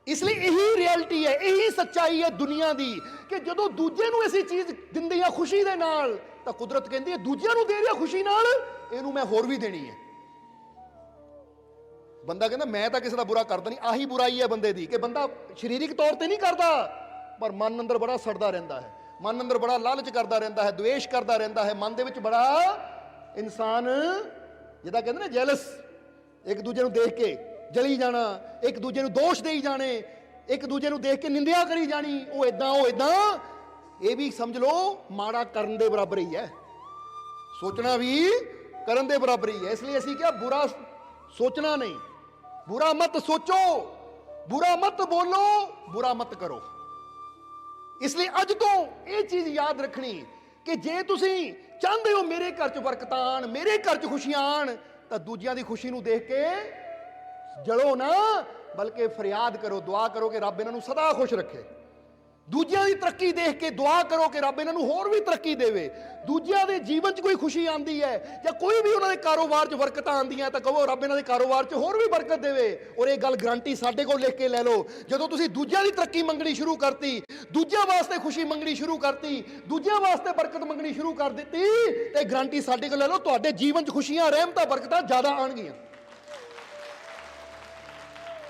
ਇਸ ਲਈ ਇਹੀ ਰਿਐਲਿਟੀ ਹੈ, ਇਹੀ ਸੱਚਾਈ ਹੈ ਦੁਨੀਆ ਦੀ ਕਿ ਜਦੋਂ ਦੂਜੇ ਨੂੰ ਅਸੀਂ ਚੀਜ਼ ਦਿੰਦੇ ਹਾਂ ਖੁਸ਼ੀ ਦੇ ਨਾਲ, ਤਾਂ ਕੁਦਰਤ ਕਹਿੰਦੀ ਹੈ ਦੂਜਿਆਂ ਨੂੰ ਦੇ ਰਿਹਾ ਖੁਸ਼ੀ ਨਾਲ, ਇਹਨੂੰ ਮੈਂ ਹੋਰ ਵੀ ਦੇਣੀ ਹੈ। ਬੰਦਾ ਕਹਿੰਦਾ ਮੈਂ ਤਾਂ ਕਿਸੇ ਦਾ ਬੁਰਾ ਕਰਦਾ ਨਹੀਂ, ਆਹੀ ਬੁਰਾਈ ਹੈ ਬੰਦੇ ਦੀ ਕਿ ਬੰਦਾ ਸਰੀਰਕ ਤੌਰ ਤੇ ਨਹੀਂ ਕਰਦਾ ਪਰ ਮਨ ਅੰਦਰ ਬੜਾ ਸੜਦਾ ਰਹਿੰਦਾ ਹੈ, ਮਨ ਅੰਦਰ ਬੜਾ ਲਾਲਚ ਕਰਦਾ ਰਹਿੰਦਾ ਹੈ, ਦੁਵੇਸ਼ ਕਰਦਾ ਰਹਿੰਦਾ ਹੈ, ਮਨ ਦੇ ਵਿੱਚ ਬੜਾ ਇਨਸਾਨ ਜਿਹਦਾ ਕਹਿੰਦੇ ਨਾ ਜੈਲਸ, ਇੱਕ ਦੂਜੇ ਨੂੰ ਦੇਖ ਕੇ ਜਲੀ ਜਾਣਾ, ਇੱਕ ਦੂਜੇ ਨੂੰ ਦੋਸ਼ ਦੇਈ ਜਾਣੇ, ਇੱਕ ਦੂਜੇ ਨੂੰ ਦੇਖ ਕੇ ਨਿੰਦਿਆ ਕਰੀ ਜਾਣੀ, ਉਹ ਇਦਾਂ ਉਹ ਇਦਾਂ, ਇਹ ਵੀ ਸਮਝ ਲਓ ਮਾੜਾ ਕਰਨ ਦੇ ਬਰਾਬਰ ਹੀ ਹੈ, ਸੋਚਣਾ ਵੀ ਕਰਨ ਦੇ ਬਰਾਬਰ ਹੀ ਹੈ। ਇਸ ਲਈ ਅਸੀਂ ਕਿਹਾ ਬੁਰਾ ਸੋਚਣਾ ਨਹੀਂ, बुरा मत सोचो, बुरा मत बोलो, बुरा मत करो। ਇਸ ਲਈ ਅੱਜ ਤੋਂ ਇਹ ਚੀਜ਼ ਯਾਦ ਰੱਖਣੀ ਕਿ ਜੇ ਤੁਸੀਂ ਚਾਹੁੰਦੇ ਹੋ ਮੇਰੇ ਘਰ 'ਚ ਬਰਕਤਾਂ ਆਉਣ, ਮੇਰੇ ਘਰ 'ਚ ਖੁਸ਼ੀਆਂ ਆਉਣ, ਤਾਂ ਦੂਜਿਆਂ ਦੀ ਖੁਸ਼ੀ ਨੂੰ ਦੇਖ ਕੇ ਜਲੋ ਨਾ, ਬਲਕਿ ਫਰਿਆਦ ਕਰੋ, ਦੁਆ ਕਰੋ ਕਿ ਰੱਬ ਇਹਨਾਂ ਨੂੰ ਸਦਾ ਖੁਸ਼ ਰੱਖੇ। ਦੂਜਿਆਂ ਦੀ ਤਰੱਕੀ ਦੇਖ ਕੇ ਦੁਆ ਕਰੋ ਕਿ ਰੱਬ ਇਹਨਾਂ ਨੂੰ ਹੋਰ ਵੀ ਤਰੱਕੀ ਦੇਵੇ। ਦੂਜਿਆਂ ਦੇ ਜੀਵਨ 'ਚ ਕੋਈ ਖੁਸ਼ੀ ਆਉਂਦੀ ਹੈ ਜਾਂ ਕੋਈ ਵੀ ਉਹਨਾਂ ਦੇ ਕਾਰੋਬਾਰ 'ਚ ਬਰਕਤਾਂ ਆਉਂਦੀਆਂ ਤਾਂ ਕਹੋ ਰੱਬ ਇਹਨਾਂ ਦੇ ਕਾਰੋਬਾਰ 'ਚ ਹੋਰ ਵੀ ਬਰਕਤ ਦੇਵੇ। ਔਰ ਇਹ ਗੱਲ ਗਰੰਟੀ ਸਾਡੇ ਕੋਲ ਲਿਖ ਕੇ ਲੈ ਲਓ, ਜਦੋਂ ਤੁਸੀਂ ਦੂਜਿਆਂ ਦੀ ਤਰੱਕੀ ਮੰਗਣੀ ਸ਼ੁਰੂ ਕਰਤੀ, ਦੂਜਿਆਂ ਵਾਸਤੇ ਖੁਸ਼ੀ ਮੰਗਣੀ ਸ਼ੁਰੂ ਕਰਤੀ, ਦੂਜਿਆਂ ਵਾਸਤੇ ਬਰਕਤ ਮੰਗਣੀ ਸ਼ੁਰੂ ਕਰ ਦਿੱਤੀ, ਤੇ ਗਰੰਟੀ ਸਾਡੇ ਕੋਲ ਲੈ ਲਓ, ਤੁਹਾਡੇ ਜੀਵਨ 'ਚ ਖੁਸ਼ੀਆਂ, ਰਹਿਮਤਾਂ, ਬਰਕਤਾਂ ਜ਼ਿਆਦਾ ਆਉਣਗੀਆਂ।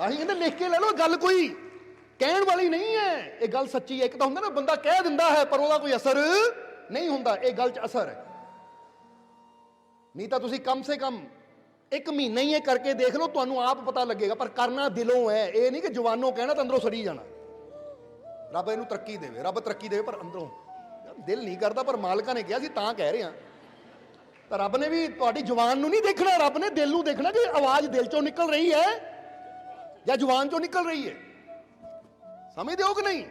ਆਹੀ ਕਹਿੰਦੇ ਲਿਖ ਕੇ ਲੈ ਲਓ, ਗੱਲ ਕੋਈ ਕਹਿਣ ਵਾਲੀ ਨਹੀਂ ਹੈ, ਇਹ ਗੱਲ ਸੱਚੀ ਹੈ। ਇੱਕ ਤਾਂ ਹੁੰਦਾ ਨਾ ਬੰਦਾ ਕਹਿ ਦਿੰਦਾ ਹੈ ਪਰ ਉਹਦਾ ਕੋਈ ਅਸਰ ਨਹੀਂ ਹੁੰਦਾ, ਇਹ ਗੱਲ 'ਚ ਅਸਰ ਹੈ। ਨਹੀਂ ਤਾਂ ਤੁਸੀਂ ਕਮ ਸੇ ਕਮ ਇੱਕ ਮਹੀਨਾ ਹੀ ਇਹ ਕਰਕੇ ਦੇਖ ਲਓ, ਤੁਹਾਨੂੰ ਆਪ ਪਤਾ ਲੱਗੇਗਾ। ਪਰ ਕਰਨਾ ਦਿਲੋਂ ਹੈ, ਇਹ ਨਹੀਂ ਕਿ ਜਵਾਨੋਂ ਕਹਿਣਾ ਤਾਂ ਅੰਦਰੋਂ ਸੜੀ ਜਾਣਾ। ਰੱਬ ਇਹਨੂੰ ਤਰੱਕੀ ਦੇਵੇ, ਰੱਬ ਤਰੱਕੀ ਦੇਵੇ, ਪਰ ਅੰਦਰੋਂ ਦਿਲ ਨਹੀਂ ਕਰਦਾ। ਪਰ ਮਾਲਕਾਂ ਨੇ ਕਿਹਾ ਸੀ ਤਾਂ ਕਹਿ ਰਹੇ ਹਾਂ। ਤਾਂ ਰੱਬ ਨੇ ਵੀ ਤੁਹਾਡੀ ਜਵਾਨ ਨੂੰ ਨਹੀਂ ਦੇਖਣਾ, ਰੱਬ ਨੇ ਦਿਲ ਨੂੰ ਦੇਖਣਾ ਕਿ ਆਵਾਜ਼ ਦਿਲ 'ਚੋਂ ਨਿਕਲ ਰਹੀ ਹੈ ਜਾਂ ਜਵਾਨ 'ਚੋਂ ਨਿਕਲ ਰਹੀ ਹੈ। ਸਮਝਦੇ ਹੋ ਕਿ ਨਹੀਂ?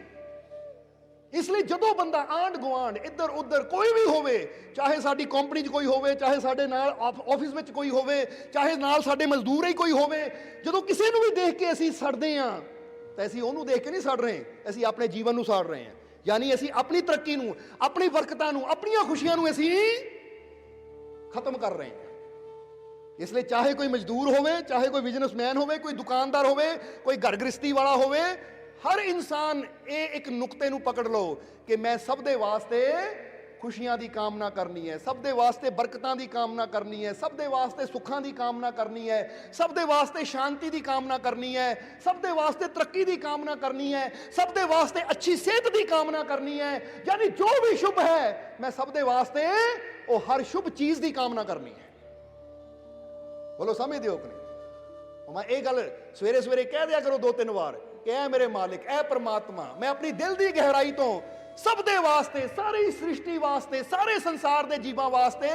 ਇਸ ਲਈ ਜਦੋਂ ਬੰਦਾ ਆਂਢ ਗੁਆਂਢ ਇੱਧਰ ਉੱਧਰ ਕੋਈ ਵੀ ਹੋਵੇ, ਚਾਹੇ ਸਾਡੀ ਕੰਪਨੀ 'ਚ ਕੋਈ ਹੋਵੇ, ਚਾਹੇ ਸਾਡੇ ਨਾਲ ਆਫਿਸ ਵਿੱਚ ਕੋਈ ਹੋਵੇ, ਚਾਹੇ ਨਾਲ ਸਾਡੇ ਮਜ਼ਦੂਰ ਹੀ ਕੋਈ ਹੋਵੇ, ਜਦੋਂ ਕਿਸੇ ਨੂੰ ਵੀ ਦੇਖ ਕੇ ਅਸੀਂ ਸੜਦੇ ਹਾਂ ਤਾਂ ਅਸੀਂ ਉਹਨੂੰ ਦੇਖ ਕੇ ਨਹੀਂ ਸੜ ਰਹੇ, ਅਸੀਂ ਆਪਣੇ ਜੀਵਨ ਨੂੰ ਸਾੜ ਰਹੇ ਹਾਂ। ਯਾਨੀ ਅਸੀਂ ਆਪਣੀ ਤਰੱਕੀ ਨੂੰ, ਆਪਣੀ ਬਰਕਤਾਂ ਨੂੰ, ਆਪਣੀਆਂ ਖੁਸ਼ੀਆਂ ਨੂੰ ਅਸੀਂ ਖਤਮ ਕਰ ਰਹੇ ਹਾਂ। ਇਸ ਲਈ ਚਾਹੇ ਕੋਈ ਮਜ਼ਦੂਰ ਹੋਵੇ, ਚਾਹੇ ਕੋਈ ਬਿਜ਼ਨਸਮੈਨ ਹੋਵੇ, ਕੋਈ ਦੁਕਾਨਦਾਰ ਹੋਵੇ, ਕੋਈ ਘਰ ਗ੍ਰਸਤੀ ਵਾਲਾ ਹੋਵੇ, ਹਰ ਇਨਸਾਨ ਇਹ ਇੱਕ ਨੁਕਤੇ ਨੂੰ ਪਕੜ ਲਓ ਕਿ ਮੈਂ ਸਭ ਦੇ ਵਾਸਤੇ ਖੁਸ਼ੀਆਂ ਦੀ ਕਾਮਨਾ ਕਰਨੀ ਹੈ, ਸਭ ਦੇ ਵਾਸਤੇ ਬਰਕਤਾਂ ਦੀ ਕਾਮਨਾ ਕਰਨੀ ਹੈ, ਸਭ ਦੇ ਵਾਸਤੇ ਸੁੱਖਾਂ ਦੀ ਕਾਮਨਾ ਕਰਨੀ ਹੈ, ਸਭ ਦੇ ਵਾਸਤੇ ਸ਼ਾਂਤੀ ਦੀ ਕਾਮਨਾ ਕਰਨੀ ਹੈ, ਸਭ ਦੇ ਵਾਸਤੇ ਤਰੱਕੀ ਦੀ ਕਾਮਨਾ ਕਰਨੀ ਹੈ, ਸਭ ਦੇ ਵਾਸਤੇ ਅੱਛੀ ਸਿਹਤ ਦੀ ਕਾਮਨਾ ਕਰਨੀ ਹੈ। ਯਾਨੀ ਜੋ ਵੀ ਸ਼ੁਭ ਹੈ ਮੈਂ ਸਭ ਦੇ ਵਾਸਤੇ ਉਹ ਹਰ ਸ਼ੁਭ ਚੀਜ਼ ਦੀ ਕਾਮਨਾ ਕਰਨੀ ਹੈ। ਬੋਲੋ ਸਮਝਦੇ ਹੋ ਕਿ ਨਹੀਂ? ਮੈਂ ਇਹ ਗੱਲ ਸਵੇਰੇ ਸਵੇਰੇ ਕਹਿ ਦਿਆ ਕਰੋ 2-3 ਵਾਰ ਕਿ ਐ ਮੇਰੇ ਮਾਲਿਕ, ਐ ਪ੍ਰਮਾਤਮਾ, ਮੈਂ ਆਪਣੀ ਦਿਲ ਦੀ ਗਹਿਰਾਈ ਤੋਂ ਸਭ ਦੇ ਵਾਸਤੇ, ਸਾਰੀ ਸ੍ਰਿਸ਼ਟੀ ਵਾਸਤੇ, ਸਾਰੇ ਸੰਸਾਰ ਦੇ ਜੀਵਾਂ ਵਾਸਤੇ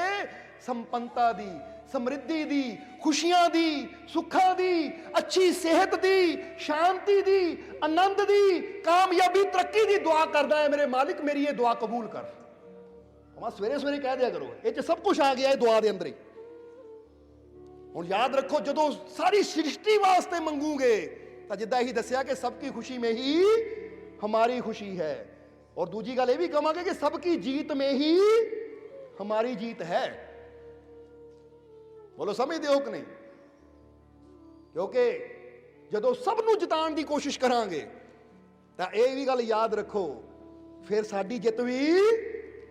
ਸੰਪੰਨਤਾ ਦੀ, ਸਮਰਿੱਧੀ ਦੀ, ਖੁਸ਼ੀਆਂ ਦੀ, ਸੁੱਖਾਂ ਦੀ, ਅੱਛੀ ਸਿਹਤ ਦੀ, ਸ਼ਾਂਤੀ ਦੀ, ਆਨੰਦ ਦੀ, ਕਾਮਯਾਬੀ, ਤਰੱਕੀ ਦੀ ਦੁਆ ਕਰਦਾ ਹੈ। ਮੇਰੇ ਮਾਲਿਕ ਮੇਰੀ ਇਹ ਦੁਆ ਕਬੂਲ ਕਰ। ਮੈਂ ਸਵੇਰੇ ਸਵੇਰੇ ਕਹਿ ਦਿਆ ਕਰੋ, ਇਹ 'ਚ ਸਭ ਕੁਝ ਆ ਗਿਆ ਇਹ ਦੁਆ ਦੇ ਅੰਦਰ ਹੀ। ਹੁਣ ਯਾਦ ਰੱਖੋ, ਜਦੋਂ ਸਾਰੀ ਸ੍ਰਿਸ਼ਟੀ ਵਾਸਤੇ ਮੰਗੂਗੇ ਤਾਂ ਜਿੱਦਾਂ ਹੀ ਦੱਸਿਆ ਕਿ ਸਭ ਕੀ ਖੁਸ਼ੀ में ही हमारी खुशी है, और दूजी गल ये भी कहांगे कि सबकी जीत में ही हमारी जीत है। बोलो समझते हो कि नहीं? क्योंकि ਜਦੋਂ ਸਭ ਨੂੰ ਜਿਤਾਉਣ ਦੀ ਕੋਸ਼ਿਸ਼ ਕਰਾਂਗੇ ਤਾਂ ਇਹ ਵੀ ਗੱਲ ਯਾਦ ਰੱਖੋ, ਫਿਰ ਸਾਡੀ ਜਿੱਤ ਵੀ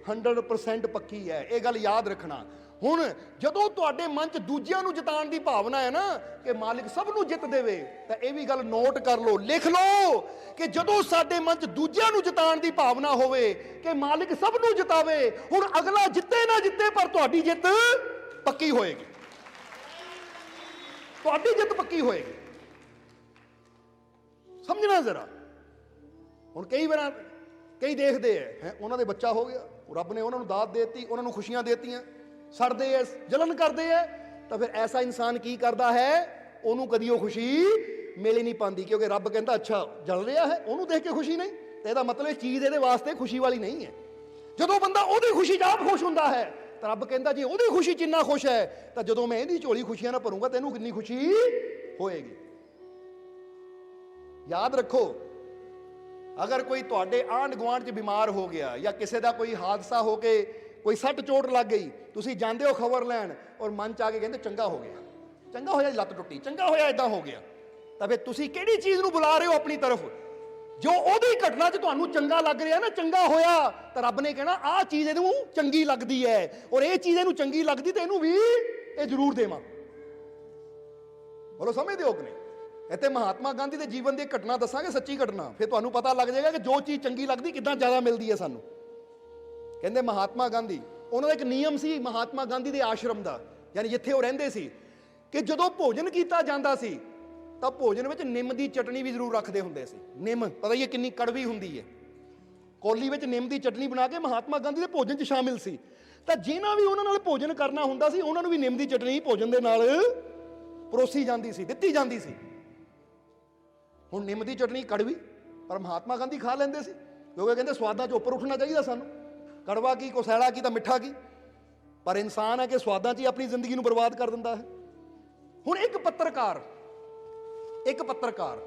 100% ਪੱਕੀ ਹੈ। ਇਹ ਗੱਲ ਯਾਦ ਰੱਖਣਾ। ਹੁਣ ਜਦੋਂ ਤੁਹਾਡੇ ਮਨ 'ਚ ਦੂਜਿਆਂ ਨੂੰ ਜਿਤਾਉਣ ਦੀ ਭਾਵਨਾ ਹੈ ਨਾ ਕਿ ਮਾਲਿਕ ਸਭ ਨੂੰ ਜਿੱਤ ਦੇਵੇ, ਤਾਂ ਇਹ ਵੀ ਗੱਲ ਨੋਟ ਕਰ ਲਓ, ਲਿਖ ਲਓ ਕਿ ਜਦੋਂ ਸਾਡੇ ਮਨ 'ਚ ਦੂਜਿਆਂ ਨੂੰ ਜਿਤਾਉਣ ਦੀ ਭਾਵਨਾ ਹੋਵੇ ਕਿ ਮਾਲਿਕ ਸਭ ਨੂੰ ਜਿਤਾਵੇ, ਹੁਣ ਅਗਲਾ ਜਿੱਤੇ ਨਾ ਜਿੱਤੇ ਪਰ ਤੁਹਾਡੀ ਜਿੱਤ ਪੱਕੀ ਹੋਏਗੀ, ਤੁਹਾਡੀ ਜਿੱਤ ਪੱਕੀ ਹੋਏਗੀ। ਸਮਝਣਾ ਜ਼ਰਾ। ਹੁਣ ਕਈ ਵਾਰ ਕਈ ਦੇਖਦੇ ਹੈ ਉਹਨਾਂ ਦੇ ਬੱਚਾ ਹੋ ਗਿਆ, ਰੱਬ ਨੇ ਉਹਨਾਂ ਨੂੰ ਦਾਤ ਦੇ ਦਿੱਤੀ, ਉਹਨਾਂ ਨੂੰ ਖੁਸ਼ੀਆਂ ਦੇ ਦਿੱਤੀਆਂ, ਸੜਦੇ ਐ, ਜਲਨ ਕਰਦੇ ਐ, ਤਾਂ ਫਿਰ ਐਸਾ ਇਨਸਾਨ ਕੀ ਕਰਦਾ ਹੈ? ਉਹਨੂੰ ਕਦੀ ਉਹ ਖੁਸ਼ੀ ਮਿਲ ਹੀ ਨਹੀਂ ਪਾਉਂਦੀ, ਕਿਉਂਕਿ ਰੱਬ ਕਹਿੰਦਾ ਅੱਛਾ ਜਲ ਰਿਹਾ ਹੈ, ਉਹਨੂੰ ਦੇਖ ਕੇ ਖੁਸ਼ੀ ਨਹੀਂ, ਤੇ ਇਹਦਾ ਮਤਲਬ ਇਹ ਚੀਜ਼ ਇਹਦੇ ਵਾਸਤੇ ਖੁਸ਼ੀ ਵਾਲੀ ਨਹੀਂ ਹੈ। ਜਦੋਂ ਬੰਦਾ ਉਹਦੀ ਖੁਸ਼ੀ 'ਚ ਆਪ ਖੁਸ਼ ਹੁੰਦਾ ਹੈ ਤਾਂ ਰੱਬ ਕਹਿੰਦਾ ਜੇ ਉਹਦੀ ਖੁਸ਼ੀ 'ਚ ਇੰਨਾ ਖੁਸ਼ ਹੈ ਤਾਂ ਜਦੋਂ ਮੈਂ ਇਹਦੀ ਝੋਲੀ ਖੁਸ਼ੀਆਂ ਨਾਲ ਭਰੂੰਗਾ ਤੈਨੂੰ ਕਿੰਨੀ ਖੁਸ਼ੀ ਹੋਏਗੀ। ਯਾਦ ਰੱਖੋ, ਅਗਰ ਕੋਈ ਤੁਹਾਡੇ ਆਂਢ ਗੁਆਂਢ 'ਚ ਬਿਮਾਰ ਹੋ ਗਿਆ ਜਾਂ ਕਿਸੇ ਦਾ ਕੋਈ ਹਾਦਸਾ ਹੋ ਕੇ ਕੋਈ ਸੱਟ ਚੋਟ ਲੱਗ ਗਈ, ਤੁਸੀਂ ਜਾਂਦੇ ਹੋ ਖਬਰ ਲੈਣ ਔਰ ਮਨ 'ਚ ਆ ਕੇ ਕਹਿੰਦੇ ਚੰਗਾ ਹੋ ਗਿਆ, ਚੰਗਾ ਹੋਇਆ ਲੱਤ ਟੁੱਟੀ, ਚੰਗਾ ਹੋਇਆ ਇਦਾਂ ਹੋ ਗਿਆ, ਤਾਂ ਫਿਰ ਤੁਸੀਂ ਕਿਹੜੀ ਚੀਜ਼ ਨੂੰ ਬੁਲਾ ਰਹੇ ਹੋ ਆਪਣੀ ਤਰਫ? ਜੋ ਉਹਦੀ ਘਟਨਾ 'ਚ ਤੁਹਾਨੂੰ ਚੰਗਾ ਲੱਗ ਰਿਹਾ ਨਾ, ਚੰਗਾ ਹੋਇਆ, ਤਾਂ ਰੱਬ ਨੇ ਕਹਿਣਾ ਆਹ ਚੀਜ਼ ਇਹਨੂੰ ਚੰਗੀ ਲੱਗਦੀ ਹੈ, ਔਰ ਇਹ ਚੀਜ਼ ਇਹਨੂੰ ਚੰਗੀ ਲੱਗਦੀ ਤੇ ਇਹਨੂੰ ਵੀ ਇਹ ਜ਼ਰੂਰ ਦੇਵਾਂ। ਬੋਲੋ ਸਮਝਦੇ ਹੋ ਕਿ ਨਹੀਂ? ਇੱਥੇ ਮਹਾਤਮਾ ਗਾਂਧੀ ਦੇ ਜੀਵਨ ਦੀ ਘਟਨਾ ਦੱਸਾਂਗੇ, ਸੱਚੀ ਘਟਨਾ, ਫਿਰ ਤੁਹਾਨੂੰ ਪਤਾ ਲੱਗ ਜਾਏਗਾ ਕਿ ਜੋ ਚੀਜ਼ ਚੰਗੀ ਲੱਗਦੀ ਕਿੱਦਾਂ ਜ਼ਿਆਦਾ ਮਿਲਦੀ ਹੈ ਸਾਨੂੰ। ਕਹਿੰਦੇ ਮਹਾਤਮਾ ਗਾਂਧੀ, ਉਹਨਾਂ ਦਾ ਇੱਕ ਨਿਯਮ ਸੀ ਮਹਾਤਮਾ ਗਾਂਧੀ ਦੇ ਆਸ਼ਰਮ ਦਾ, ਯਾਨੀ ਜਿੱਥੇ ਉਹ ਰਹਿੰਦੇ ਸੀ, ਕਿ ਜਦੋਂ ਭੋਜਨ ਕੀਤਾ ਜਾਂਦਾ ਸੀ ਤਾਂ ਭੋਜਨ ਵਿੱਚ ਨਿੰਮ ਦੀ ਚਟਨੀ ਵੀ ਜ਼ਰੂਰ ਰੱਖਦੇ ਹੁੰਦੇ ਸੀ। ਨਿੰਮ ਪਤਾ ਹੀ ਹੈ ਕਿੰਨੀ ਕੜਵੀ ਹੁੰਦੀ ਹੈ, ਕੌਲੀ ਵਿੱਚ ਨਿੰਮ ਦੀ ਚਟਨੀ ਬਣਾ ਕੇ ਮਹਾਤਮਾ ਗਾਂਧੀ ਦੇ ਭੋਜਨ 'ਚ ਸ਼ਾਮਿਲ ਸੀ। ਤਾਂ ਜਿਹਨਾਂ ਵੀ ਉਹਨਾਂ ਨਾਲ ਭੋਜਨ ਕਰਨਾ ਹੁੰਦਾ ਸੀ ਉਹਨਾਂ ਨੂੰ ਵੀ ਨਿੰਮ ਦੀ ਚਟਨੀ ਭੋਜਨ ਦੇ ਨਾਲ ਪਰੋਸੀ ਜਾਂਦੀ ਸੀ, ਦਿੱਤੀ ਜਾਂਦੀ ਸੀ। ਹੁਣ ਨਿੰਮ ਦੀ ਚਟਨੀ ਕੜਵੀ, ਪਰ ਮਹਾਤਮਾ ਗਾਂਧੀ ਖਾ ਲੈਂਦੇ ਸੀ। ਕਿਉਂਕਿ ਕਹਿੰਦੇ ਸਵਾਦਾਂ 'ਚ ਉੱਪਰ ਉੱਠਣਾ ਚਾਹੀਦਾ ਸਾਨੂੰ, ਕੜਵਾ ਕੀ ਕੁਸੈਲਾ ਕੀ ਤਾਂ ਮਿੱਠਾ ਕੀ, ਪਰ ਇਨਸਾਨ ਹੈ ਕਿ ਸਵਾਦਾਂ 'ਚ ਹੀ ਆਪਣੀ ਜ਼ਿੰਦਗੀ ਨੂੰ ਬਰਬਾਦ ਕਰ ਦਿੰਦਾ ਹੈ। ਹੁਣ ਇੱਕ ਪੱਤਰਕਾਰ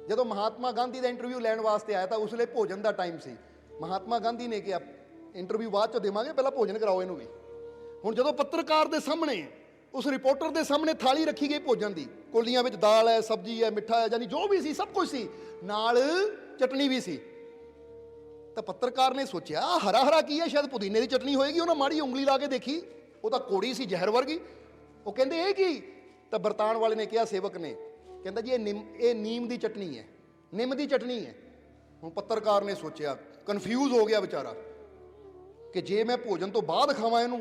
ਜਦੋਂ ਮਹਾਤਮਾ ਗਾਂਧੀ ਦਾ ਇੰਟਰਵਿਊ ਲੈਣ ਵਾਸਤੇ ਆਇਆ ਤਾਂ ਉਸ ਵੇਲੇ ਭੋਜਨ ਦਾ ਟਾਈਮ ਸੀ। ਮਹਾਤਮਾ ਗਾਂਧੀ ਨੇ ਕਿਹਾ ਇੰਟਰਵਿਊ ਬਾਅਦ 'ਚ ਦੇਵਾਂਗੇ, ਪਹਿਲਾਂ ਭੋਜਨ ਕਰਾਓ ਇਹਨੂੰ ਵੀ। ਹੁਣ ਜਦੋਂ ਪੱਤਰਕਾਰ ਦੇ ਸਾਹਮਣੇ, ਉਸ ਰਿਪੋਰਟਰ ਦੇ ਸਾਹਮਣੇ ਥਾਲੀ ਰੱਖੀ ਗਈ ਭੋਜਨ ਦੀ, ਕੋਲੀਆਂ ਵਿੱਚ ਦਾਲ ਹੈ, ਸਬਜ਼ੀ ਹੈ, ਮਿੱਠਾ ਹੈ, ਯਾਨੀ ਜੋ ਵੀ ਸੀ ਸਭ ਕੁਝ ਸੀ, ਨਾਲ ਚਟਨੀ ਵੀ ਸੀ। ਤਾਂ ਪੱਤਰਕਾਰ ਨੇ ਸੋਚਿਆ ਹਰਾ ਹਰਾ ਕੀ ਹੈ, ਸ਼ਾਇਦ ਪੁਦੀਨੇ ਦੀ ਚਟਨੀ ਹੋਏਗੀ। ਉਹਨਾਂ ਮਾੜੀ ਉਂਗਲੀ ਲਾ ਕੇ ਦੇਖੀ, ਉਹ ਤਾਂ ਕੋੜੀ ਸੀ, ਜ਼ਹਿਰ ਵਰਗੀ। ਉਹ ਕਹਿੰਦੇ ਇਹ ਕੀ? ਤਾਂ ਬਰਤਾਨ ਵਾਲੇ ਨੇ ਕਿਹਾ, ਸੇਵਕ ਨੇ, ਕਹਿੰਦਾ ਜੀ ਇਹ ਨੀਮ ਦੀ ਚਟਨੀ ਹੈ, ਨਿੰਮ ਦੀ ਚਟਨੀ ਹੈ। ਹੁਣ ਪੱਤਰਕਾਰ ਨੇ ਸੋਚਿਆ, ਕਨਫਿਊਜ਼ ਹੋ ਗਿਆ ਵਿਚਾਰਾ ਕਿ ਜੇ ਮੈਂ ਭੋਜਨ ਤੋਂ ਬਾਅਦ ਖਾਵਾਂ ਇਹਨੂੰ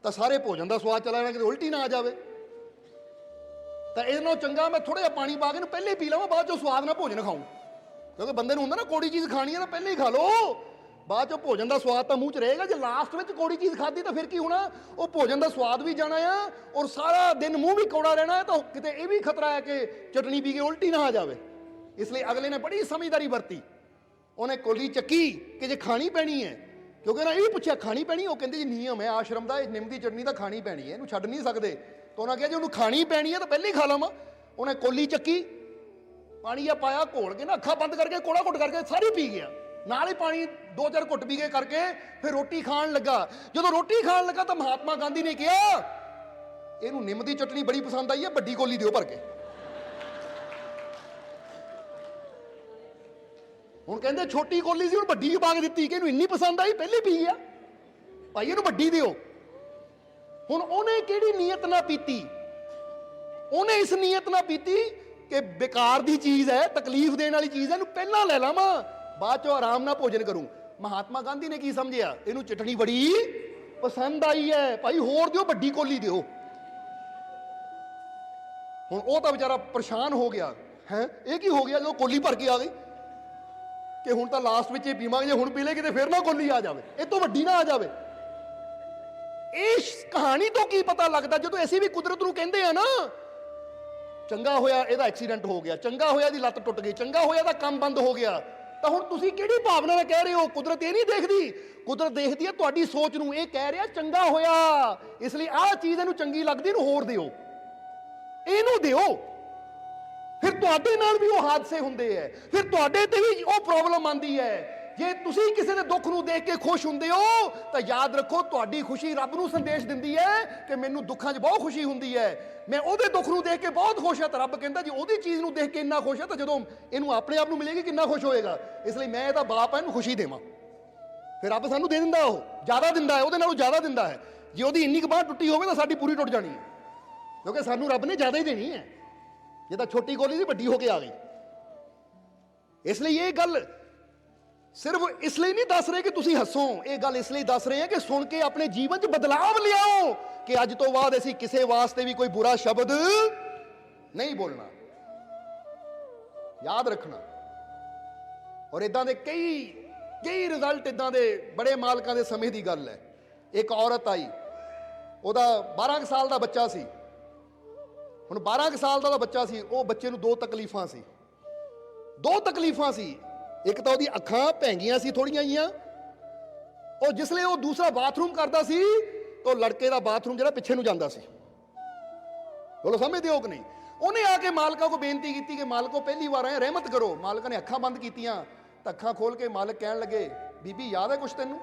ਤਾਂ ਸਾਰੇ ਭੋਜਨ ਦਾ ਸਵਾਦ ਚਲਾ ਜਾਣਾ, ਕਿਤੇ ਉਲਟੀ ਨਾ ਆ ਜਾਵੇ। ਤਾਂ ਇਹਦੇ ਨਾਲੋਂ ਚੰਗਾ ਮੈਂ ਥੋੜਾ ਜਿਹਾ ਪਾਣੀ ਪਾ ਕੇ ਇਹਨੂੰ ਪਹਿਲੇ ਪੀ ਲਵਾਂ, ਬਾਅਦ ਚੋਂ ਸਵਾਦ ਨਾਲ ਭੋਜਨ ਖਾਊਂ। ਕਿਉਂਕਿ ਬੰਦੇ ਨੂੰ ਹੁੰਦਾ ਨਾ ਕੋੜੀ ਚੀਜ਼ ਖਾਣੀ ਹੈ ਤਾਂ ਪਹਿਲੇ ਹੀ ਖਾ ਲਓ, ਬਾਅਦ ਚੋਂ ਭੋਜਨ ਦਾ ਸਵਾਦ ਤਾਂ ਮੂੰਹ 'ਚ ਰਹੇਗਾ। ਜੇ ਲਾਸਟ ਵਿੱਚ ਕੋੜੀ ਚੀਜ਼ ਖਾਧੀ ਤਾਂ ਫਿਰ ਕੀ ਹੋਣਾ? ਉਹ ਭੋਜਨ ਦਾ ਸਵਾਦ ਵੀ ਜਾਣਾ ਆ ਔਰ ਸਾਰਾ ਦਿਨ ਮੂੰਹ ਵੀ ਕੌੜਾ ਰਹਿਣਾ ਹੈ। ਤਾਂ ਕਿਤੇ ਇਹ ਵੀ ਖਤਰਾ ਹੈ ਕਿ ਚਟਨੀ ਪੀ ਕੇ ਉਲਟੀ ਨਾ ਆ ਜਾਵੇ। ਇਸ ਲਈ ਅਗਲੇ ਨੇ ਬੜੀ ਸਮਝਦਾਰੀ ਵਰਤੀ, ਉਹਨੇ ਕੋਲੀ ਚੱਕੀ ਕਿ ਜੇ ਖਾਣੀ ਪੈਣੀ ਹੈ, ਕਿਉਂਕਿ ਉਹਨਾਂ ਇਹ ਵੀ ਪੁੱਛਿਆ ਖਾਣੀ ਪੈਣੀ, ਉਹ ਕਹਿੰਦੇ ਜੀ ਨਿਯਮ ਹੈ ਆਸ਼ਰਮ ਦਾ, ਇਹ ਨਿੰਮ ਦੀ ਚਟਨੀ ਤਾਂ ਖਾਣੀ ਪੈਣੀ ਹੈ, ਇਹਨੂੰ ਛੱਡ ਨਹੀਂ ਸਕਦੇ। ਤਾਂ ਉਹਨਾਂ ਕਿਹਾ ਜੇ ਉਹਨੂੰ ਖਾਣੀ ਪੈਣੀ ਹੈ ਤਾਂ ਪਹਿਲੇ ਹੀ ਖਾ ਲਵਾਂ। ਉਹਨੇ ਕੋਲੀ ਚੱਕੀ, ਪਾਣੀ ਜਿਹਾ ਪਾਇਆ, ਘੋਲ ਕੇ ਨਾ ਅੱਖਾਂ ਬੰਦ ਕਰਕੇ ਕੋੜਾ ਘੁੱਟ ਕਰਕੇ ਸਾਰੀ ਪੀ ਗਿਆ, ਨਾਲ ਹੀ ਪਾਣੀ 2-4 ਘੁੱਟ ਪੀ ਕੇ ਕਰਕੇ ਫਿਰ ਰੋਟੀ ਖਾਣ ਲੱਗਾ। ਜਦੋਂ ਰੋਟੀ ਖਾਣ ਲੱਗਾ ਤਾਂ ਮਹਾਤਮਾ ਗਾਂਧੀ ਨੇ ਕਿਹਾ ਇਹਨੂੰ ਨਿੰਮ ਦੀ ਚਟਨੀ ਬੜੀ ਪਸੰਦ ਆਈ ਹੈ, ਵੱਡੀ ਕੋਲੀ ਦਿਓ ਭਰ ਕੇ। ਹੁਣ ਕਹਿੰਦੇ ਛੋਟੀ ਕੋਲੀ ਸੀ, ਹੁਣ ਵੱਡੀ ਪਾ ਕੇ ਦਿੱਤੀ ਕਿ ਇਹਨੂੰ ਇੰਨੀ ਪਸੰਦ ਆਈ, ਪਹਿਲੇ ਪੀ ਗਿਆ, ਭਾਈ ਇਹਨੂੰ ਵੱਡੀ ਦਿਓ। ਹੁਣ ਉਹਨੇ ਕਿਹੜੀ ਨੀਅਤ ਨਾਲ ਪੀਤੀ? ਉਹਨੇ ਇਸ ਨੀਅਤ ਨਾਲ ਪੀਤੀ ਕਿ ਬੇਕਾਰ ਦੀ ਚੀਜ਼ ਹੈ, ਤਕਲੀਫ ਦੇਣ ਵਾਲੀ ਚੀਜ਼ ਹੈ, ਇਹਨੂੰ ਪਹਿਲਾਂ ਲੈ ਲਾਵਾਂ, ਬਾਅਦ ਚੋਂ ਆਰਾਮ ਨਾਲ ਭੋਜਨ ਕਰੂੰ। ਮਹਾਤਮਾ ਗਾਂਧੀ ਨੇ ਕੀ ਸਮਝਿਆ? ਇਹਨੂੰ ਚਟਨੀ ਬੜੀ ਪਸੰਦ ਆਈ ਹੈ, ਭਾਈ ਹੋਰ ਦਿਓ, ਵੱਡੀ ਕੋਲੀ ਦਿਓ। ਹੁਣ ਉਹ ਤਾਂ ਵਿਚਾਰਾ ਪਰੇਸ਼ਾਨ ਹੋ ਗਿਆ, ਹੈ ਇਹ ਕੀ ਹੋ ਗਿਆ ਜਦੋਂ ਕੋਲੀ ਭਰ ਕੇ ਆ ਗਈ, ਕਿ ਹੁਣ ਤਾਂ ਲਾਸਟ ਵਿੱਚ ਇਹ ਪੀਵਾਂਗੇ, ਜੇ ਹੁਣ ਪੀ ਲੈ ਕਿਤੇ ਫਿਰ ਨਾ ਕੋਲੀ ਆ ਜਾਵੇ, ਇਹ ਤੋਂ ਵੱਡੀ ਨਾ ਆ ਜਾਵੇ। ਇਸ ਕਹਾਣੀ ਤੋਂ ਕੀ ਪਤਾ ਲੱਗਦਾ? ਜਦੋਂ ਅਸੀਂ ਵੀ ਕੁਦਰਤ ਨੂੰ ਕਹਿੰਦੇ ਆ ਨਾ, ਚੰਗਾ ਹੋਇਆ ਇਹਦਾ ਐਕਸੀਡੈਂਟ ਹੋ ਗਿਆ, ਚੰਗਾ ਹੋਇਆ ਇਹਦੀ ਲੱਤ ਟੁੱਟ ਗਈ, ਚੰਗਾ ਹੋਇਆ ਇਹਦਾ ਕੰਮ ਬੰਦ ਹੋ ਗਿਆ, ਤਾਂ ਹੁਣ ਤੁਸੀਂ ਕਿਹੜੀ ਭਾਵਨਾ ਨਾਲ ਕਹਿ ਰਹੇ ਹੋ? ਕੁਦਰਤ ਇਹ ਨਹੀਂ ਦੇਖਦੀ, ਕੁਦਰਤ ਦੇਖਦੀ ਹੈ ਤੁਹਾਡੀ ਸੋਚ ਨੂੰ। ਇਹ ਕਹਿ ਰਿਹਾ ਚੰਗਾ ਹੋਇਆ, ਇਸ ਲਈ ਆਹ ਚੀਜ਼ ਇਹਨੂੰ ਚੰਗੀ ਲੱਗਦੀ, ਇਹਨੂੰ ਹੋਰ ਦਿਓ, ਇਹਨੂੰ ਦਿਓ। ਫਿਰ ਤੁਹਾਡੇ ਨਾਲ ਵੀ ਉਹ ਹਾਦਸੇ ਹੁੰਦੇ ਹੈ, ਫਿਰ ਤੁਹਾਡੇ ਤੇ ਵੀ ਉਹ ਪ੍ਰੋਬਲਮ ਆਉਂਦੀ ਹੈ। ਜੇ ਤੁਸੀਂ ਕਿਸੇ ਦੇ ਦੁੱਖ ਨੂੰ ਦੇਖ ਕੇ ਖੁਸ਼ ਹੁੰਦੇ ਹੋ ਤਾਂ ਯਾਦ ਰੱਖੋ ਤੁਹਾਡੀ ਖੁਸ਼ੀ ਰੱਬ ਨੂੰ ਸੰਦੇਸ਼ ਦਿੰਦੀ ਹੈ ਕਿ ਮੈਨੂੰ ਦੁੱਖਾਂ 'ਚ ਬਹੁਤ ਖੁਸ਼ੀ ਹੁੰਦੀ ਹੈ, ਮੈਂ ਉਹਦੇ ਦੁੱਖ ਨੂੰ ਦੇਖ ਕੇ ਬਹੁਤ ਖੁਸ਼ ਹਾਂ। ਤਾਂ ਰੱਬ ਕਹਿੰਦਾ ਜੀ ਉਹਦੀ ਚੀਜ਼ ਨੂੰ ਦੇਖ ਕੇ ਇੰਨਾ ਖੁਸ਼ ਹੈ ਤਾਂ ਜਦੋਂ ਇਹਨੂੰ ਆਪਣੇ ਆਪ ਨੂੰ ਮਿਲੇਗੀ ਕਿੰਨਾ ਖੁਸ਼ ਹੋਏਗਾ। ਇਸ ਲਈ ਮੈਂ ਇਹਦਾ ਬਾਪ ਹਾਂ, ਇਹਨੂੰ ਖੁਸ਼ੀ ਦੇਵਾਂ। ਫਿਰ ਰੱਬ ਸਾਨੂੰ ਦੇ ਦਿੰਦਾ, ਉਹ ਜ਼ਿਆਦਾ ਦਿੰਦਾ ਹੈ, ਉਹਦੇ ਨਾਲੋਂ ਜ਼ਿਆਦਾ ਦਿੰਦਾ ਹੈ। ਜੇ ਉਹਦੀ ਇੰਨੀ ਕੁ ਬਾਂਹ ਟੁੱਟੀ ਹੋਵੇ ਤਾਂ ਸਾਡੀ ਪੂਰੀ ਟੁੱਟ ਜਾਣੀ ਹੈ, ਕਿਉਂਕਿ ਸਾਨੂੰ ਰੱਬ ਨੇ ਜ਼ਿਆਦਾ ਹੀ ਦੇਣੀ ਹੈ। ਜੇ ਤਾਂ ਛੋਟੀ ਗੋਲੀ ਸੀ ਵੱਡੀ ਹੋ ਕੇ ਆ ਗਈ। ਇਸ ਲਈ ਇਹ ਗੱਲ ਸਿਰਫ ਇਸ ਲਈ ਨਹੀਂ ਦੱਸ ਰਹੇ ਕਿ ਤੁਸੀਂ ਹੱਸੋ, ਇਹ ਗੱਲ ਇਸ ਲਈ ਦੱਸ ਰਹੇ ਹਾਂ ਕਿ ਸੁਣ ਕੇ ਆਪਣੇ ਜੀਵਨ 'ਚ ਬਦਲਾਵ ਲਿਆਓ ਕਿ ਅੱਜ ਤੋਂ ਬਾਅਦ ਅਸੀਂ ਕਿਸੇ ਵਾਸਤੇ ਵੀ ਕੋਈ ਬੁਰਾ ਸ਼ਬਦ ਨਹੀਂ ਬੋਲਣਾ, ਯਾਦ ਰੱਖਣਾ। ਔਰ ਇਦਾਂ ਦੇ ਕਈ ਰਿਜ਼ਲਟ, ਇਦਾਂ ਦੇ ਬੜੇ ਮਾਲਕਾਂ ਦੇ ਸਮੇਂ ਦੀ ਗੱਲ ਹੈ। ਇੱਕ ਔਰਤ ਆਈ, ਉਹਦਾ 12 ਸਾਲ ਦਾ ਬੱਚਾ ਸੀ। ਹੁਣ 12 ਸਾਲ ਦਾ ਬੱਚਾ ਸੀ, ਉਹ ਬੱਚੇ ਨੂੰ 2 ਤਕਲੀਫਾਂ ਸੀ, 2 ਤਕਲੀਫਾਂ ਸੀ। ਇੱਕ ਤਾਂ ਉਹਦੀ ਅੱਖਾਂ ਭੈਂਗੀਆਂ ਸੀ ਥੋੜੀਆਂ ਜਿਹੀਆਂ। ਉਹ ਜਿਸਲੇ ਉਹ ਦੂਸਰਾ ਬਾਥਰੂਮ ਕਰਦਾ ਸੀ ਤਾਂ ਲੜਕੇ ਦਾ ਬਾਥਰੂਮ ਜਿਹੜਾ ਪਿੱਛੇ ਨੂੰ ਜਾਂਦਾ ਸੀ। ਬੋਲੋ ਸਮਝਦੇ ਹੋ ਕਿ ਨਹੀਂ? ਉਹਨੇ ਆ ਕੇ ਮਾਲਕਾ ਕੋ ਬੇਨਤੀ ਕੀਤੀ ਕਿ ਮਾਲਕੋ ਪਹਿਲੀ ਵਾਰ ਆਏ, ਰਹਿਮਤ ਕਰੋ। ਮਾਲਕਾ ਨੇ ਅੱਖਾਂ ਬੰਦ ਕੀਤੀਆਂ ਤਾਂ ਅੱਖਾਂ ਖੋਲ ਕੇ ਮਾਲਕ ਕਹਿਣ ਲੱਗੇ, ਬੀਬੀ ਯਾਦ ਹੈ ਕੁਛ ਤੈਨੂੰ?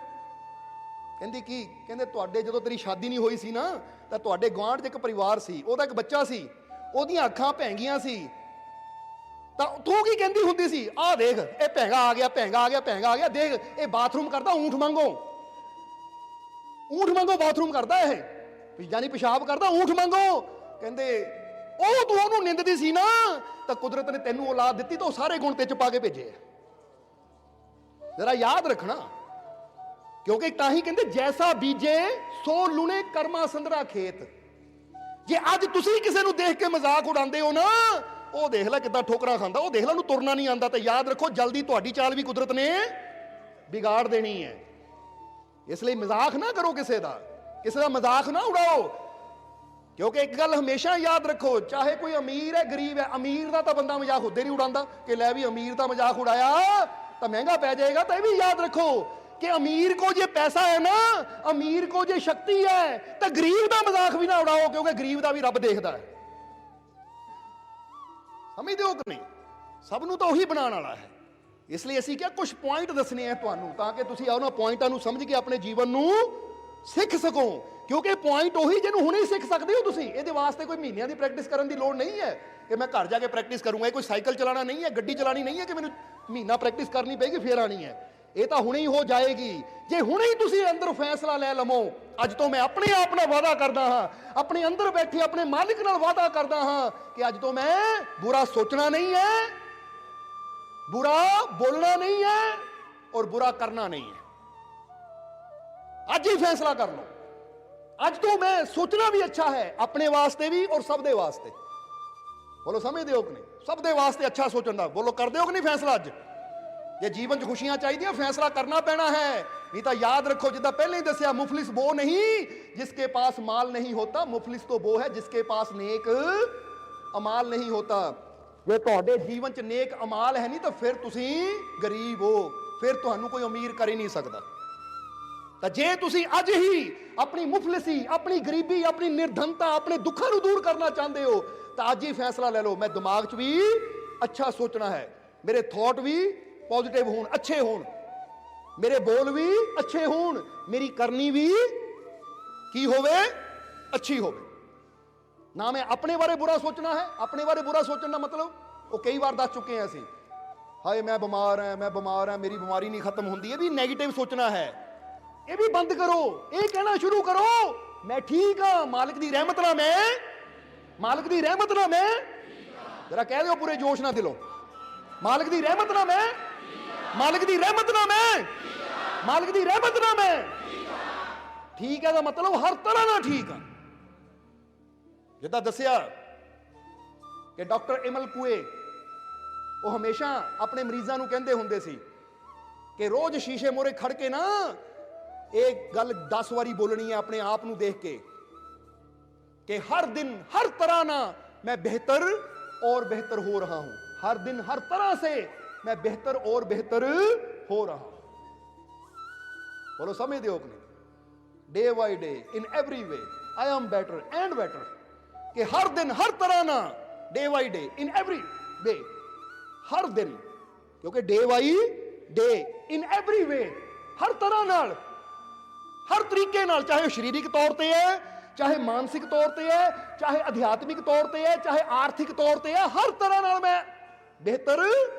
ਕਹਿੰਦੀ ਕੀ? ਕਹਿੰਦੇ ਤੁਹਾਡੇ ਜਦੋਂ ਤੇਰੀ ਸ਼ਾਦੀ ਨਹੀਂ ਹੋਈ ਸੀ ਨਾ ਤਾਂ ਤੁਹਾਡੇ ਗੁਆਂਢ 'ਚ ਇੱਕ ਪਰਿਵਾਰ ਸੀ, ਉਹਦਾ ਇੱਕ ਬੱਚਾ ਸੀ, ਉਹਦੀਆਂ ਅੱਖਾਂ ਭੈਂਗੀਆਂ ਸੀ। ਤਾਂ ਤੂੰ ਕੀ ਕਹਿੰਦੀ ਹੁੰਦੀ ਸੀ? ਆਹ ਦੇਖ ਇਹ ਭੈਂਗਾ ਆ ਗਿਆ, ਭੈਂਗਾ ਆ ਗਿਆ, ਭੈਂਗਾ ਆ ਗਿਆ, ਦੇਖ ਇਹ ਬਾਥਰੂਮ ਕਰਦਾ ਊਂਠ ਵਾਂਗੂ, ਊਂਠ ਵਾਂਗੂ ਬਾਥਰੂਮ ਕਰਦਾ ਇਹ, ਯਾਨੀ ਪਿਸ਼ਾਬ ਕਰਦਾ ਊਂਠ ਵਾਂਗੂ। ਕਹਿੰਦੇ ਉਹ ਤੂੰ ਉਹਨੂੰ ਨਿੰਦਦੀ ਸੀ ਨਾ, ਤਾਂ ਕੁਦਰਤ ਨੇ ਤੈਨੂੰ ਔਲਾਦ ਦਿੱਤੀ ਤਾਂ ਉਹ ਸਾਰੇ ਗੁਣ ਤੇ ਚ ਪਾ ਕੇ ਭੇਜੇ। ਜਰਾ ਯਾਦ ਰੱਖਣਾ, ਕਿਉਂਕਿ ਤਾਂ ਹੀ ਕਹਿੰਦੇ ਜੈਸਾ ਬੀਜੇ ਸੋ ਲੁਣੇ ਕਰਮਾ ਸੰਦਰਾ ਖੇਤ। ਜੇ ਅੱਜ ਤੁਸੀਂ ਕਿਸੇ ਨੂੰ ਦੇਖ ਕੇ ਮਜ਼ਾਕ ਉਡਾਉਂਦੇ ਹੋ ਨਾ, ਉਹ ਦੇਖ ਲੈ ਕਿੱਦਾਂ ਠੋਕਰਾਂ ਖਾਂਦਾ, ਉਹ ਦੇਖ ਲੈ ਉਹਨੂੰ ਤੁਰਨਾ ਨਹੀਂ ਆਉਂਦਾ, ਤਾਂ ਯਾਦ ਰੱਖੋ ਜਲਦੀ ਤੁਹਾਡੀ ਚਾਲ ਵੀ ਕੁਦਰਤ ਨੇ ਵਿਗਾੜ ਦੇਣੀ ਹੈ। ਇਸ ਲਈ ਮਜ਼ਾਕ ਨਾ ਕਰੋ ਕਿਸੇ ਦਾ ਮਜ਼ਾਕ ਨਾ ਉਡਾਓ। ਕਿਉਂਕਿ ਇੱਕ ਗੱਲ ਹਮੇਸ਼ਾ ਯਾਦ ਰੱਖੋ, ਚਾਹੇ ਕੋਈ ਅਮੀਰ ਹੈ ਗਰੀਬ ਹੈ, ਅਮੀਰ ਦਾ ਤਾਂ ਬੰਦਾ ਮਜ਼ਾਕ ਉੱਦੇ ਨਹੀਂ ਉਡਾਉਂਦਾ ਕਿ ਲੈ ਵੀ ਅਮੀਰ ਦਾ ਮਜ਼ਾਕ ਉਡਾਇਆ ਤਾਂ ਮਹਿੰਗਾ ਪੈ ਜਾਏਗਾ। ਤਾਂ ਇਹ ਵੀ ਯਾਦ ਰੱਖੋ ਕਿ ਅਮੀਰ ਕੋ ਜੇ ਪੈਸਾ ਹੈ ਨਾ, ਅਮੀਰ ਕੋ ਜੇ ਸ਼ਕਤੀ ਹੈ, ਤਾਂ ਗਰੀਬ ਦਾ ਮਜ਼ਾਕ ਵੀ ਨਾ ਉਡਾਓ, ਕਿਉਂਕਿ ਗਰੀਬ ਦਾ ਵੀ ਰੱਬ ਦੇਖਦਾ ਹੈ। ਸਮਝਦੇ ਹੋ ਕਿ ਨਹੀਂ? ਸਭ ਨੂੰ ਤਾਂ ਉਹੀ ਬਣਾਉਣ ਵਾਲਾ ਹੈ। ਇਸ ਲਈ ਅਸੀਂ ਕਿਹਾ ਕੁਝ ਪੁਆਇੰਟ ਦੱਸਣੇ ਆ ਤੁਹਾਨੂੰ, ਤਾਂ ਕਿ ਤੁਸੀਂ ਉਹਨਾਂ ਪੁਆਇੰਟਾਂ ਨੂੰ ਸਮਝ ਕੇ ਆਪਣੇ ਜੀਵਨ ਨੂੰ ਸਿੱਖ ਸਕੋ। ਕਿਉਂਕਿ ਪੁਆਇੰਟ ਉਹੀ ਜਿਹਨੂੰ ਹੁਣੇ ਹੀ ਸਿੱਖ ਸਕਦੇ ਹੋ ਤੁਸੀਂ। ਇਹਦੇ ਵਾਸਤੇ ਕੋਈ ਮਹੀਨਿਆਂ ਦੀ ਪ੍ਰੈਕਟਿਸ ਕਰਨ ਦੀ ਲੋੜ ਨਹੀਂ ਹੈ ਕਿ ਮੈਂ ਘਰ ਜਾ ਕੇ ਪ੍ਰੈਕਟਿਸ ਕਰੂੰਗਾ। ਇਹ ਕੋਈ ਸਾਈਕਲ ਚਲਾਉਣਾ ਨਹੀਂ ਹੈ, ਗੱਡੀ ਚਲਾਉਣੀ ਨਹੀਂ ਹੈ ਕਿ ਮੈਨੂੰ ਮਹੀਨਾ ਪ੍ਰੈਕਟਿਸ ਕਰਨੀ ਪਏਗੀ ਫੇਰ ਆਣੀ ਹੈ। ਇਹ ਤਾਂ ਹੁਣੇ ਹੀ ਹੋ ਜਾਏਗੀ ਜੇ ਹੁਣੇ ਹੀ ਤੁਸੀਂ ਅੰਦਰ ਫੈਸਲਾ ਲੈ ਲਵੋ। ਅੱਜ ਤੋਂ ਮੈਂ ਆਪਣੇ ਆਪ ਨਾਲ ਵਾਅਦਾ ਕਰਦਾ ਹਾਂ, ਆਪਣੇ ਅੰਦਰ ਬੈਠੇ ਆਪਣੇ ਮਾਲਿਕ ਨਾਲ ਵਾਅਦਾ ਕਰਦਾ ਹਾਂ ਕਿ ਅੱਜ ਤੋਂ ਮੈਂ ਬੁਰਾ ਸੋਚਣਾ ਨਹੀਂ ਹੈ, बुरा बोलना नहीं है और बुरा करना नहीं है। आज ही फैसला कर लो, आज तो मैं सोचना भी अच्छा है, अपने वास्ते भी और सब दे वास्ते। बोलो समझते हो कि नहीं? सब दे वास्ते अच्छा सोचना। बोलो कर दो कि नहीं फैसला? अज जे जीवन च खुशियां चाहिए फैसला करना पैना है। नहीं तो याद रखो, जिदा पहले ही दसिया, मुफलिस वो नहीं जिसके पास माल नहीं होता, मुफलिस तो वो है जिसके पास नेक अमाल नहीं होता। ਜੇ ਤੁਹਾਡੇ ਜੀਵਨ 'ਚ ਨੇਕ ਅਮਾਲ ਹੈ ਨਹੀਂ ਤਾਂ ਫਿਰ ਤੁਸੀਂ ਗਰੀਬ ਹੋ, ਫਿਰ ਤੁਹਾਨੂੰ ਕੋਈ ਅਮੀਰ ਕਰ ਹੀ ਨਹੀਂ ਸਕਦਾ। ਤਾਂ ਜੇ ਤੁਸੀਂ ਅੱਜ ਹੀ ਆਪਣੀ ਮੁਫਲਿਸੀ, ਆਪਣੀ ਗਰੀਬੀ, ਆਪਣੀ ਨਿਰਧਨਤਾ, ਆਪਣੇ ਦੁੱਖਾਂ ਨੂੰ ਦੂਰ ਕਰਨਾ ਚਾਹੁੰਦੇ ਹੋ ਤਾਂ ਅੱਜ ਹੀ ਫੈਸਲਾ ਲੈ ਲਓ। ਮੈਂ ਦਿਮਾਗ 'ਚ ਵੀ ਅੱਛਾ ਸੋਚਣਾ ਹੈ, ਮੇਰੇ ਥਾਟ ਵੀ ਪੋਜ਼ਿਟਿਵ ਹੋਣ, ਅੱਛੇ ਹੋਣ, ਮੇਰੇ ਬੋਲ ਵੀ ਅੱਛੇ ਹੋਣ, ਮੇਰੀ ਕਰਨੀ ਵੀ ਕੀ ਹੋਵੇ? ਅੱਛੀ ਹੋਵੇ। ਨਾ ਮੈਂ ਆਪਣੇ ਬਾਰੇ ਬੁਰਾ ਸੋਚਣਾ ਹੈ। ਆਪਣੇ ਬਾਰੇ ਬੁਰਾ ਸੋਚਣ ਦਾ ਮਤਲਬ ਉਹ ਕਈ ਵਾਰ ਦੱਸ ਚੁੱਕੇ ਹਾਂ ਅਸੀਂ, ਹਾਏ ਮੈਂ ਬਿਮਾਰ ਹਾਂ, ਮੈਂ ਬਿਮਾਰ ਹਾਂ, ਮੇਰੀ ਬਿਮਾਰੀ ਨਹੀਂ ਖਤਮ ਹੁੰਦੀ। ਇਹ ਵੀ ਨੈਗੇਟਿਵ ਸੋਚਣਾ ਹੈ, ਇਹ ਵੀ ਬੰਦ ਕਰੋ। ਇਹ ਕਹਿਣਾ ਸ਼ੁਰੂ ਕਰੋ, ਮੈਂ ਠੀਕ ਹਾਂ, ਮਾਲਕ ਦੀ ਰਹਿਮਤ ਨਾਲ ਮੈਂ, ਮਾਲਕ ਦੀ ਰਹਿਮਤ ਨਾਲ ਮੈਂ, ਜਰਾ ਕਹਿ ਦਿਓ ਪੂਰੇ ਜੋਸ਼ ਨਾਲ ਦਿਲੋਂ, ਮਾਲਕ ਦੀ ਰਹਿਮਤ ਨਾਲ ਮੈਂ, ਮਾਲਕ ਦੀ ਰਹਿਮਤ ਨਾਲ ਮੈਂ, ਮਾਲਕ ਦੀ ਰਹਿਮਤ ਨਾਲ ਮੈਂ ਠੀਕ ਹੈ। ਦਾ ਮਤਲਬ ਹਰ ਤਰ੍ਹਾਂ ਨਾਲ ਠੀਕ ਆ। ਜਿੱਦਾਂ ਦੱਸਿਆ ਕਿ ਡਾਕਟਰ ਇਮਲ ਕੂਏ ਉਹ ਹਮੇਸ਼ਾ ਆਪਣੇ ਮਰੀਜ਼ਾਂ ਨੂੰ ਕਹਿੰਦੇ ਹੁੰਦੇ ਸੀ ਕਿ ਰੋਜ਼ ਸ਼ੀਸ਼ੇ ਮੂਹਰੇ ਖੜ ਕੇ ਨਾ ਇਹ ਗੱਲ 10 ਵਾਰੀ ਬੋਲਣੀ ਹੈ ਆਪਣੇ ਆਪ ਨੂੰ ਦੇਖ ਕੇ कि हर दिन हर तरह ना मैं बेहतर और बेहतर हो रहा हूं, हर दिन हर तरह से मैं बेहतर और बेहतर हो रहा हूं। बोलो समझ दो अपने, day by day in every way I am better and better, कि हर दिन हर तरह ना, day by day in every way, हर दिन, क्योंकि day by day in every way, हर तरह नाल, हर तरीके नाल, चाहे शरीरिक तौर पर है, चाहे मानसिक तौर पर है, चाहे अध्यात्मिक तौर पर है, चाहे आर्थिक तौर पर है, हर तरह नाल मैं बेहतर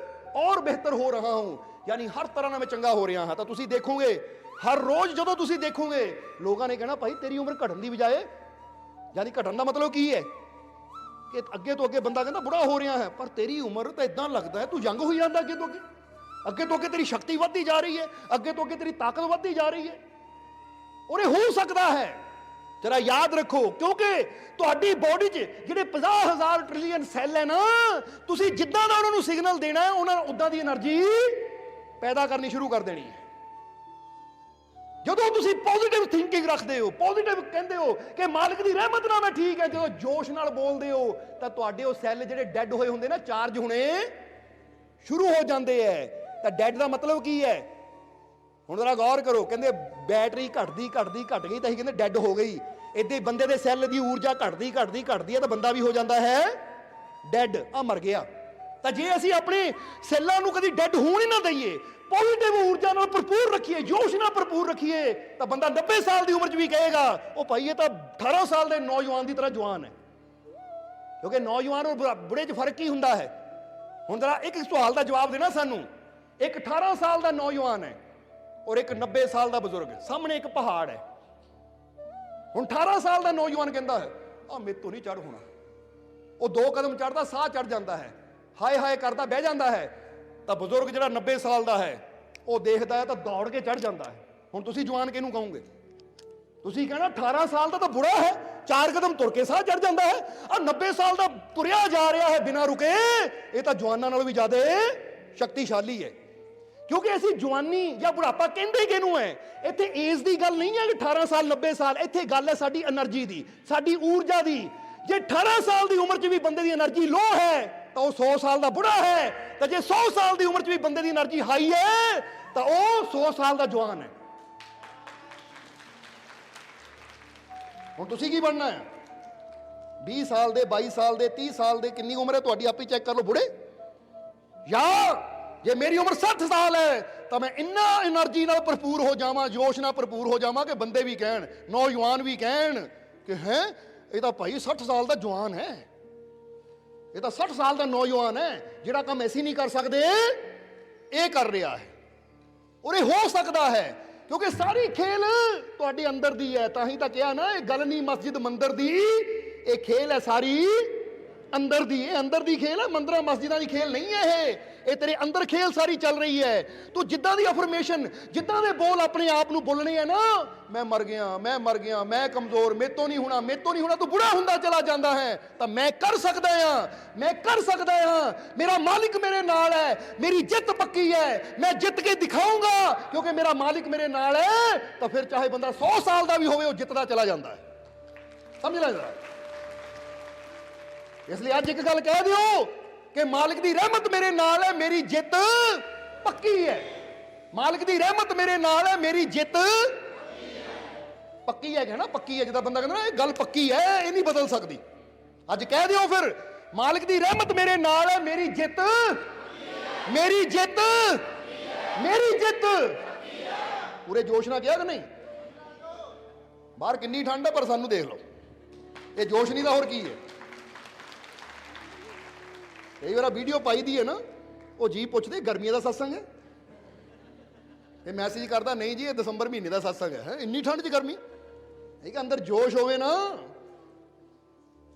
और बेहतर हो रहा हूं, यानी हर तरह नाल मैं चंगा हो रहा हां। तो तुसीं देखोगे हर रोज जदों तुसीं देखोगे लोगों ने कहना भाई तेरी उम्र घटन की बजाय, यानी घटन का मतलब की है कि अगे तो अगे बंदा कहता बुढ़ा हो रहा है, पर तेरी उम्र तो इदां लगता है तू यंग हो जाता, अगे तो अगे तेरी शक्ति बढ़ती जा रही है, अगे तो अगे तेरी ताकत बढ़ती जा रही है, और ये हो सकता है। जरा याद रखो, क्योंकि तुहाडी बॉडी च जिहड़े 50,000 ट्रिलियन सैल है ना, तुसीं जिद्दां दा उन्हां नूं सिग्नल देना है उन्हां उदां दी एनर्जी पैदा करनी शुरू कर देनी है। जदों तुसीं पॉजिटिव थिंकिंग रखदे हो, पॉजिटिव कहंदे हो कि मालिक दी रहमत नाल मैं ठीक है, जदों जोश नाल बोलदे हो तां तुहाडे ओ सैल जिहड़े डैड होए हुंदे ना, चार्ज होने शुरू हो जाते हैं। तां डैड दा मतलब की है? ਹੁਣ जरा गौर करो, कहते बैटरी घटती घट गई तो असीं कहते डैड हो गई, इदां ही बंदे दे सैल की ऊर्जा घटती है तो बंदा भी हो जाता है डैड, आ मर गया। तो जे असीं अपने सैलों नूं कदी डैड होण ही ना दईए, पॉजिटिव ऊर्जा नाल भरपूर रखिए, जोश नाल भरपूर रखिए, तो बंदा 90 साल की उम्र च भी कहेगा ओ भाई ये तो 18 साल के नौजवान की तरह जवान है, क्योंकि नौजवान और बुढ़े च फर्क ही हुंदा है। हुण जरा एक सवाल का जवाब देना सानू, एक 18 साल का नौजवान है और एक 90 साल का बजुर्ग, सामने एक पहाड़ है। हुण 18 साल का नौजवान कहता है आ मेरे तो नहीं चढ़ होना, वो 2 कदम चढ़ता साह चढ़ जाता है, हाय हाय करता बह जाता है। तो बुजुर्ग जिहड़ा 90 साल का है वो देखता है तो दौड़ के चढ़ जाता है। हुण तुसीं जवान किहनूं कहोगे? तुसीं कहना 18 साल का तो बुढ़ा है, 4 कदम तुर के साह चढ़ जाता है, और 90 साल का तुरिया जा रहा है बिना रुके, ये तो जवानों नालों भी ज्यादा शक्तिशाली है। क्योंकि ऐसी जवानी या बुढ़ापा कहते किनू है? इत्थे एज की गल नहीं है कि 18 साल 90 साल, इत्थे गल है साडी एनर्जी की, साडी ऊर्जा की। जे 18 साल की उम्र च भी बंदे की एनर्जी लो है ਤਾਂ ਉਹ 100 ਸਾਲ ਦਾ ਬੁੜਾ ਹੈ, ਤਾਂ ਜੇ 100 ਸਾਲ ਦੀ ਉਮਰ 'ਚ ਵੀ ਬੰਦੇ ਦੀ એનર્ਜੀ ਹਾਈ ਹੈ ਤਾਂ ਉਹ 100 ਸਾਲ ਦਾ ਜਵਾਨ ਹੈ। ਹੁਣ ਤੁਸੀਂ ਕੀ ਬਣਨਾ ਹੈ? 20 ਸਾਲ ਦੇ, 22 ਸਾਲ ਦੇ, 30 ਸਾਲ ਦੇ, ਕਿੰਨੀ ਉਮਰ ਹੈ ਤੁਹਾਡੀ ਆਪੇ ਚੈੱਕ ਕਰ ਲਓ ਬੁੜੇ। ਜਾਂ ਜੇ ਮੇਰੀ ਉਮਰ 60 ਸਾਲ ਹੈ ਤਾਂ ਮੈਂ ਇੰਨਾ એનર્ਜੀ ਨਾਲ ਭਰਪੂਰ ਹੋ ਜਾਵਾਂ, ਜੋਸ਼ ਨਾਲ ਭਰਪੂਰ ਹੋ ਜਾਵਾਂ ਕਿ ਬੰਦੇ ਵੀ ਕਹਿਣ, ਨੌਜਵਾਨ ਵੀ ਕਹਿਣ ਕਿ ਹੈ ਇਹ ਤਾਂ ਭਾਈ 60 ਸਾਲ ਦਾ ਜਵਾਨ ਹੈ, ਇਹ ਤਾਂ 60 ਸਾਲ ਦਾ ਨੌਜਵਾਨ ਹੈ, ਜਿਹੜਾ ਕੰਮ ਅਸੀਂ ਨਹੀਂ ਕਰ ਸਕਦੇ ਇਹ ਕਰ ਰਿਹਾ ਹੈ। ਔਰ ਇਹ ਹੋ ਸਕਦਾ ਹੈ ਕਿਉਂਕਿ ਸਾਰੀ ਖੇਲ ਤੁਹਾਡੇ ਅੰਦਰ ਦੀ ਹੈ। ਤਾਂ ਹੀ ਤਾਂ ਕਿਹਾ ਨਾ, ਇਹ ਗੱਲ ਨਹੀਂ ਮਸਜਿਦ ਮੰਦਰ ਦੀ, ਇਹ ਖੇਲ ਹੈ ਸਾਰੀ ਅੰਦਰ ਦੀ। ਇਹ ਅੰਦਰ ਦੀ ਖੇਲ ਹੈ, ਮੰਦਰਾਂ ਮਸਜਿਦਾਂ ਦੀ ਖੇਲ ਨਹੀਂ ਹੈ। ਇਹ ਤੇਰੇ ਅੰਦਰ ਖੇਲ ਸਾਰੀ ਚੱਲ ਰਹੀ ਹੈ। ਤੂੰ ਜਿੱਦਾਂ ਦੀ ਅਫਰਮੇਸ਼ਨ, ਜਿੱਦਾਂ ਦੇ ਬੋਲ ਆਪਣੇ ਆਪ ਨੂੰ ਬੋਲਣੇ ਆ ਨਾ, ਮੈਂ ਮਰ ਗਿਆ, ਮੈਂ ਮਰ ਗਿਆ, ਮੈਂ ਕਮਜ਼ੋਰ, ਮੇਰੇ ਤੋਂ ਨਹੀਂ ਹੋਣਾ, ਮੇਰੇ ਤੋਂ ਨਹੀਂ ਹੋਣਾ, ਤੂੰ ਬੁੜਾ ਹੁੰਦਾ ਚਲਾ ਜਾਂਦਾ ਹੈ। ਤਾਂ ਮੈਂ ਕਰ ਸਕਦਾ ਹਾਂ, ਮੈਂ ਕਰ ਸਕਦਾ ਹਾਂ, ਮੇਰਾ ਮਾਲਿਕ ਮੇਰੇ ਨਾਲ ਹੈ, ਮੇਰੀ ਜਿੱਤ ਪੱਕੀ ਹੈ, ਮੈਂ ਜਿੱਤ ਕੇ ਦਿਖਾਊਂਗਾ ਕਿਉਂਕਿ ਮੇਰਾ ਮਾਲਿਕ ਮੇਰੇ ਨਾਲ ਹੈ। ਤਾਂ ਫਿਰ ਚਾਹੇ ਬੰਦਾ 100 ਸਾਲ ਦਾ ਵੀ ਹੋਵੇ, ਉਹ ਜਿੱਤਦਾ ਚਲਾ ਜਾਂਦਾ ਹੈ। ਸਮਝ ਲੈ ਜਰਾ। ਇਸ ਲਈ ਅੱਜ ਇੱਕ ਗੱਲ ਕਹਿ ਦਿਓ ਕਿ ਮਾਲਿਕ ਦੀ ਰਹਿਮਤ ਮੇਰੇ ਨਾਲ ਹੈ, ਮੇਰੀ ਜਿੱਤ ਪੱਕੀ ਹੈ। ਮਾਲਿਕ ਦੀ ਰਹਿਮਤ ਮੇਰੇ ਨਾਲ ਹੈ, ਮੇਰੀ ਜਿੱਤ ਪੱਕੀ ਹੈ। ਕਹਿਣਾ ਪੱਕੀ ਹੈ, ਜਿੱਦਾਂ ਬੰਦਾ ਕਹਿੰਦਾ ਨਾ ਇਹ ਗੱਲ ਪੱਕੀ ਹੈ, ਇਹ ਨਹੀਂ ਬਦਲ ਸਕਦੀ। ਅੱਜ ਕਹਿ ਦਿਓ ਫਿਰ, ਮਾਲਿਕ ਦੀ ਰਹਿਮਤ ਮੇਰੇ ਨਾਲ ਹੈ, ਮੇਰੀ ਜਿੱਤ, ਮੇਰੀ ਜਿੱਤ, ਮੇਰੀ ਜਿੱਤ। ਪੂਰੇ ਜੋਸ਼ ਨਾਲ ਕਿਹਾ ਕਿ ਨਹੀਂ? ਬਾਹਰ ਕਿੰਨੀ ਠੰਡ ਹੈ ਪਰ ਸਾਨੂੰ ਦੇਖ ਲਓ, ਇਹ ਜੋਸ਼ ਨਹੀਂ ਤਾਂ ਹੋਰ ਕੀ ਹੈ। ਕਈ ਵਾਰ ਵੀਡੀਓ ਪਾਈ ਦੀ ਹੈ ਨਾ, ਉਹ ਜੀ ਪੁੱਛਦੇ ਗਰਮੀਆਂ ਦਾ ਸਤਸੰਗ ਹੈ, ਇਹ ਮੈਸੇਜ ਕਰਦਾ ਨਹੀਂ ਜੀ ਇਹ ਦਸੰਬਰ ਮਹੀਨੇ ਦਾ ਸਤਸੰਗ ਹੈ। ਇੰਨੀ ਠੰਡ 'ਚ ਗਰਮੀ, ਠੀਕ ਹੈ। ਅੰਦਰ ਜੋਸ਼ ਹੋਵੇ ਨਾ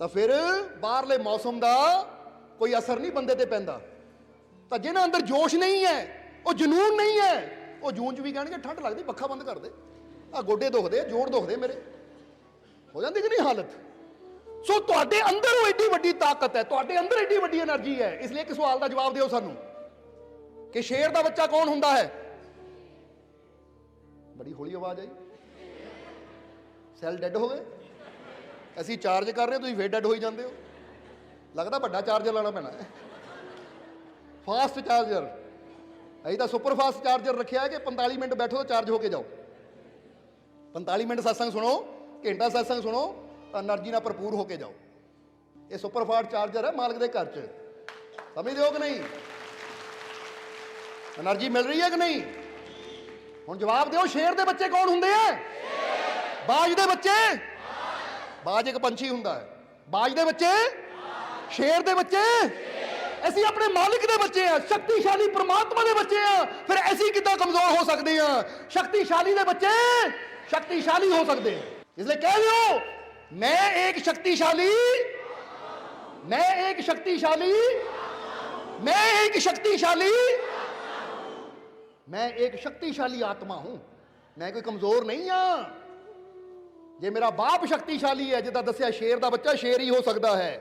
ਤਾਂ ਫਿਰ ਬਾਹਰਲੇ ਮੌਸਮ ਦਾ ਕੋਈ ਅਸਰ ਨਹੀਂ ਬੰਦੇ ਤੇ ਪੈਂਦਾ। ਤਾਂ ਜਿਹਨਾਂ ਅੰਦਰ ਜੋਸ਼ ਨਹੀਂ ਹੈ, ਉਹ ਜਨੂਨ ਨਹੀਂ ਹੈ, ਉਹ ਜੂਨ 'ਚ ਵੀ ਕਹਿਣਗੇ ਠੰਡ ਲੱਗਦੀ, ਪੱਖਾ ਬੰਦ ਕਰ ਦੇ, ਆ ਗੋਡੇ ਦੁਖਦੇ, ਜੋੜ ਦੁਖਦੇ ਮੇਰੇ, ਹੋ ਜਾਂਦੀ ਕਿ ਨਹੀਂ ਹਾਲਤ। ਸੋ ਤੁਹਾਡੇ ਅੰਦਰ ਉਹ ਏਡੀ ਵੱਡੀ ਤਾਕਤ ਹੈ, ਤੁਹਾਡੇ ਅੰਦਰ ਏਡੀ ਵੱਡੀ એનર્ਜੀ ਹੈ। ਇਸ ਲਈ ਇੱਕ ਸਵਾਲ ਦਾ ਜਵਾਬ ਦਿਓ ਸਾਨੂੰ ਕਿ ਸ਼ੇਰ ਦਾ ਬੱਚਾ ਕੌਣ ਹੁੰਦਾ ਹੈ? ਬੜੀ ਹੌਲੀ ਆਵਾਜ਼ ਆਈ। ਸੈੱਲ ਡੈਡ ਹੋ ਗਏ, ਅਸੀਂ ਚਾਰਜ ਕਰ ਰਹੇ ਹਾਂ, ਤੁਸੀਂ ਫੇਰ ਡੈਡ ਹੋਈ ਜਾਂਦੇ ਹੋ। ਲੱਗਦਾ ਵੱਡਾ ਚਾਰਜਰ ਲਾਣਾ ਪੈਣਾ ਹੈ, ਫਾਸਟ ਚਾਰਜਰ। ਅਸੀਂ ਤਾਂ ਸੁਪਰ ਫਾਸਟ ਚਾਰਜਰ ਰੱਖਿਆ ਹੈ ਕਿ 45 ਮਿੰਟ ਬੈਠੋ ਤਾਂ ਚਾਰਜ ਹੋ ਕੇ ਜਾਓ। 45 ਮਿੰਟ ਸਤਸੰਗ ਸੁਣੋ, ਘੰਟਾ ਸਤਸੰਗ ਸੁਣੋ ਤਾਂ એનર્ਜੀ ਨਾਲ ਭਰਪੂਰ ਹੋ ਕੇ ਜਾਓ। ਇਹ ਸੁਪਰ ਫਾਸਟ ਚਾਰਜਰ ਹੈ ਮਾਲਕ ਦੇ ਘਰ 'ਚ। ਸਮਝਦੇ ਹੋ ਕਿ ਨਹੀਂ? એનર્ਜੀ ਮਿਲ ਰਹੀ ਹੈ ਕਿ ਨਹੀਂ? ਹੁਣ ਜਵਾਬ ਦਿਓ, ਸ਼ੇਰ ਦੇ ਬੱਚੇ ਕੌਣ ਹੁੰਦੇ ਆ? ਬਾਜ ਦੇ ਬੱਚੇ। ਬਾਜ ਇੱਕ ਪੰਛੀ ਹੁੰਦਾ ਹੈ। ਬਾਜ ਦੇ ਬੱਚੇ, ਸ਼ੇਰ ਦੇ ਬੱਚੇ, ਅਸੀਂ ਆਪਣੇ ਮਾਲਿਕ ਦੇ ਬੱਚੇ ਆ, ਸ਼ਕਤੀਸ਼ਾਲੀ ਪ੍ਰਮਾਤਮਾ ਦੇ ਬੱਚੇ ਆ। ਫਿਰ ਅਸੀਂ ਕਿੱਦਾਂ ਕਮਜ਼ੋਰ ਹੋ ਸਕਦੇ ਆ? ਸ਼ਕਤੀਸ਼ਾਲੀ ਦੇ ਬੱਚੇ ਸ਼ਕਤੀਸ਼ਾਲੀ ਹੋ ਸਕਦੇ ਆ। ਇਸ ਲਈ ਕਹਿ ਦਿਓ, मैं एक शक्तिशाली, मैं एक शक्तिशाली, मैं एक शक्तिशाली, मैं एक शक्तिशाली आत्मा हूं। मैं कोई कमजोर नहीं हाँ। जे मेरा बाप शक्तिशाली है, जिदा दसिया शेर का बच्चा शेर ही हो सकता है,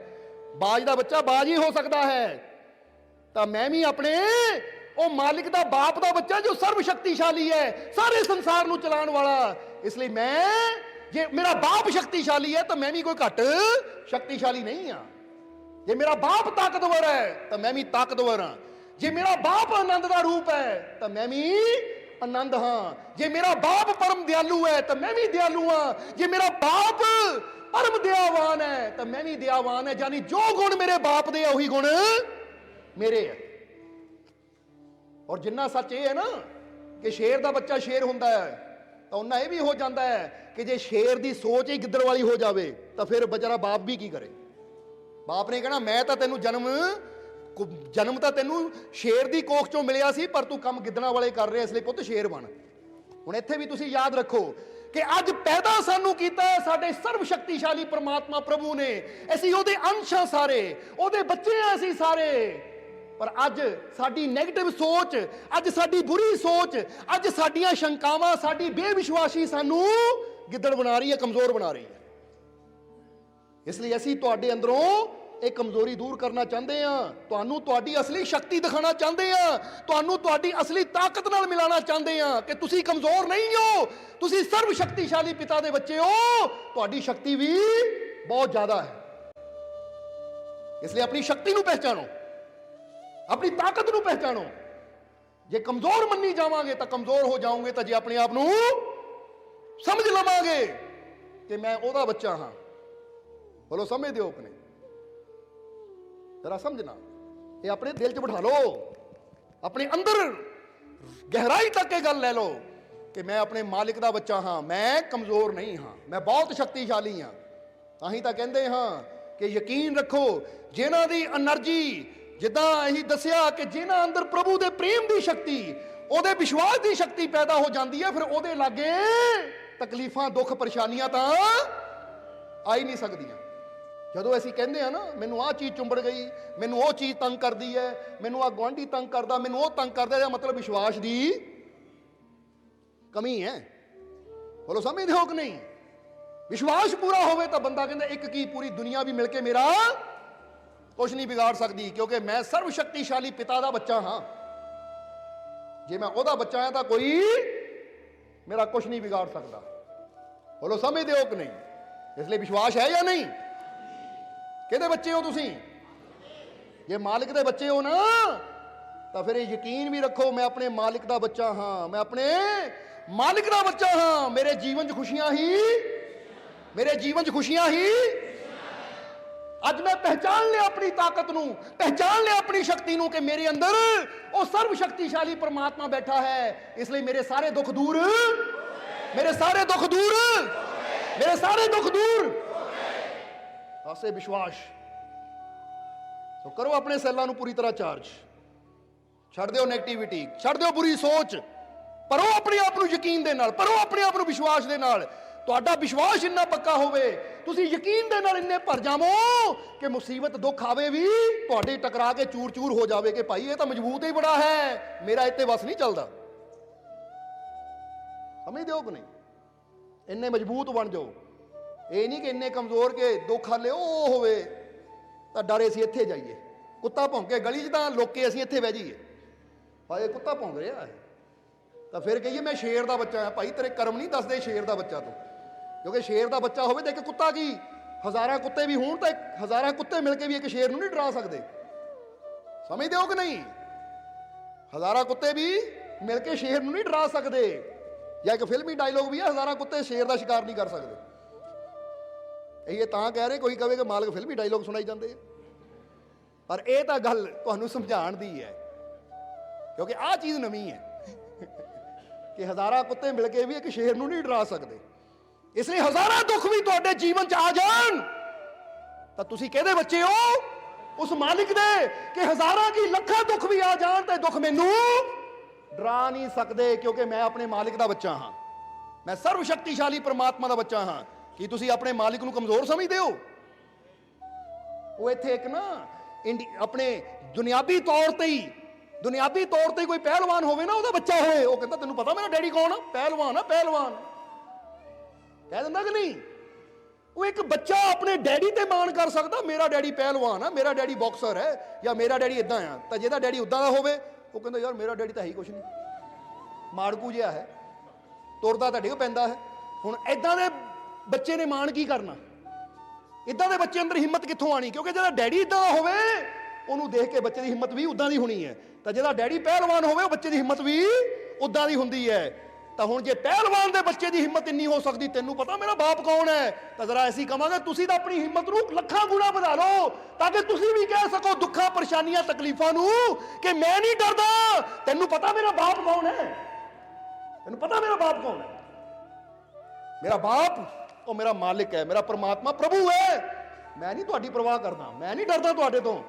बाज का बच्चा बाज ही हो सकता है, तो मैं भी अपने ओ मालिक का बाप का बच्चा जो सर्व शक्तिशाली है, सारे संसार को चलाने वाला। इसलिए मैं, जे मेरा बाप शक्तिशाली है तो मैं भी कोई घट शक्तिशाली नहीं हाँ। जे मेरा बाप ताकतवर है तो मैं भी ताकतवर हाँ। जे मेरा बाप आनंद का रूप है तो मैं भी आनंद हाँ। जे मेरा बाप परम दयालु है तो मैं भी दयालु हाँ। जे मेरा बाप परम दयावान है तो मैं भी दयावान है। यानी जो गुण मेरे बाप दे वही गुण मेरे है। और जिन्ना सच ये है ना कि शेर का बच्चा शेर होंदा है, तो उन्ना ये भी हो जाता है कि जे शेर की सोच ही गिद्दड़ वाली हो जाए तो फिर बेचारा बाप भी की करे। बाप ने कहना मैं तो तेनू जन्म तो तेनू शेर की कोख चों मिलिया सी, पर तू काम गिद्दड़ां वाले कर रहे, इसलिए पुत्त शेर बन। हुण इत्थे भी तुसीं याद रखो कि अज पैदा सानू कीता है साडे सर्व शक्तिशाली परमात्मा प्रभु ने। असीं ओहदे अंश हां, सारे ओहदे बच्चे हां असीं सारे। पर अज साडी नैगेटिव सोच, अज साडी बुरी सोच, अज साडियां शंकावां, साडी बेविश्वासी सानू गिद्दड़ बना रही है, कमजोर बना रही है। इसलिए असीं तुहाडे अंदरों ਇਹ ਕਮਜ਼ੋਰੀ ਦੂਰ ਕਰਨਾ ਚਾਹੁੰਦੇ ਆ, ਤੁਹਾਨੂੰ ਤੁਹਾਡੀ ਅਸਲੀ ਸ਼ਕਤੀ ਦਿਖਾਣਾ ਚਾਹੁੰਦੇ ਆ, ਤੁਹਾਨੂੰ ਤੁਹਾਡੀ ਅਸਲੀ ਤਾਕਤ ਨਾਲ ਮਿਲਾਣਾ ਚਾਹੁੰਦੇ ਆ ਕਿ ਤੁਸੀਂ ਕਮਜ਼ੋਰ ਨਹੀਂ ਹੋ, ਤੁਸੀਂ ਸਰਵ ਸ਼ਕਤੀਸ਼ਾਲੀ ਪਿਤਾ ਦੇ ਬੱਚੇ ਹੋ, ਤੁਹਾਡੀ ਸ਼ਕਤੀ ਵੀ ਬਹੁਤ ਜ਼ਿਆਦਾ ਹੈ। ਇਸ ਲਈ ਆਪਣੀ ਸ਼ਕਤੀ ਨੂੰ ਪਹਿਚਾਨੋ। ਆਪਣੀ ਤਾਕਤ ਨੂੰ ਪਹਿਚਾਣੋ। ਜੇ ਕਮਜ਼ੋਰ ਮੰਨੀ ਜਾਵਾਂਗੇ ਤਾਂ ਕਮਜ਼ੋਰ ਹੋ ਜਾਓਗੇ, ਤਾਂ ਜੇ ਆਪਣੇ ਆਪ ਨੂੰ ਸਮਝ ਲਵਾਂਗੇ ਕਿ ਮੈਂ ਉਹਦਾ ਬੱਚਾ ਹਾਂ, ਬੋਲੋ ਸਮਝਦੇ ਹੋ ਕਿ ਨਹੀਂ? ਜਰਾ ਸਮਝਣਾ, ਇਹ ਆਪਣੇ ਦਿਲ 'ਚ ਬਿਠਾ ਲਓ, ਆਪਣੇ ਅੰਦਰ ਗਹਿਰਾਈ ਤੱਕ ਇਹ ਗੱਲ ਲੈ ਲਓ ਕਿ ਮੈਂ ਆਪਣੇ ਮਾਲਿਕ ਦਾ ਬੱਚਾ ਹਾਂ, ਮੈਂ ਕਮਜ਼ੋਰ ਨਹੀਂ ਹਾਂ, ਮੈਂ ਬਹੁਤ ਸ਼ਕਤੀਸ਼ਾਲੀ ਹਾਂ। ਤਾਂ ਹੀ ਤਾਂ ਕਹਿੰਦੇ ਹਾਂ ਕਿ ਯਕੀਨ ਰੱਖੋ, ਜਿਨ੍ਹਾਂ ਦੀ એનર્ਜੀ, ਜਿੱਦਾਂ ਅਸੀਂ ਦੱਸਿਆ ਕਿ ਜਿਨ੍ਹਾਂ ਅੰਦਰ ਪ੍ਰਭੂ ਦੇ ਪ੍ਰੇਮ ਦੀ ਸ਼ਕਤੀ, ਉਹਦੇ ਵਿਸ਼ਵਾਸ ਦੀ ਸ਼ਕਤੀ ਪੈਦਾ ਹੋ ਜਾਂਦੀ ਹੈ, ਫਿਰ ਉਹਦੇ ਲਾਗੇ ਤਕਲੀਫਾਂ, ਦੁੱਖ, ਪਰੇਸ਼ਾਨੀਆਂ ਤਾਂ ਆ ਹੀ ਨਹੀਂ ਸਕਦੀਆਂ। ਜਦੋਂ ਅਸੀਂ ਕਹਿੰਦੇ ਆ ਨਾ, ਮੈਨੂੰ ਆਹ ਚੀਜ਼ ਚੁੰਬੜ ਗਈ, ਮੈਨੂੰ ਉਹ ਚੀਜ਼ ਤੰਗ ਕਰਦੀ ਹੈ, ਮੈਨੂੰ ਆਹ ਗੁਆਂਢੀ ਤੰਗ ਕਰਦਾ, ਮੈਨੂੰ ਉਹ ਤੰਗ ਕਰਦਾ, ਇਹਦਾ ਮਤਲਬ ਵਿਸ਼ਵਾਸ ਦੀ ਕਮੀ ਹੈ। ਬੋਲੋ ਸਮਝਦੇ ਹੋ ਕਿ ਨਹੀਂ? ਵਿਸ਼ਵਾਸ ਪੂਰਾ ਹੋਵੇ ਤਾਂ ਬੰਦਾ ਕਹਿੰਦਾ ਇੱਕ ਕੀ, ਪੂਰੀ ਦੁਨੀਆ ਵੀ ਮਿਲ ਕੇ ਮੇਰਾ ਕੁਛ ਨਹੀਂ ਵਿਗਾੜ ਸਕਦੀ, ਕਿਉਂਕਿ ਮੈਂ ਸਰਵ ਸ਼ਕਤੀਸ਼ਾਲੀ ਪਿਤਾ ਦਾ ਬੱਚਾ ਹਾਂ। ਜੇ ਮੈਂ ਉਹਦਾ ਬੱਚਾ ਹਾਂ ਤਾਂ ਕੋਈ ਮੇਰਾ ਕੁਛ ਨਹੀਂ ਵਿਗਾੜ ਸਕਦਾ। ਬੋਲੋ ਸਮਝਦੇ ਹੋ ਕਿ ਨਹੀਂ? ਇਸ ਲਈ ਵਿਸ਼ਵਾਸ ਹੈ ਜਾਂ ਨਹੀਂ? ਕਿਹਦੇ ਬੱਚੇ ਹੋ ਤੁਸੀਂ? ਜੇ ਮਾਲਿਕ ਦੇ ਬੱਚੇ ਹੋ ਨਾ, ਤਾਂ ਫਿਰ ਇਹ ਯਕੀਨ ਵੀ ਰੱਖੋ, ਮੈਂ ਆਪਣੇ ਮਾਲਿਕ ਦਾ ਬੱਚਾ ਹਾਂ, ਮੈਂ ਆਪਣੇ ਮਾਲਿਕ ਦਾ ਬੱਚਾ ਹਾਂ। ਮੇਰੇ ਜੀਵਨ 'ਚ ਖੁਸ਼ੀਆਂ ਹੀ, ਮੇਰੇ ਜੀਵਨ 'ਚ ਖੁਸ਼ੀਆਂ ਹੀ। ਅੱਜ ਮੈਂ ਪਹਿਚਾਨ ਲਿਆ ਆਪਣੀ ਤਾਕਤ ਨੂੰ, ਪਹਿਚਾਨ ਲਿਆ ਆਪਣੀ ਸ਼ਕਤੀ ਨੂੰ ਕਿ ਮੇਰੇ ਅੰਦਰ ਉਹ ਸਰਵ ਸ਼ਕਤੀਸ਼ਾਲੀ ਪਰਮਾਤਮਾ ਬੈਠਾ ਹੈ। ਇਸ ਲਈ ਮੇਰੇ ਸਾਰੇ ਦੁੱਖ ਦੂਰ, ਮੇਰੇ ਸਾਰੇ ਦੁੱਖ ਦੂਰ, ਮੇਰੇ ਸਾਰੇ ਦੁੱਖ ਦੂਰ। ਆਸੇ ਵਿਸ਼ਵਾਸ ਸੋ ਕਰੋ, ਆਪਣੇ ਸੈੱਲਾਂ ਨੂੰ ਪੂਰੀ ਤਰ੍ਹਾਂ ਚਾਰਜ, ਛੱਡ ਦਿਓ ਨੈਗੇਟਿਵਿਟੀ, ਛੱਡ ਦਿਓ ਬੁਰੀ ਸੋਚ, ਭਰੋ ਆਪਣੇ ਆਪ ਨੂੰ ਯਕੀਨ ਦੇ ਨਾਲ, ਭਰੋ ਆਪਣੇ ਆਪ ਨੂੰ ਵਿਸ਼ਵਾਸ ਦੇ ਨਾਲ। ਤੁਹਾਡਾ ਵਿਸ਼ਵਾਸ ਇੰਨਾ ਪੱਕਾ ਹੋਵੇ, ਤੁਸੀਂ ਯਕੀਨ ਦੇ ਨਾਲ ਇੰਨੇ ਭਰ ਜਾਵੋ ਕਿ ਮੁਸੀਬਤ, ਦੁੱਖ ਆਵੇ ਵੀ ਤੁਹਾਡੇ ਟਕਰਾ ਕੇ ਚੂਰ ਚੂਰ ਹੋ ਜਾਵੇ ਕਿ ਭਾਈ ਇਹ ਤਾਂ ਮਜ਼ਬੂਤ ਹੀ ਬੜਾ ਹੈ, ਮੇਰਾ ਇੱਥੇ ਵਸ ਨਹੀਂ ਚੱਲਦਾ। ਸਮਝਦੇ ਹੋ ਕਿ ਨਹੀਂ? ਇੰਨੇ ਮਜ਼ਬੂਤ ਬਣ ਜਾਓ। ਇਹ ਨਹੀਂ ਕਿ ਇੰਨੇ ਕਮਜ਼ੋਰ ਕਿ ਦੁੱਖ ਹਾਲੇ ਉਹ ਹੋਵੇ ਤਾਂ ਡਰੇ ਅਸੀਂ ਇੱਥੇ ਜਾਈਏ, ਕੁੱਤਾ ਭੌਂਕੇ ਗਲੀ 'ਚ ਤਾਂ ਲੋਕੇ ਅਸੀਂ ਇੱਥੇ ਬਹਿ ਜਾਈਏ, ਭਾਈ ਕੁੱਤਾ ਭੌਂਕ ਰਿਹਾ ਹੈ ਤਾਂ ਫਿਰ ਕਹੀਏ ਮੈਂ ਸ਼ੇਰ ਦਾ ਬੱਚਾ ਹਾਂ। ਭਾਈ ਤੇਰੇ ਕਰਮ ਨਹੀਂ ਦੱਸਦੇ ਸ਼ੇਰ ਦਾ ਬੱਚਾ ਤੂੰ, ਕਿਉਂਕਿ ਸ਼ੇਰ ਦਾ ਬੱਚਾ ਹੋਵੇ ਤਾਂ ਇੱਕ ਕੁੱਤਾ ਕੀ, ਹਜ਼ਾਰਾਂ ਕੁੱਤੇ ਵੀ ਹੋਣ ਤਾਂ ਹਜ਼ਾਰਾਂ ਕੁੱਤੇ ਮਿਲ ਕੇ ਵੀ ਇੱਕ ਸ਼ੇਰ ਨੂੰ ਨਹੀਂ ਡਰਾ ਸਕਦੇ। ਸਮਝਦੇ ਹੋ ਕਿ ਨਹੀਂ? ਹਜ਼ਾਰਾਂ ਕੁੱਤੇ ਵੀ ਮਿਲ ਕੇ ਸ਼ੇਰ ਨੂੰ ਨਹੀਂ ਡਰਾ ਸਕਦੇ। ਜਾਂ ਇੱਕ ਫਿਲਮੀ ਡਾਇਲੋਗ ਵੀ ਹੈ, ਹਜ਼ਾਰਾਂ ਕੁੱਤੇ ਸ਼ੇਰ ਦਾ ਸ਼ਿਕਾਰ ਨਹੀਂ ਕਰ ਸਕਦੇ। ਇਹ ਤਾਂ ਕਹਿ ਰਹੇ, ਕੋਈ ਕਹੇ ਕਿ ਮਾਲਕ ਫਿਲਮੀ ਡਾਇਲੋਗ ਸੁਣਾਈ ਜਾਂਦੇ ਆ, ਪਰ ਇਹ ਤਾਂ ਗੱਲ ਤੁਹਾਨੂੰ ਸਮਝਾਉਣ ਦੀ ਹੈ, ਕਿਉਂਕਿ ਆਹ ਚੀਜ਼ ਨਵੀਂ ਹੈ ਕਿ ਹਜ਼ਾਰਾਂ ਕੁੱਤੇ ਮਿਲ ਕੇ ਵੀ ਇੱਕ ਸ਼ੇਰ ਨੂੰ ਨਹੀਂ ਡਰਾ ਸਕਦੇ। ਇਸ ਲਈ ਹਜ਼ਾਰਾਂ ਦੁੱਖ ਵੀ ਤੁਹਾਡੇ ਜੀਵਨ 'ਚ ਆ ਜਾਣ ਤਾਂ ਤੁਸੀਂ ਕਿਹਦੇ ਬੱਚੇ ਹੋ? ਉਸ ਮਾਲਿਕ ਦੇ। ਕਿ ਹਜ਼ਾਰਾਂ ਕੀ ਲੱਖਾਂ ਦੁੱਖ ਵੀ ਆ ਜਾਣ ਤੇ ਦੁੱਖ ਮੈਨੂੰ ਡਰਾ ਨਹੀਂ ਸਕਦੇ, ਕਿਉਂਕਿ ਮੈਂ ਆਪਣੇ ਮਾਲਿਕ ਦਾ ਬੱਚਾ ਹਾਂ, ਮੈਂ ਸਰਵ ਸ਼ਕਤੀਸ਼ਾਲੀ ਪਰਮਾਤਮਾ ਦਾ ਬੱਚਾ ਹਾਂ। ਕੀ ਤੁਸੀਂ ਆਪਣੇ ਮਾਲਿਕ ਨੂੰ ਕਮਜ਼ੋਰ ਸਮਝਦੇ ਹੋ? ਉਹ ਇੱਥੇ ਇੱਕ ਨਾ ਆਪਣੇ ਦੁਨਿਆਵੀ ਤੌਰ ਤੇ ਹੀ ਕੋਈ ਪਹਿਲਵਾਨ ਹੋਵੇ ਨਾ, ਉਹਦਾ ਬੱਚਾ ਹੋਵੇ, ਉਹ ਕਹਿੰਦਾ ਤੈਨੂੰ ਪਤਾ ਮੇਰਾ ਡੈਡੀ ਕੌਣ ਆ? ਪਹਿਲਵਾਨ ਆ, ਪਹਿਲਵਾਨ ਕਹਿ ਦਿੰਦਾ ਕਿ ਨਹੀਂ? ਉਹ ਇੱਕ ਬੱਚਾ ਆਪਣੇ ਡੈਡੀ ਤੇ ਮਾਣ ਕਰ ਸਕਦਾ, ਮੇਰਾ ਡੈਡੀ ਪਹਿਲਵਾਨ ਆ, ਮੇਰਾ ਡੈਡੀ ਬਾਕਸਰ ਹੈ, ਜਾਂ ਮੇਰਾ ਡੈਡੀ ਇਦਾਂ ਆ। ਤਾਂ ਜਿਹਦਾ ਡੈਡੀ ਉਦਾਂ ਦਾ ਹੋਵੇ ਉਹ ਕਹਿੰਦਾ ਯਾਰ ਮੇਰਾ ਡੈਡੀ ਤਾਂ ਹੈ ਹੀ ਕੁਛ ਨਹੀਂ, ਮਾੜਕੂ ਜਿਹਾ ਹੈ, ਤੁਰਦਾ ਤਾਂ ਡਿੱਗ ਪੈਂਦਾ ਹੈ। ਹੁਣ ਇਦਾਂ ਦੇ ਬੱਚੇ ਨੇ ਮਾਣ ਕੀ ਕਰਨਾ? ਇਦਾਂ ਦੇ ਬੱਚੇ ਅੰਦਰ ਹਿੰਮਤ ਕਿੱਥੋਂ ਆਣੀ? ਕਿਉਂਕਿ ਜਿਹੜਾ ਡੈਡੀ ਇਦਾਂ ਦਾ ਹੋਵੇ ਉਹਨੂੰ ਦੇਖ ਕੇ ਬੱਚੇ ਦੀ ਹਿੰਮਤ ਵੀ ਉਦਾਂ ਦੀ ਹੋਣੀ ਹੈ। ਤਾਂ ਜਿਹੜਾ ਡੈਡੀ ਪਹਿਲਵਾਨ ਹੋਵੇ ਉਹ ਬੱਚੇ ਦੀ ਹਿੰਮਤ ਵੀ ਉਦਾਂ ਦੀ ਹੁੰਦੀ ਹੈ। ਤਾਂ ਹੁਣ ਜੇ ਪਹਿਲਵਾਨ ਦੇ ਬੱਚੇ ਦੀ ਹਿੰਮਤ ਇੰਨੀ ਹੋ ਸਕਦੀ, ਤੈਨੂੰ ਪਤਾ ਮੇਰਾ ਬਾਪ ਕੌਣ ਹੈ, ਤਾਂ ਜ਼ਰਾ ਅਸੀਂ ਕਵਾਂਗੇ ਤੁਸੀਂ ਤਾਂ ਆਪਣੀ ਹਿੰਮਤ ਨੂੰ ਲੱਖਾਂ ਗੁਣਾ ਵਧਾ ਲਓ, ਤਾਂ ਕਿ ਤੁਸੀਂ ਵੀ ਕਹਿ ਸਕੋ ਦੁੱਖਾਂ, ਪਰੇਸ਼ਾਨੀਆਂ, ਤਕਲੀਫਾਂ ਨੂੰ ਕਿ ਮੈਂ ਨਹੀਂ ਡਰਦਾ, ਤੈਨੂੰ ਪਤਾ ਮੇਰਾ ਬਾਪ ਕੌਣ ਹੈ, ਤੈਨੂੰ ਪਤਾ ਮੇਰਾ ਬਾਪ ਕੌਣ ਹੈ। ਮੇਰਾ ਬਾਪ ਉਹ ਮੇਰਾ ਮਾਲਿਕ ਹੈ, ਮੇਰਾ ਪਰਮਾਤਮਾ ਪ੍ਰਭੂ ਹੈ। ਮੈਂ ਨਹੀਂ ਤੁਹਾਡੀ ਪਰਵਾਹ ਕਰਦਾ, ਮੈਂ ਨਹੀਂ ਡਰਦਾ ਤੁਹਾਡੇ ਤੋਂ,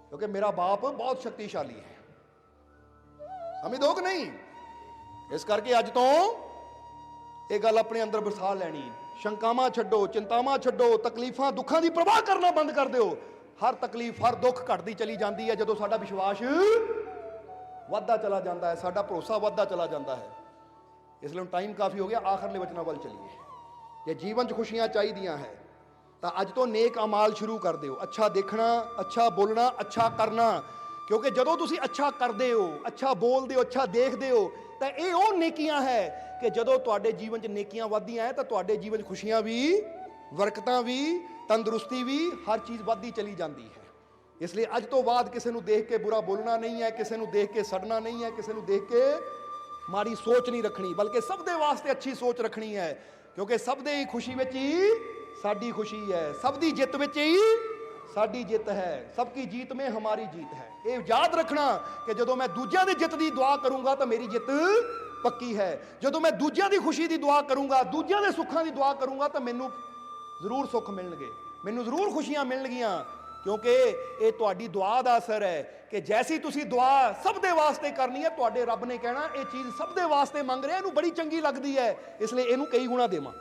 ਕਿਉਂਕਿ ਮੇਰਾ ਬਾਪ ਬਹੁਤ ਸ਼ਕਤੀਸ਼ਾਲੀ ਹੈ। ਸਮਝਦੇ ਹੋ ਕਿ ਨਹੀਂ? ਇਸ ਕਰਕੇ ਅੱਜ ਤੋਂ ਇਹ ਗੱਲ ਆਪਣੇ ਅੰਦਰ ਵਸਾ ਲੈਣੀ। ਸ਼ੰਕਾਵਾਂ ਛੱਡੋ, ਚਿੰਤਾਵਾਂ ਛੱਡੋ, ਤਕਲੀਫਾਂ, ਦੁੱਖਾਂ ਦੀ ਪਰਵਾਹ ਕਰਨਾ ਬੰਦ ਕਰ ਦਿਓ। ਹਰ ਤਕਲੀਫ, ਹਰ ਦੁੱਖ ਘਟਦੀ ਚਲੀ ਜਾਂਦੀ ਹੈ ਜਦੋਂ ਸਾਡਾ ਵਿਸ਼ਵਾਸ ਵੱਧਦਾ ਚਲਾ ਜਾਂਦਾ ਹੈ, ਸਾਡਾ ਭਰੋਸਾ ਵੱਧਦਾ ਚਲਾ ਜਾਂਦਾ ਹੈ। ਇਸ ਲਈ ਟਾਈਮ ਕਾਫੀ ਹੋ ਗਿਆ, ਆਖਰਲੇ ਵਚਨਾਂ ਵੱਲ ਚੱਲੀਏ। ਜੇ ਜੀਵਨ 'ਚ ਖੁਸ਼ੀਆਂ ਚਾਹੀਦੀਆਂ ਹੈ ਤਾਂ ਅੱਜ ਤੋਂ ਨੇਕ ਅਮਾਲ ਸ਼ੁਰੂ ਕਰ ਦਿਓ। ਅੱਛਾ ਦੇਖਣਾ, ਅੱਛਾ ਬੋਲਣਾ, ਅੱਛਾ ਕਰਨਾ, ਕਿਉਂਕਿ ਜਦੋਂ ਤੁਸੀਂ ਅੱਛਾ ਕਰਦੇ ਹੋ, ਅੱਛਾ ਬੋਲਦੇ ਹੋ, ਅੱਛਾ ਦੇਖਦੇ ਹੋ, ਤਾਂ ਇਹ ਉਹ ਨੇਕੀਆਂ ਹੈ ਕਿ ਜਦੋਂ ਤੁਹਾਡੇ ਜੀਵਨ 'ਚ ਨੇਕੀਆਂ ਵੱਧਦੀਆਂ ਹੈ ਤਾਂ ਤੁਹਾਡੇ ਜੀਵਨ 'ਚ ਖੁਸ਼ੀਆਂ ਵੀ, ਬਰਕਤਾਂ ਵੀ, ਤੰਦਰੁਸਤੀ ਵੀ, ਹਰ ਚੀਜ਼ ਵੱਧਦੀ ਚਲੀ ਜਾਂਦੀ ਹੈ। ਇਸ ਲਈ ਅੱਜ ਤੋਂ ਬਾਅਦ ਕਿਸੇ ਨੂੰ ਦੇਖ ਕੇ ਬੁਰਾ ਬੋਲਣਾ ਨਹੀਂ ਹੈ, ਕਿਸੇ ਨੂੰ ਦੇਖ ਕੇ ਸੜਨਾ ਨਹੀਂ ਹੈ, ਕਿਸੇ ਨੂੰ ਦੇਖ ਕੇ ਮਾੜੀ ਸੋਚ ਨਹੀਂ ਰੱਖਣੀ, ਬਲਕਿ ਸਭ ਦੇ ਵਾਸਤੇ ਅੱਛੀ ਸੋਚ ਰੱਖਣੀ ਹੈ, ਕਿਉਂਕਿ ਸਭ ਦੇ ਹੀ ਖੁਸ਼ੀ ਵਿੱਚ ਹੀ ਸਾਡੀ ਖੁਸ਼ੀ ਹੈ, ਸਭ ਦੀ ਜਿੱਤ ਵਿੱਚ ਹੀ ਸਾਡੀ ਜਿੱਤ ਹੈ, ਸਭ ਕੀ ਜੀਤ में हमारी जीत है। ਇਹ ਯਾਦ ਰੱਖਣਾ ਕਿ ਜਦੋਂ ਮੈਂ ਦੂਜਿਆਂ ਦੀ ਜਿੱਤ ਦੀ ਦੁਆ ਕਰੂੰਗਾ ਤਾਂ ਮੇਰੀ ਜਿੱਤ ਪੱਕੀ ਹੈ, ਜਦੋਂ ਮੈਂ ਦੂਜਿਆਂ ਦੀ ਖੁਸ਼ੀ ਦੀ ਦੁਆ ਕਰੂੰਗਾ, ਦੂਜਿਆਂ ਦੇ ਸੁੱਖਾਂ ਦੀ ਦੁਆ ਕਰੂੰਗਾ ਤਾਂ ਮੈਨੂੰ ਜ਼ਰੂਰ ਸੁੱਖ ਮਿਲਣਗੇ, ਮੈਨੂੰ ਜ਼ਰੂਰ ਖੁਸ਼ੀਆਂ ਮਿਲਣਗੀਆਂ, ਕਿਉਂਕਿ ਇਹ ਤੁਹਾਡੀ ਦੁਆ ਦਾ ਅਸਰ ਹੈ ਕਿ ਜੈਸੀ ਤੁਸੀਂ ਦੁਆ ਸਭ ਦੇ ਵਾਸਤੇ ਕਰਨੀ ਹੈ, ਤੁਹਾਡੇ ਰੱਬ ਨੇ ਕਹਿਣਾ ਇਹ ਚੀਜ਼ ਸਭ ਦੇ ਵਾਸਤੇ ਮੰਗ ਰਿਹਾ, ਇਹਨੂੰ ਬੜੀ ਚੰਗੀ ਲੱਗਦੀ ਹੈ, ਇਸ ਲਈ ਇਹਨੂੰ ਕਈ ਗੁਣਾ ਦੇਵਾਂ।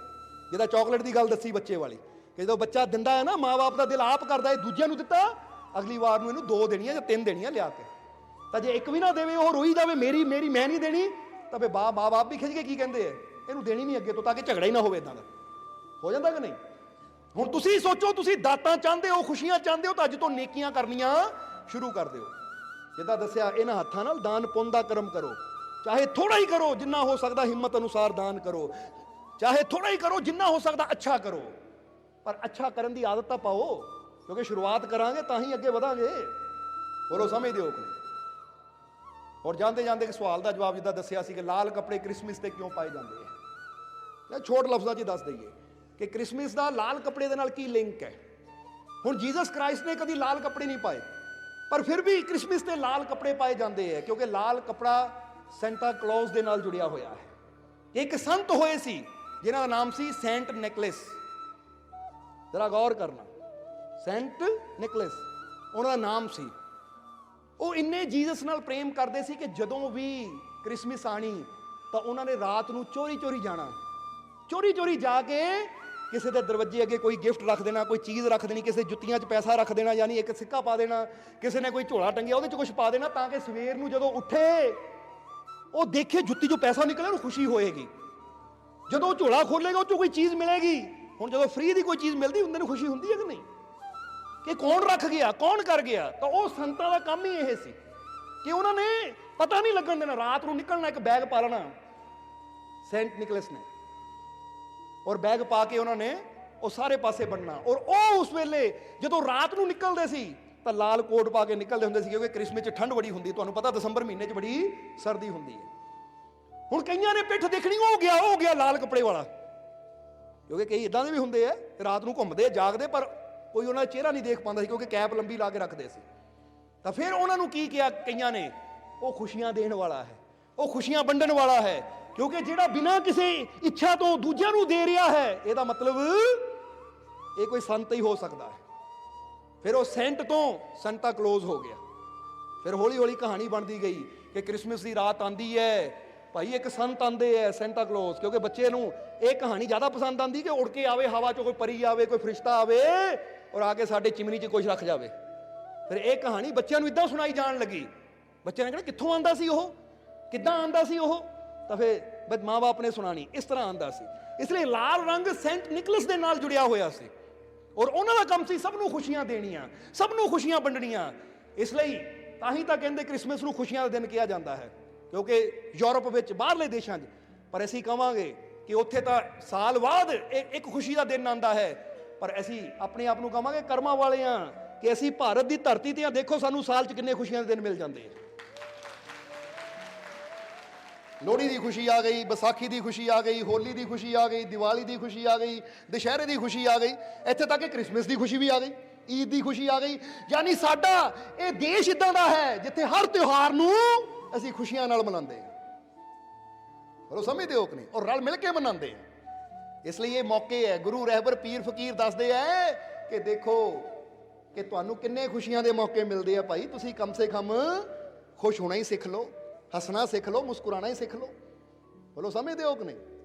ਜਿਹਦਾ ਚਾਕਲੇਟ ਦੀ ਗੱਲ ਦੱਸੀ ਬੱਚੇ ਵਾਲੀ, ਕਿ ਜਦੋਂ ਬੱਚਾ ਦਿੰਦਾ ਹੈ ਨਾ, ਮਾਂ-ਬਾਪ ਦਾ ਦਿਲ ਆਪ ਕਰਦਾ ਹੈ ਦੂਜਿਆਂ ਨੂੰ ਦਿੱਤਾ, ਅਗਲੀ ਵਾਰ ਨੂੰ ਇਹਨੂੰ 2 ਦੇਣੀਆਂ ਜਾਂ 3 ਦੇਣੀਆਂ ਲਿਆ ਕੇ, ਤਾਂ ਜੇ ਇੱਕ ਵੀ ਨਾ ਦੇਵੇ ਉਹ ਰੋਈ ਜਾਵੇ ਮੇਰੀ ਮੇਰੀ ਮੈਂ ਨਹੀਂ ਦੇਣੀ, ਤਾਂ ਫਿਰ ਮਾਂ-ਬਾਪ ਵੀ ਖਿੱਚ ਕੇ ਕੀ ਕਹਿੰਦੇ ਆ, ਇਹਨੂੰ ਦੇਣੀ ਨਹੀਂ ਅੱਗੇ ਤੋਂ, ਤਾਂ ਕਿ ਝਗੜਾ ਹੀ ਨਾ ਹੋਵੇ, ਇਦਾਂ ਦਾ ਹੋ ਜਾਂਦਾ ਕਿ ਨਹੀਂ। ਹੁਣ ਤੁਸੀਂ ਸੋਚੋ, ਤੁਸੀਂ ਦਾਤਾਂ ਚਾਹੁੰਦੇ ਹੋ, ਖੁਸ਼ੀਆਂ ਚਾਹੁੰਦੇ ਹੋ, ਤਾਂ ਅੱਜ ਤੋਂ ਨੇਕੀਆਂ ਕਰਨੀਆਂ ਸ਼ੁਰੂ ਕਰ ਦਿਓ। ਜਿੱਦਾਂ ਦੱਸਿਆ, ਇਹਨਾਂ ਹੱਥਾਂ ਨਾਲ ਦਾਨ ਪੁੰਨ ਦਾ ਕਰਮ ਕਰੋ, ਚਾਹੇ ਥੋੜਾ ਹੀ ਕਰੋ, ਜਿੰਨਾ ਹੋ ਸਕਦਾ ਹਿੰਮਤ ਅਨੁਸਾਰ ਦਾਨ ਕਰੋ, ਚਾਹੇ ਥੋੜਾ ਹੀ ਕਰੋ, ਜਿੰਨਾ ਹੋ ਸਕਦਾ ਅੱਛਾ ਕਰੋ, ਪਰ ਅੱਛਾ ਕਰਨ ਦੀ ਆਦਤ ਤਾਂ ਪਾਓ, ਕਿਉਂਕਿ ਸ਼ੁਰੂਆਤ ਕਰਾਂਗੇ ਤਾਂ ਹੀ ਅੱਗੇ ਵਧਾਂਗੇ। ਬੋਲੋ ਸਮਝਦੇ ਹੋ ਕਿ ਨਹੀਂ। ਔਰ ਜਾਂਦੇ ਜਾਂਦੇ ਇੱਕ ਸਵਾਲ ਦਾ ਜਵਾਬ ਜਿੱਦਾਂ ਦੱਸਿਆ ਸੀ ਕਿ ਲਾਲ ਕੱਪੜੇ ਕ੍ਰਿਸਮਸ ਤੇ ਕਿਉਂ ਪਾਏ ਜਾਂਦੇ ਆ, ਛੋਟ ਲਫ਼ਜ਼ਾਂ 'ਚ ਦੱਸ ਦਈਏ ਕਿ ਕ੍ਰਿਸਮਸ ਦਾ ਲਾਲ ਕੱਪੜੇ ਦੇ ਨਾਲ ਕੀ ਲਿੰਕ ਹੈ। ਹੁਣ ਜੀਸਸ ਕ੍ਰਾਈਸਟ ਨੇ ਕਦੀ ਲਾਲ ਕੱਪੜੇ ਨਹੀਂ ਪਾਏ, ਪਰ ਫਿਰ ਵੀ ਕ੍ਰਿਸਮਸ ਤੇ ਲਾਲ ਕੱਪੜੇ ਪਾਏ ਜਾਂਦੇ ਹੈ, ਕਿਉਂਕਿ ਲਾਲ ਕੱਪੜਾ ਸੈਂਟਾ ਕਲੌਜ਼ ਦੇ ਨਾਲ ਜੁੜਿਆ ਹੋਇਆ ਹੈ। ਇੱਕ ਸੰਤ ਹੋਏ ਸੀ ਜਿਨ੍ਹਾਂ ਦਾ ਨਾਮ ਸੀ ਸੈਂਟ ਨਿਕਲਸ, ਜਰਾ ਗੌਰ ਕਰਨਾ, ਸੈਂਟ ਨਿਕਲਸ ਉਹਨਾਂ ਦਾ ਨਾਮ ਸੀ। ਉਹ ਇੰਨੇ ਜੀਸਸ ਨਾਲ ਪ੍ਰੇਮ ਕਰਦੇ ਸੀ ਕਿ ਜਦੋਂ ਵੀ ਕ੍ਰਿਸਮਸ ਆਣੀ ਤਾਂ ਉਹਨਾਂ ਨੇ ਰਾਤ ਨੂੰ ਚੋਰੀ ਚੋਰੀ ਜਾਣਾ, ਚੋਰੀ ਚੋਰੀ ਜਾ ਕੇ ਕਿਸੇ ਦੇ ਦਰਵਾਜ਼ੇ ਅੱਗੇ ਕੋਈ ਗਿਫਟ ਰੱਖ ਦੇਣਾ, ਕੋਈ ਚੀਜ਼ ਰੱਖ ਦੇਣੀ, ਕਿਸੇ ਜੁੱਤੀਆਂ 'ਚ ਪੈਸਾ ਰੱਖ ਦੇਣਾ, ਯਾਨੀ ਇੱਕ ਸਿੱਕਾ ਪਾ ਦੇਣਾ, ਕਿਸੇ ਨੇ ਕੋਈ ਝੋਲਾ ਟੰਗਿਆ ਉਹਦੇ 'ਚ ਕੁਝ ਪਾ ਦੇਣਾ, ਤਾਂ ਕਿ ਸਵੇਰ ਨੂੰ ਜਦੋਂ ਉੱਠੇ ਉਹ ਦੇਖੇ ਜੁੱਤੀ 'ਚੋਂ ਪੈਸਾ ਨਿਕਲਿਆ, ਉਹਨੂੰ ਖੁਸ਼ੀ ਹੋਏਗੀ। ਜਦੋਂ ਉਹ ਝੋਲਾ ਖੋਲੇਗਾ ਉਹ 'ਚੋਂ ਕੋਈ ਚੀਜ਼ ਮਿਲੇਗੀ। ਹੁਣ ਜਦੋਂ ਫ੍ਰੀ ਦੀ ਕੋਈ ਚੀਜ਼ ਮਿਲਦੀ ਹੁੰਦੇ ਨੂੰ ਖੁਸ਼ੀ ਹੁੰਦੀ ਹੈ ਕਿ ਨਹੀਂ, ਕਿ ਕੌਣ ਰੱਖ ਗਿਆ, ਕੌਣ ਕਰ ਗਿਆ। ਤਾਂ ਉਹ ਸੰਤਾਂ ਦਾ ਕੰਮ ਹੀ ਇਹ ਸੀ ਕਿ ਉਹਨਾਂ ਨੇ ਪਤਾ ਨਹੀਂ ਲੱਗਣ ਦੇਣਾ, ਰਾਤ ਨੂੰ ਨਿਕਲਣਾ, ਇੱਕ ਬੈਗ ਪਾ ਲੈਣਾ ਸੈਂਟ ਨਿਕਲਸ ਨੇ, ਔਰ ਬੈਗ ਪਾ ਕੇ ਉਹਨਾਂ ਨੇ ਉਹ ਸਾਰੇ ਪਾਸੇ ਵੰਡਣਾ। ਔਰ ਉਹ ਉਸ ਵੇਲੇ ਜਦੋਂ ਰਾਤ ਨੂੰ ਨਿਕਲਦੇ ਸੀ ਤਾਂ ਲਾਲ ਕੋਟ ਪਾ ਕੇ ਨਿਕਲਦੇ ਹੁੰਦੇ ਸੀ, ਕਿਉਂਕਿ ਕ੍ਰਿਸਮਸ 'ਚ ਠੰਡ ਬੜੀ ਹੁੰਦੀ, ਤੁਹਾਨੂੰ ਪਤਾ ਦਸੰਬਰ ਮਹੀਨੇ 'ਚ ਬੜੀ ਸਰਦੀ ਹੁੰਦੀ ਹੈ। ਹੁਣ ਕਈਆਂ ਨੇ ਪਿੱਠ ਦੇਖਣੀ, ਉਹ ਗਿਆ ਲਾਲ ਕੱਪੜੇ ਵਾਲਾ, ਕਿਉਂਕਿ ਕਈ ਇਦਾਂ ਦੇ ਵੀ ਹੁੰਦੇ ਆ ਰਾਤ ਨੂੰ ਘੁੰਮਦੇ ਜਾਗਦੇ, ਪਰ ਕੋਈ ਉਹਨਾਂ ਦਾ ਚਿਹਰਾ ਨਹੀਂ ਦੇਖ ਪਾਉਂਦਾ ਸੀ, ਕਿਉਂਕਿ ਕੈਪ ਲੰਬੀ ਲਾ ਕੇ ਰੱਖਦੇ ਸੀ। ਤਾਂ ਫਿਰ ਉਹਨਾਂ ਨੂੰ ਕੀ ਕਿਹਾ ਕਈਆਂ ਨੇ, ਉਹ ਖੁਸ਼ੀਆਂ ਦੇਣ ਵਾਲਾ ਹੈ, ਉਹ ਖੁਸ਼ੀਆਂ ਵੰਡਣ ਵਾਲਾ ਹੈ, ਕਿਉਂਕਿ ਜਿਹੜਾ ਬਿਨਾਂ ਕਿਸੇ ਇੱਛਾ ਤੋਂ ਦੂਜਿਆਂ ਨੂੰ ਦੇ ਰਿਹਾ ਹੈ, ਇਹਦਾ ਮਤਲਬ ਇਹ ਕੋਈ ਸੰਤ ਹੀ ਹੋ ਸਕਦਾ ਹੈ। ਫਿਰ ਉਹ ਸੈਂਟ ਤੋਂ ਸੰਤਾ ਕਲੋਜ਼ ਹੋ ਗਿਆ। ਫਿਰ ਹੌਲੀ ਹੌਲੀ ਕਹਾਣੀ ਬਣਦੀ ਗਈ ਕਿ ਕ੍ਰਿਸਮਸ ਦੀ ਰਾਤ ਆਂਦੀ ਹੈ, ਭਾਈ ਇੱਕ ਸੰਤ ਆਂਦੇ ਹੈ ਸੈਂਟਾ ਕਲੋਜ਼, ਕਿਉਂਕਿ ਬੱਚੇ ਨੂੰ ਇਹ ਕਹਾਣੀ ਜ਼ਿਆਦਾ ਪਸੰਦ ਆਂਦੀ ਕਿ ਉੜ ਕੇ ਆਵੇ, ਹਵਾ 'ਚੋਂ ਕੋਈ ਪਰੀ ਆਵੇ, ਕੋਈ ਫਰਿਸ਼ਤਾ ਆਵੇ ਔਰ ਆ ਕੇ ਸਾਡੇ ਚਿਮਨੀ 'ਚ ਕੁਝ ਰੱਖ ਜਾਵੇ। ਫਿਰ ਇਹ ਕਹਾਣੀ ਬੱਚਿਆਂ ਨੂੰ ਇਦਾਂ ਸੁਣਾਈ ਜਾਣ ਲੱਗੀ, ਬੱਚਿਆਂ ਨੇ ਕਹਿਣਾ ਕਿੱਥੋਂ ਆਂਦਾ ਸੀ ਉਹ, ਕਿੱਦਾਂ ਆਂਦਾ ਸੀ ਉਹ, ਤਾਂ ਫਿਰ ਮਾਂ-ਬਾਪ ਨੇ ਸੁਣਾਣੀ ਇਸ ਤਰ੍ਹਾਂ ਆਂਦਾ ਸੀ। ਇਸ ਲਈ ਲਾਲ ਰੰਗ ਸੈਂਟ ਨਿਕਲਸ ਦੇ ਨਾਲ ਜੁੜਿਆ ਹੋਇਆ ਸੀ, ਔਰ ਉਹਨਾਂ ਦਾ ਕੰਮ ਸੀ ਸਭ ਨੂੰ ਖੁਸ਼ੀਆਂ ਦੇਣੀਆਂ, ਸਭ ਨੂੰ ਖੁਸ਼ੀਆਂ ਵੰਡਣੀਆਂ। ਇਸ ਲਈ ਤਾਂ ਹੀ ਤਾਂ ਕਹਿੰਦੇ ਕ੍ਰਿਸਮਸ ਨੂੰ ਖੁਸ਼ੀਆਂ ਦਾ ਦਿਨ ਕਿਹਾ ਜਾਂਦਾ ਹੈ, ਕਿਉਂਕਿ ਯੂਰਪ ਵਿੱਚ ਬਾਹਰਲੇ ਦੇਸ਼ਾਂ 'ਚ, ਪਰ ਅਸੀਂ ਕਹਾਂਗੇ ਕਿ ਉੱਥੇ ਤਾਂ ਸਾਲ ਬਾਅਦ ਇੱਕ ਖੁਸ਼ੀ ਦਾ ਦਿਨ ਆਉਂਦਾ ਹੈ, ਪਰ ਅਸੀਂ ਆਪਣੇ ਆਪ ਨੂੰ ਕਹਾਂਗੇ ਕਰਮਾਂ ਵਾਲੇ ਹਾਂ ਕਿ ਅਸੀਂ ਭਾਰਤ ਦੀ ਧਰਤੀ ਤੇ ਆ। ਦੇਖੋ ਸਾਨੂੰ ਸਾਲ 'ਚ ਕਿੰਨੇ ਖੁਸ਼ੀਆਂ ਦੇ ਦਿਨ ਮਿਲ ਜਾਂਦੇ ਆ। ਲੋਹੜੀ ਦੀ ਖੁਸ਼ੀ ਆ ਗਈ, ਵਿਸਾਖੀ ਦੀ ਖੁਸ਼ੀ ਆ ਗਈ, ਹੋਲੀ ਦੀ ਖੁਸ਼ੀ ਆ ਗਈ, ਦੀਵਾਲੀ ਦੀ ਖੁਸ਼ੀ ਆ ਗਈ, ਦੁਸ਼ਹਿਰੇ ਦੀ ਖੁਸ਼ੀ ਆ ਗਈ, ਇੱਥੇ ਤੱਕ ਕਿ ਕ੍ਰਿਸਮਸ ਦੀ ਖੁਸ਼ੀ ਵੀ ਆ ਗਈ, ਈਦ ਦੀ ਖੁਸ਼ੀ ਆ ਗਈ। ਯਾਨੀ ਸਾਡਾ ਇਹ ਦੇਸ਼ ਇਦਾਂ ਦਾ ਹੈ ਜਿੱਥੇ ਹਰ ਤਿਉਹਾਰ ਨੂੰ ਅਸੀਂ ਖੁਸ਼ੀਆਂ ਨਾਲ ਮਨਾਉਂਦੇ ਹਾਂ। ਬੋਲੋ ਸਮਝਦੇ ਹੋ ਕਿ ਨਹੀਂ, ਔਰ ਰਲ ਮਿਲ ਕੇ ਮਨਾਉਂਦੇ ਹਾਂ। ਇਸ ਲਈ ਇਹ ਮੌਕੇ ਹੈ, ਗੁਰੂ ਰਹਿਬਰ ਪੀਰ ਫਕੀਰ ਦੱਸਦੇ ਐ ਕਿ ਦੇਖੋ ਕਿ ਤੁਹਾਨੂੰ ਕਿੰਨੇ ਖੁਸ਼ੀਆਂ ਦੇ ਮੌਕੇ ਮਿਲਦੇ ਆ ਭਾਈ, ਤੁਸੀਂ ਕਮ ਸੇ ਕਮ ਖੁਸ਼ ਹੋਣਾ ਹੀ ਸਿੱਖ ਲਓ, ਹੱਸਣਾ ਸਿੱਖ ਲਓ, ਮੁਸਕਰਾਣਾ ਹੀ ਸਿੱਖ ਲਓ। ਬੋਲੋ ਸਮਝਦੇ ਹੋ ਕਿ ਨਹੀਂ।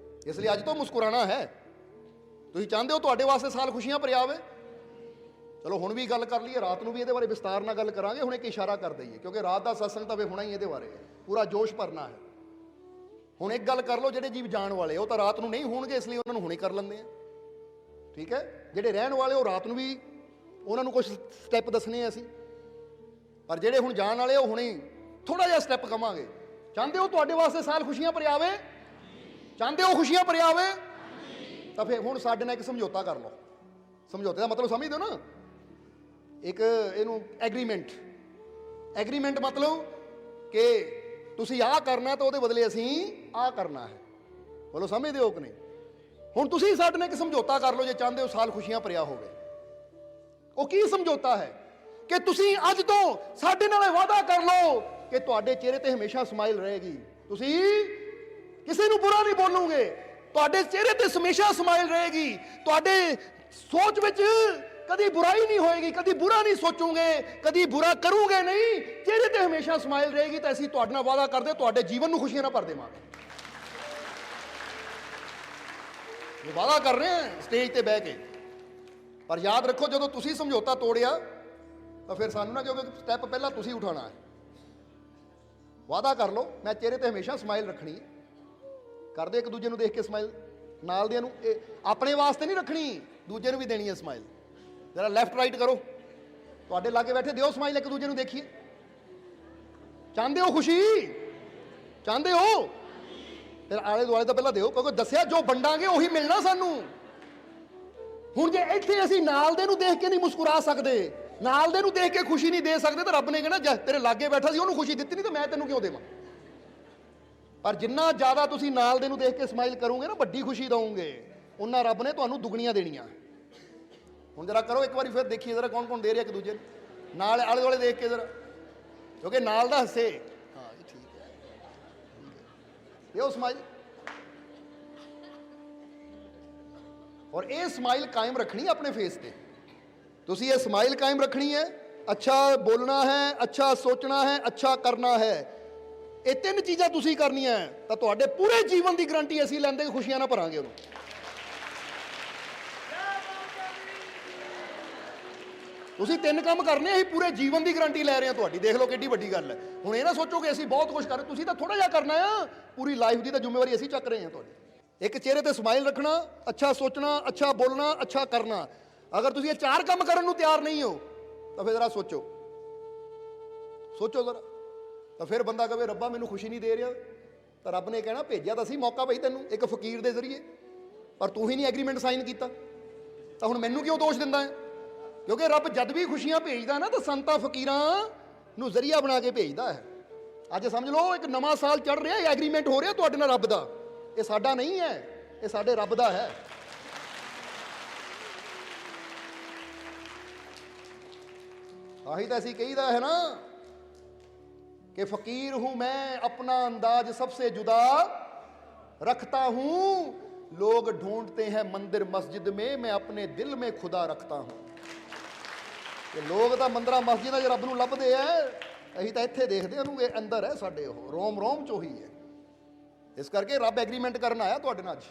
ਇਸ ਲਈ ਅੱਜ ਤੋਂ ਮੁਸਕਰਾਣਾ ਹੈ। ਤੁਸੀਂ ਚਾਹੁੰਦੇ ਹੋ ਤੁਹਾਡੇ ਵਾਸਤੇ ਸਾਲ ਖੁਸ਼ੀਆਂ ਭਰਿਆ ਹੋਵੇ। ਚਲੋ ਹੁਣ ਵੀ ਗੱਲ ਕਰ ਲਈਏ, ਰਾਤ ਨੂੰ ਵੀ ਇਹਦੇ ਬਾਰੇ ਵਿਸਤਾਰ ਨਾਲ ਗੱਲ ਕਰਾਂਗੇ। ਹੁਣ ਇੱਕ ਇਸ਼ਾਰਾ ਕਰ ਦਈਏ, ਕਿਉਂਕਿ ਰਾਤ ਦਾ ਸਤਸੰਗ ਤਾਂ ਵੇ ਹੋਣਾ ਹੀ ਇਹਦੇ ਬਾਰੇ ਹੈ, ਪੂਰਾ ਜੋਸ਼ ਭਰਨਾ ਹੈ। ਹੁਣ ਇੱਕ ਗੱਲ ਕਰ ਲਓ, ਜਿਹੜੇ ਜੀਵ ਜਾਣ ਵਾਲੇ ਉਹ ਤਾਂ ਰਾਤ ਨੂੰ ਨਹੀਂ ਹੋਣਗੇ, ਇਸ ਲਈ ਉਹਨਾਂ ਨੂੰ ਹੁਣੇ ਕਰ ਲੈਂਦੇ ਆ, ਠੀਕ ਹੈ। ਜਿਹੜੇ ਰਹਿਣ ਵਾਲੇ ਉਹ ਰਾਤ ਨੂੰ ਵੀ, ਉਹਨਾਂ ਨੂੰ ਕੁਝ ਸਟੈਪ ਦੱਸਣੇ ਆ ਅਸੀਂ, ਪਰ ਜਿਹੜੇ ਹੁਣ ਜਾਣ ਵਾਲੇ ਉਹ ਹੁਣੇ ਥੋੜਾ ਜਿਹਾ ਸਟੈਪ ਕਵਾਂਗੇ। ਚਾਹੁੰਦੇ ਹੋ ਤੁਹਾਡੇ ਵਾਸਤੇ ਸਾਲ ਖੁਸ਼ੀਆਂ ਭਰਿਆ ਆਵੇ, ਚਾਹੁੰਦੇ ਹੋ ਖੁਸ਼ੀਆਂ ਭਰਿਆ ਆਵੇ, ਤਾਂ ਫਿਰ ਹੁਣ ਸਾਡੇ ਨਾਲ ਇੱਕ ਸਮਝੌਤਾ ਕਰ ਲਓ। ਸਮਝੌਤੇ ਦਾ ਮਤਲਬ ਸਮਝਦੇ ਹੋ ਨਾ। ਇੱਕ ਇਹਨੂੰ ਐਗਰੀਮੈਂਟ ਮਤਲਬ ਕਿ ਤੁਸੀਂ ਆਹ ਕਰਨਾ ਤਾਂ ਉਹਦੇ ਬਦਲੇ ਅਸੀਂ ਆਹ ਕਰਨਾ ਹੈ। ਬੋਲੋ ਸਮਝਦੇ ਹੋ ਕਿ ਨਹੀਂ? ਹੁਣ ਤੁਸੀਂ ਸਾਡੇ ਨਾਲ ਇੱਕ ਸਮਝੌਤਾ ਕਰ ਲਓ ਜੇ ਚਾਹੁੰਦੇ ਹੋ ਸਾਲ ਖੁਸ਼ੀਆਂ ਭਰਿਆ ਹੋਵੇ। ਉਹ ਕੀ ਸਮਝੌਤਾ ਹੈ ਕਿ ਤੁਸੀਂ ਅੱਜ ਤੋਂ ਸਾਡੇ ਨਾਲ ਇਹ ਵਾਅਦਾ ਕਰ ਲਓ ਕਿ ਤੁਹਾਡੇ ਚਿਹਰੇ ਤੇ ਹਮੇਸ਼ਾ ਸਮਾਈਲ ਰਹੇਗੀ, ਤੁਸੀਂ ਕਿਸੇ ਨੂੰ ਬੁਰਾ ਨਹੀਂ ਬੋਲੋਗੇ, ਤੁਹਾਡੇ ਚਿਹਰੇ ਤੇ ਹਮੇਸ਼ਾ ਸਮਾਈਲ ਰਹੇਗੀ, ਤੁਹਾਡੇ ਸੋਚ ਵਿੱਚ ਕਦੀ ਬੁਰਾਈ ਨਹੀਂ ਹੋਏਗੀ, ਕਦੀ ਬੁਰਾ ਨਹੀਂ ਸੋਚੋਗੇ, ਕਦੀ ਬੁਰਾ ਕਰੋਗੇ ਨਹੀਂ, ਚਿਹਰੇ ਤੇ ਹਮੇਸ਼ਾ ਸਮਾਈਲ ਰਹੇਗੀ। ਤਾਂ ਅਸੀਂ ਤੁਹਾਡੇ ਨਾਲ ਵਾਅਦਾ ਕਰਦੇ ਤੁਹਾਡੇ ਜੀਵਨ ਨੂੰ ਖੁਸ਼ੀਆਂ ਨਾਲ ਭਰ ਦੇਵਾਂਗੇ। ਇਹ ਵਾਅਦਾ ਕਰ ਰਹੇ ਹਾਂ ਸਟੇਜ ਤੇ ਬਹਿ ਕੇ। ਪਰ ਯਾਦ ਰੱਖੋ ਜਦੋਂ ਤੁਸੀਂ ਸਮਝੌਤਾ ਤੋੜਿਆ ਤਾਂ ਫਿਰ ਸਾਨੂੰ ਨਾ ਕਿਉਂਕਿ ਸਟੈਪ ਪਹਿਲਾਂ ਤੁਸੀਂ ਉਠਾਉਣਾ ਹੈ। ਵਾਅਦਾ ਕਰ ਲਓ ਮੈਂ ਚਿਹਰੇ ਤੇ ਹਮੇਸ਼ਾ ਸਮਾਈਲ ਰੱਖਣੀ ਹੈ। ਕਰਦੇ ਇੱਕ ਦੂਜੇ ਨੂੰ ਦੇਖ ਕੇ ਸਮਾਈਲ, ਨਾਲ ਦਿਆਂ ਨੂੰ, ਇਹ ਆਪਣੇ ਵਾਸਤੇ ਨਹੀਂ ਰੱਖਣੀ, ਦੂਜੇ ਨੂੰ ਵੀ ਦੇਣੀ ਹੈ ਸਮਾਈਲ। ਜਰਾ ਲੈਫਟ ਰਾਈਟ ਕਰੋ, ਤੁਹਾਡੇ ਲਾਗੇ ਬੈਠੇ ਦਿਓ ਸਮਾਈਲ, ਇੱਕ ਦੂਜੇ ਨੂੰ ਦੇਖੀਏ। ਚਾਹੁੰਦੇ ਹੋ ਖੁਸ਼ੀ? ਚਾਹੁੰਦੇ ਹੋ? ਫਿਰ ਆਲੇ ਦੁਆਲੇ ਤਾਂ ਪਹਿਲਾਂ ਦਿਓ, ਕਿਉਂਕਿ ਦੱਸਿਆ ਜੋ ਵੰਡਾਂਗੇ ਉਹੀ ਮਿਲਣਾ ਸਾਨੂੰ। ਹੁਣ ਜੇ ਇੱਥੇ ਅਸੀਂ ਨਾਲ ਦੇ ਨੂੰ ਦੇਖ ਕੇ ਨਹੀਂ ਮੁਸਕਰਾ ਸਕਦੇ, ਨਾਲ ਦੇ ਨੂੰ ਦੇਖ ਕੇ ਖੁਸ਼ੀ ਨਹੀਂ ਦੇ ਸਕਦੇ, ਤਾਂ ਰੱਬ ਨੇ ਕਹਿਣਾ ਜੇ ਤੇਰੇ ਲਾਗੇ ਬੈਠਾ ਸੀ ਉਹਨੂੰ ਖੁਸ਼ੀ ਦਿੱਤੀ ਨਹੀਂ ਤਾਂ ਮੈਂ ਤੈਨੂੰ ਕਿਉਂ ਦੇਵਾਂ। ਪਰ ਜਿੰਨਾ ਜ਼ਿਆਦਾ ਤੁਸੀਂ ਨਾਲ ਦੇ ਨੂੰ ਦੇਖ ਕੇ ਸਮਾਈਲ ਕਰੋਗੇ ਨਾ, ਵੱਡੀ ਖੁਸ਼ੀ ਦਵੋਗੇ, ਉਹਨਾਂ ਰੱਬ ਨੇ ਤੁਹਾਨੂੰ ਦੁੱਗਣੀਆਂ ਦੇਣੀਆਂ। ਹੁਣ ਜਰਾ ਕਰੋ ਇੱਕ ਵਾਰੀ ਫਿਰ ਦੇਖੀਏ ਜਰਾ ਕੌਣ ਕੌਣ ਦੇ ਰਿਹਾ ਇੱਕ ਦੂਜੇ ਨੂੰ, ਨਾਲ ਆਲੇ ਦੁਆਲੇ ਦੇਖ ਕੇ ਜਰਾ, ਕਿਉਂਕਿ ਨਾਲ ਦਾ ਹੱਸੇ। ਹਾਂ ਜੀ ਠੀਕ ਹੈ, ਦਿਓ ਸਮਾਈਲ। ਔਰ ਇਹ ਸਮਾਈਲ ਕਾਇਮ ਰੱਖਣੀ ਆਪਣੇ ਫੇਸ ਤੇ। ਤੁਸੀਂ ਇਹ ਸਮਾਈਲ ਕਾਇਮ ਰੱਖਣੀ ਹੈ। ਅੱਛਾ ਬੋਲਣਾ ਹੈ, ਅੱਛਾ ਸੋਚਣਾ ਹੈ, ਅੱਛਾ ਕਰਨਾ ਹੈ। ਇਹ ਤਿੰਨ ਚੀਜ਼ਾਂ ਤੁਸੀਂ ਕਰਨੀਆਂ ਤਾਂ ਤੁਹਾਡੇ ਪੂਰੇ ਜੀਵਨ ਦੀ ਗਰੰਟੀ ਅਸੀਂ ਲੈਂਦੇ ਖੁਸ਼ੀਆਂ ਨਾਲ ਭਰਾਂਗੇ ਉਹਨੂੰ। ਤੁਸੀਂ ਤਿੰਨ ਕੰਮ ਕਰਨੇ, ਅਸੀਂ ਪੂਰੇ ਜੀਵਨ ਦੀ ਗਰੰਟੀ ਲੈ ਰਹੇ ਹਾਂ ਤੁਹਾਡੀ। ਦੇਖ ਲਓ ਕਿੱਡੀ ਵੱਡੀ ਗੱਲ ਹੈ। ਹੁਣ ਇਹ ਨਾ ਸੋਚੋ ਕਿ ਅਸੀਂ ਬਹੁਤ ਕੁਝ ਕਰ ਰਹੇ, ਤੁਸੀਂ ਤਾਂ ਥੋੜਾ ਜਿਹਾ ਕਰਨਾ ਆ, ਪੂਰੀ ਲਾਈਫ ਦੀ ਤਾਂ ਜ਼ਿੰਮੇਵਾਰੀ ਅਸੀਂ ਚੱਕ ਰਹੇ ਹਾਂ ਤੁਹਾਡੀ। ਇੱਕ ਚਿਹਰੇ ਤੇ ਸਮਾਈਲ ਰੱਖਣਾ, ਅੱਛਾ ਸੋਚਣਾ, ਅੱਛਾ ਬੋਲਣਾ, ਅੱਛਾ ਕਰਨਾ। ਅਗਰ ਤੁਸੀਂ ਇਹ ਚਾਰ ਕੰਮ ਕਰਨ ਨੂੰ ਤਿਆਰ ਨਹੀਂ ਹੋ ਤਾਂ ਫਿਰ ਜ਼ਰਾ ਸੋਚੋ ਜ਼ਰਾ। ਤਾਂ ਫਿਰ ਬੰਦਾ ਕਹੇ ਰੱਬਾ ਮੈਨੂੰ ਖੁਸ਼ੀ ਨਹੀਂ ਦੇ ਰਿਹਾ, ਤਾਂ ਰੱਬ ਨੇ ਕਹਿਣਾ ਭੇਜਿਆ ਤਾਂ ਸੀ ਮੌਕਾ ਭਾਈ ਤੈਨੂੰ ਇੱਕ ਫਕੀਰ ਦੇ ਜ਼ਰੀਏ, ਪਰ ਤੂੰ ਹੀ ਨਹੀਂ ਐਗਰੀਮੈਂਟ ਸਾਈਨ ਕੀਤਾ, ਤਾਂ ਹੁਣ ਮੈਨੂੰ ਕਿਉਂ ਦੋਸ਼ ਦਿੰਦਾ ਹੈ? ਕਿਉਂਕਿ ਰੱਬ ਜਦ ਵੀ ਖੁਸ਼ੀਆਂ ਭੇਜਦਾ ਨਾ ਤਾਂ ਸੰਤਾਂ ਫਕੀਰਾਂ ਨੂੰ ਜ਼ਰੀਆ ਬਣਾ ਕੇ ਭੇਜਦਾ ਹੈ। ਅੱਜ ਸਮਝ ਲਓ ਇੱਕ ਨਵਾਂ ਸਾਲ ਚੜ ਰਿਹਾ, ਇਹ ਐਗਰੀਮੈਂਟ ਹੋ ਰਿਹਾ ਤੁਹਾਡੇ ਨਾਲ ਰੱਬ ਦਾ। ਇਹ ਸਾਡਾ ਨਹੀਂ ਹੈ, ਇਹ ਸਾਡੇ ਰੱਬ ਦਾ ਹੈ। ਆਹੀ ਤਾਂ ਅਸੀਂ ਕਹੀਦਾ ਹੈ ਨਾ कि फकीर हूं मैं, अपना अंदाज सबसे जुदा रखता हूं, लोग ढूंढते हैं मंदिर मस्जिद में, मैं अपने दिल में खुदा रखता हूं। ये लोग तो मंदिर मस्जिद च रब नूं लभदे है, असीं तां इत्थे देखदे हां कि अंदर है साडे, ओह रोम रोम चो ही है। इस करके रब एग्रीमेंट करन आया तुहाडे नाल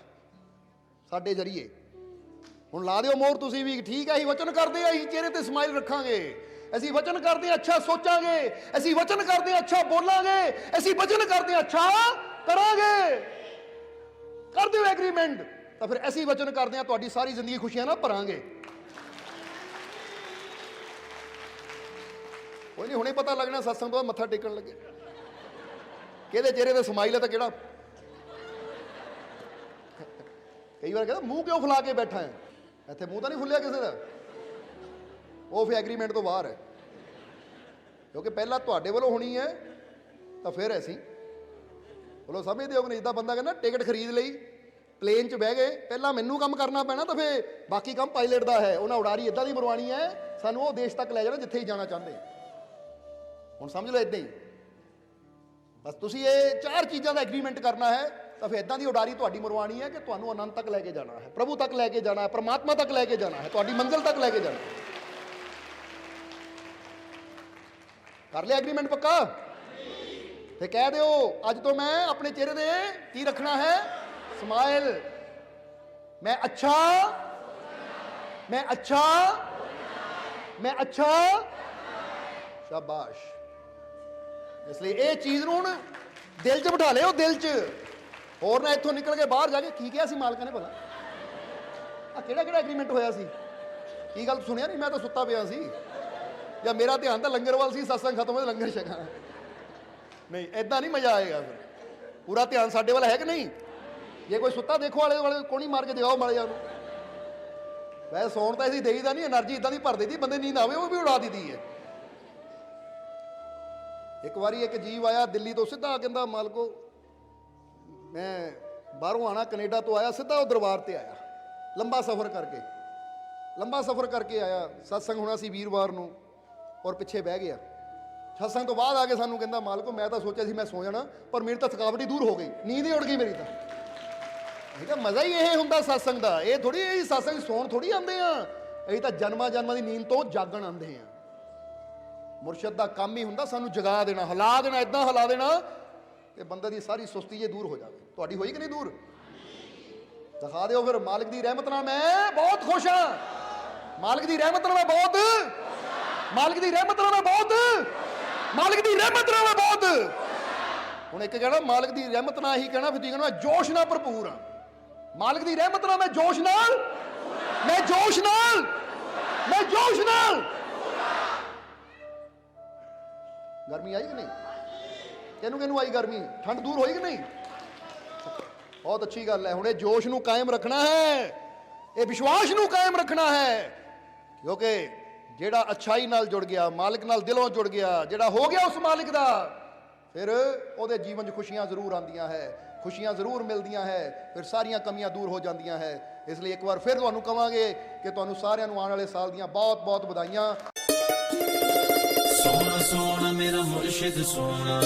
साडे जरिए। हुण ला दिओ मोहर तुसीं भी, ठीक है असीं वचन करदे असीं चेहरे ते स्माइल रखांगे, ਅਸੀਂ ਵਚਨ ਕਰਦੇ ਹਾਂ ਅੱਛਾ ਸੋਚਾਂਗੇ, ਅਸੀਂ ਵਚਨ ਕਰਦੇ ਹਾਂ ਅੱਛਾ ਬੋਲਾਂਗੇ, ਅਸੀਂ ਵਚਨ ਕਰਦੇ ਹਾਂ ਅੱਛਾ ਕਰਾਂਗੇ। ਕਰ ਦਿਓ ਐਗਰੀਮੈਂਟ, ਤਾਂ ਫਿਰ ਅਸੀਂ ਵਚਨ ਕਰਦੇ ਹਾਂ ਤੁਹਾਡੀ ਸਾਰੀ ਜ਼ਿੰਦਗੀ ਖੁਸ਼ੀਆਂ ਨਾਲ ਭਰਾਂਗੇ। ਕੋਈ ਨਹੀਂ, ਹੁਣੇ ਪਤਾ ਲੱਗਣਾ ਸਤਸੰਗ ਤੋਂ ਬਾਅਦ ਮੱਥਾ ਟੇਕਣ ਲੱਗੇ ਕਿਹਦੇ ਚਿਹਰੇ ਤੇ ਸਮਾਈਲ ਹੈ ਤਾਂ ਕਿਹੜਾ। ਕਈ ਵਾਰ ਕਹਿੰਦਾ ਮੂੰਹ ਕਿਉਂ ਫੁਲਾ ਕੇ ਬੈਠਾ ਹੈ, ਇੱਥੇ ਮੂੰਹ ਤਾਂ ਨਹੀਂ ਫੁੱਲਿਆ ਕਿਸੇ ਦਾ, ਉਹ ਫਿਰ ਐਗਰੀਮੈਂਟ ਤੋਂ ਬਾਹਰ ਹੈ। ਕਿਉਂਕਿ ਪਹਿਲਾਂ ਤੁਹਾਡੇ ਵੱਲੋਂ ਹੋਣੀ ਹੈ ਤਾਂ ਫਿਰ ਅਸੀਂ ਬੋਲੋ ਸਮਝਦੇ ਹੋ ਕਿ ਨਹੀਂ? ਜਿੱਦਾਂ ਬੰਦਾ ਕਹਿੰਦਾ ਟਿਕਟ ਖਰੀਦ ਲਈ, ਪਲੇਨ 'ਚ ਬਹਿ ਗਏ, ਪਹਿਲਾਂ ਮੈਨੂੰ ਕੰਮ ਕਰਨਾ ਪੈਣਾ ਤਾਂ ਫਿਰ ਬਾਕੀ ਕੰਮ ਪਾਇਲਟ ਦਾ ਹੈ। ਉਹਨਾਂ ਉਡਾਰੀ ਇੱਦਾਂ ਦੀ ਮਰਵਾਉਣੀ ਹੈ ਸਾਨੂੰ, ਉਹ ਦੇਸ਼ ਤੱਕ ਲੈ ਜਾਣਾ ਜਿੱਥੇ ਹੀ ਜਾਣਾ ਚਾਹੁੰਦੇ। ਹੁਣ ਸਮਝ ਲਓ ਇੱਦਾਂ ਹੀ ਬਸ ਤੁਸੀਂ ਇਹ ਚਾਰ ਚੀਜ਼ਾਂ ਦਾ ਐਗਰੀਮੈਂਟ ਕਰਨਾ ਹੈ ਤਾਂ ਫਿਰ ਇੱਦਾਂ ਦੀ ਉਡਾਰੀ ਤੁਹਾਡੀ ਮਰਵਾਉਣੀ ਹੈ ਕਿ ਤੁਹਾਨੂੰ ਆਨੰਦ ਤੱਕ ਲੈ ਕੇ ਜਾਣਾ ਹੈ, ਪ੍ਰਭੂ ਤੱਕ ਲੈ ਕੇ ਜਾਣਾ ਹੈ, ਪਰਮਾਤਮਾ ਤੱਕ ਲੈ ਕੇ ਜਾਣਾ ਹੈ, ਤੁਹਾਡੀ ਮੰਜ਼ਿਲ ਤੱਕ ਲੈ ਕੇ ਜਾਣਾ ਹੈ। ਕਰ ਲਿਆ ਐਗਰੀਮੈਂਟ ਪੱਕਾ? ਤੇ ਕਹਿ ਦਿਓ ਅੱਜ ਤੋਂ ਮੈਂ ਆਪਣੇ ਚਿਹਰੇ ਤੇ ਕੀ ਰੱਖਣਾ ਹੈ? ਸਮਾਈਲ। ਮੈਂ ਅੱਛਾ, ਮੈਂ ਅੱਛਾ, ਮੈਂ ਅੱਛਾ। ਸ਼ਾਬਾਸ਼। ਇਸ ਲਈ ਇਹ ਚੀਜ਼ ਨੂੰ ਹੁਣ ਦਿਲ 'ਚ ਬਿਠਾ ਲਿਓ, ਦਿਲ 'ਚ। ਹੋਰ ਨਾ ਇੱਥੋਂ ਨਿਕਲ ਕੇ ਬਾਹਰ ਜਾ ਕੇ ਕੀ ਕਿਹਾ ਸੀ ਮਾਲਕਾਂ ਨੇ ਭਲਾ? ਆ ਕਿਹੜਾ ਕਿਹੜਾ ਐਗਰੀਮੈਂਟ ਹੋਇਆ ਸੀ? ਕੀ ਗੱਲ ਸੁਣਿਆ ਨਹੀਂ? ਮੈਂ ਤਾਂ ਸੁੱਤਾ ਪਿਆ ਸੀ, ਜਾਂ ਮੇਰਾ ਧਿਆਨ ਤਾਂ ਲੰਗਰ ਵੱਲ ਸੀ, ਸਤਸੰਗ ਖਤਮ ਹੋਇਆ ਲੰਗਰ ਛਕਾਂ। ਨਹੀਂ ਐਦਾਂ ਨਹੀਂ ਮਜ਼ਾ ਆਏਗਾ। ਫਿਰ ਪੂਰਾ ਧਿਆਨ ਸਾਡੇ ਵੱਲ ਹੈ ਕਿ ਨਹੀਂ? ਜੇ ਕੋਈ ਸੁੱਤਾ ਦੇਖੋ ਆਲੇ ਦੁਆਲੇ ਕੋਣੀ ਮਾਰ ਕੇ ਦਿਖਾਓ ਮਾੜੇ ਜਿਹਾ ਉਹਨੂੰ। ਵੈਸੇ ਸੌਣ ਤਾਂ ਅਸੀਂ ਦੇਈਦਾ ਨਹੀਂ, એનર્ਜੀ ਇਦਾਂ ਦੀ ਭਰ ਦੇਈਦੀ, ਬੰਦੇ ਨੀਂਦ ਆਵੇ ਉਹ ਵੀ ਉਡਾ ਦਿੱਤੀ ਹੈ। ਇੱਕ ਵਾਰੀ ਇੱਕ ਜੀਵ ਆਇਆ ਦਿੱਲੀ ਤੋਂ ਸਿੱਧਾ, ਕਹਿੰਦਾ ਮਾਲਕੋ ਮੈਂ ਬਾਹਰੋਂ ਆਣਾ, ਕੈਨੇਡਾ ਤੋਂ ਆਇਆ, ਸਿੱਧਾ ਉਹ ਦਰਬਾਰ ਤੇ ਆਇਆ, ਲੰਬਾ ਸਫ਼ਰ ਕਰਕੇ ਆਇਆ। ਸਤਸੰਗ ਹੋਣਾ ਸੀ ਵੀਰਵਾਰ ਨੂੰ, ਔਰ ਪਿੱਛੇ ਬਹਿ ਗਿਆ। ਸਤਸੰਗ ਤੋਂ ਬਾਅਦ ਆ ਕੇ ਸਾਨੂੰ ਕਹਿੰਦਾ ਮਾਲਕੋ ਮੈਂ ਤਾਂ ਸੋਚਿਆ ਸੀ ਮੈਂ ਸੌ ਜਾਣਾ, ਪਰ ਮੇਰੀ ਤਾਂ ਥਕਾਵਟ ਹੀ ਦੂਰ ਹੋ ਗਈ, ਨੀਂਦ ਹੀ ਉੱਡ ਗਈ ਮੇਰੀ ਤਾਂ। ਠੀਕ ਹੈ, ਮਜ਼ਾ ਹੀ ਇਹ ਹੁੰਦਾ ਸਤਸੰਗ ਦਾ। ਇਹ ਥੋੜੀ ਇਹ ਸਤਸੰਗ ਸੌਣ ਥੋੜੀ ਆਉਂਦੇ ਆ, ਅਸੀਂ ਤਾਂ ਜਨਮਾਂ ਦੀ ਨੀਂਦ ਤੋਂ ਜਾਗਣ ਆਉਂਦੇ ਆ। ਮੁਰਸ਼ਿਦ ਦਾ ਕੰਮ ਹੀ ਹੁੰਦਾ ਸਾਨੂੰ ਜਗਾ ਦੇਣਾ, ਹਿਲਾ ਦੇਣਾ, ਇਦਾਂ ਹਿਲਾ ਦੇਣਾ ਕਿ ਬੰਦੇ ਦੀ ਸਾਰੀ ਸੁਸਤੀ ਜੇ ਦੂਰ ਹੋ ਜਾਵੇ। ਤੁਹਾਡੀ ਹੋਈ ਕਿ ਨਹੀਂ ਦੂਰ? ਦਿਖਾ ਦਿਓ ਫਿਰ। ਮਾਲਕ ਦੀ ਰਹਿਮਤ ਨਾਲ ਮੈਂ ਬਹੁਤ ਖੁਸ਼ ਹਾਂ, ਮਾਲਕ ਦੀ ਰਹਿਮਤ ਨਾਲ ਮੈਂ ਬਹੁਤ, ਮਾਲਕ ਦੀ ਰਹਿਮਤ ਨਾਲ ਮੈਂ ਬਹੁਤ, ਮਾਲਕ ਦੀ ਰਹਿਮਤ ਨਾਲ ਮੈਂ ਬਹੁਤ। ਹੁਣ ਇੱਕ ਕਹਿਣਾ ਮਾਲਕ ਦੀ ਰਹਿਮਤ ਨਾਲ ਹੀ ਕਹਿਣਾ, ਫਿਰ ਤੁਸੀਂ ਕਹਿਣਾ ਮੈਂ ਜੋਸ਼ ਨਾਲ ਭਰਪੂਰ ਹਾਂ। ਮਾਲਕ ਦੀ ਰਹਿਮਤ ਨਾਲ ਮੈਂ ਜੋਸ਼ ਨਾਲ, ਮੈਂ ਜੋਸ਼ ਨਾਲ, ਮੈਂ ਜੋਸ਼ ਨਾਲ। ਗਰਮੀ ਆਈ ਕਿ ਨਹੀਂ? ਕਿਹਨੂੰ ਆਈ ਗਰਮੀ? ਠੰਡ ਦੂਰ ਹੋਈ ਕਿ ਨਹੀਂ? ਬਹੁਤ ਅੱਛੀ ਗੱਲ ਹੈ। ਹੁਣ ਇਹ ਜੋਸ਼ ਨੂੰ ਕਾਇਮ ਰੱਖਣਾ ਹੈ, ਇਹ ਵਿਸ਼ਵਾਸ ਨੂੰ ਕਾਇਮ ਰੱਖਣਾ ਹੈ, ਕਿਉਂਕਿ ਜਿਹੜਾ ਅੱਛਾਈ ਨਾਲ ਜੁੜ ਗਿਆ, ਮਾਲਕ ਨਾਲ ਦਿਲੋਂ ਜੁੜ ਗਿਆ, ਜਿਹੜਾ ਹੋ ਗਿਆ ਉਸ ਮਾਲਿਕ ਦਾ, ਫਿਰ ਉਹਦੇ ਜੀਵਨ 'ਚ ਖੁਸ਼ੀਆਂ ਜ਼ਰੂਰ ਆਉਂਦੀਆਂ ਹੈ, ਖੁਸ਼ੀਆਂ ਜ਼ਰੂਰ ਮਿਲਦੀਆਂ ਹੈ, ਫਿਰ ਸਾਰੀਆਂ ਕਮੀਆਂ ਦੂਰ ਹੋ ਜਾਂਦੀਆਂ ਹੈ। ਇਸ ਲਈ ਇੱਕ ਵਾਰ ਫਿਰ ਤੁਹਾਨੂੰ ਕਵਾਂਗੇ ਕਿ ਤੁਹਾਨੂੰ ਸਾਰਿਆਂ ਨੂੰ ਆਉਣ ਵਾਲੇ ਸਾਲ ਦੀਆਂ ਬਹੁਤ ਬਹੁਤ ਵਧਾਈਆਂ। ਸੋਹਣਾ ਸੋਹਣਾ ਮੇਰਾ ਮੁਰਸ਼ਿਦ ਸੋਹਣਾ।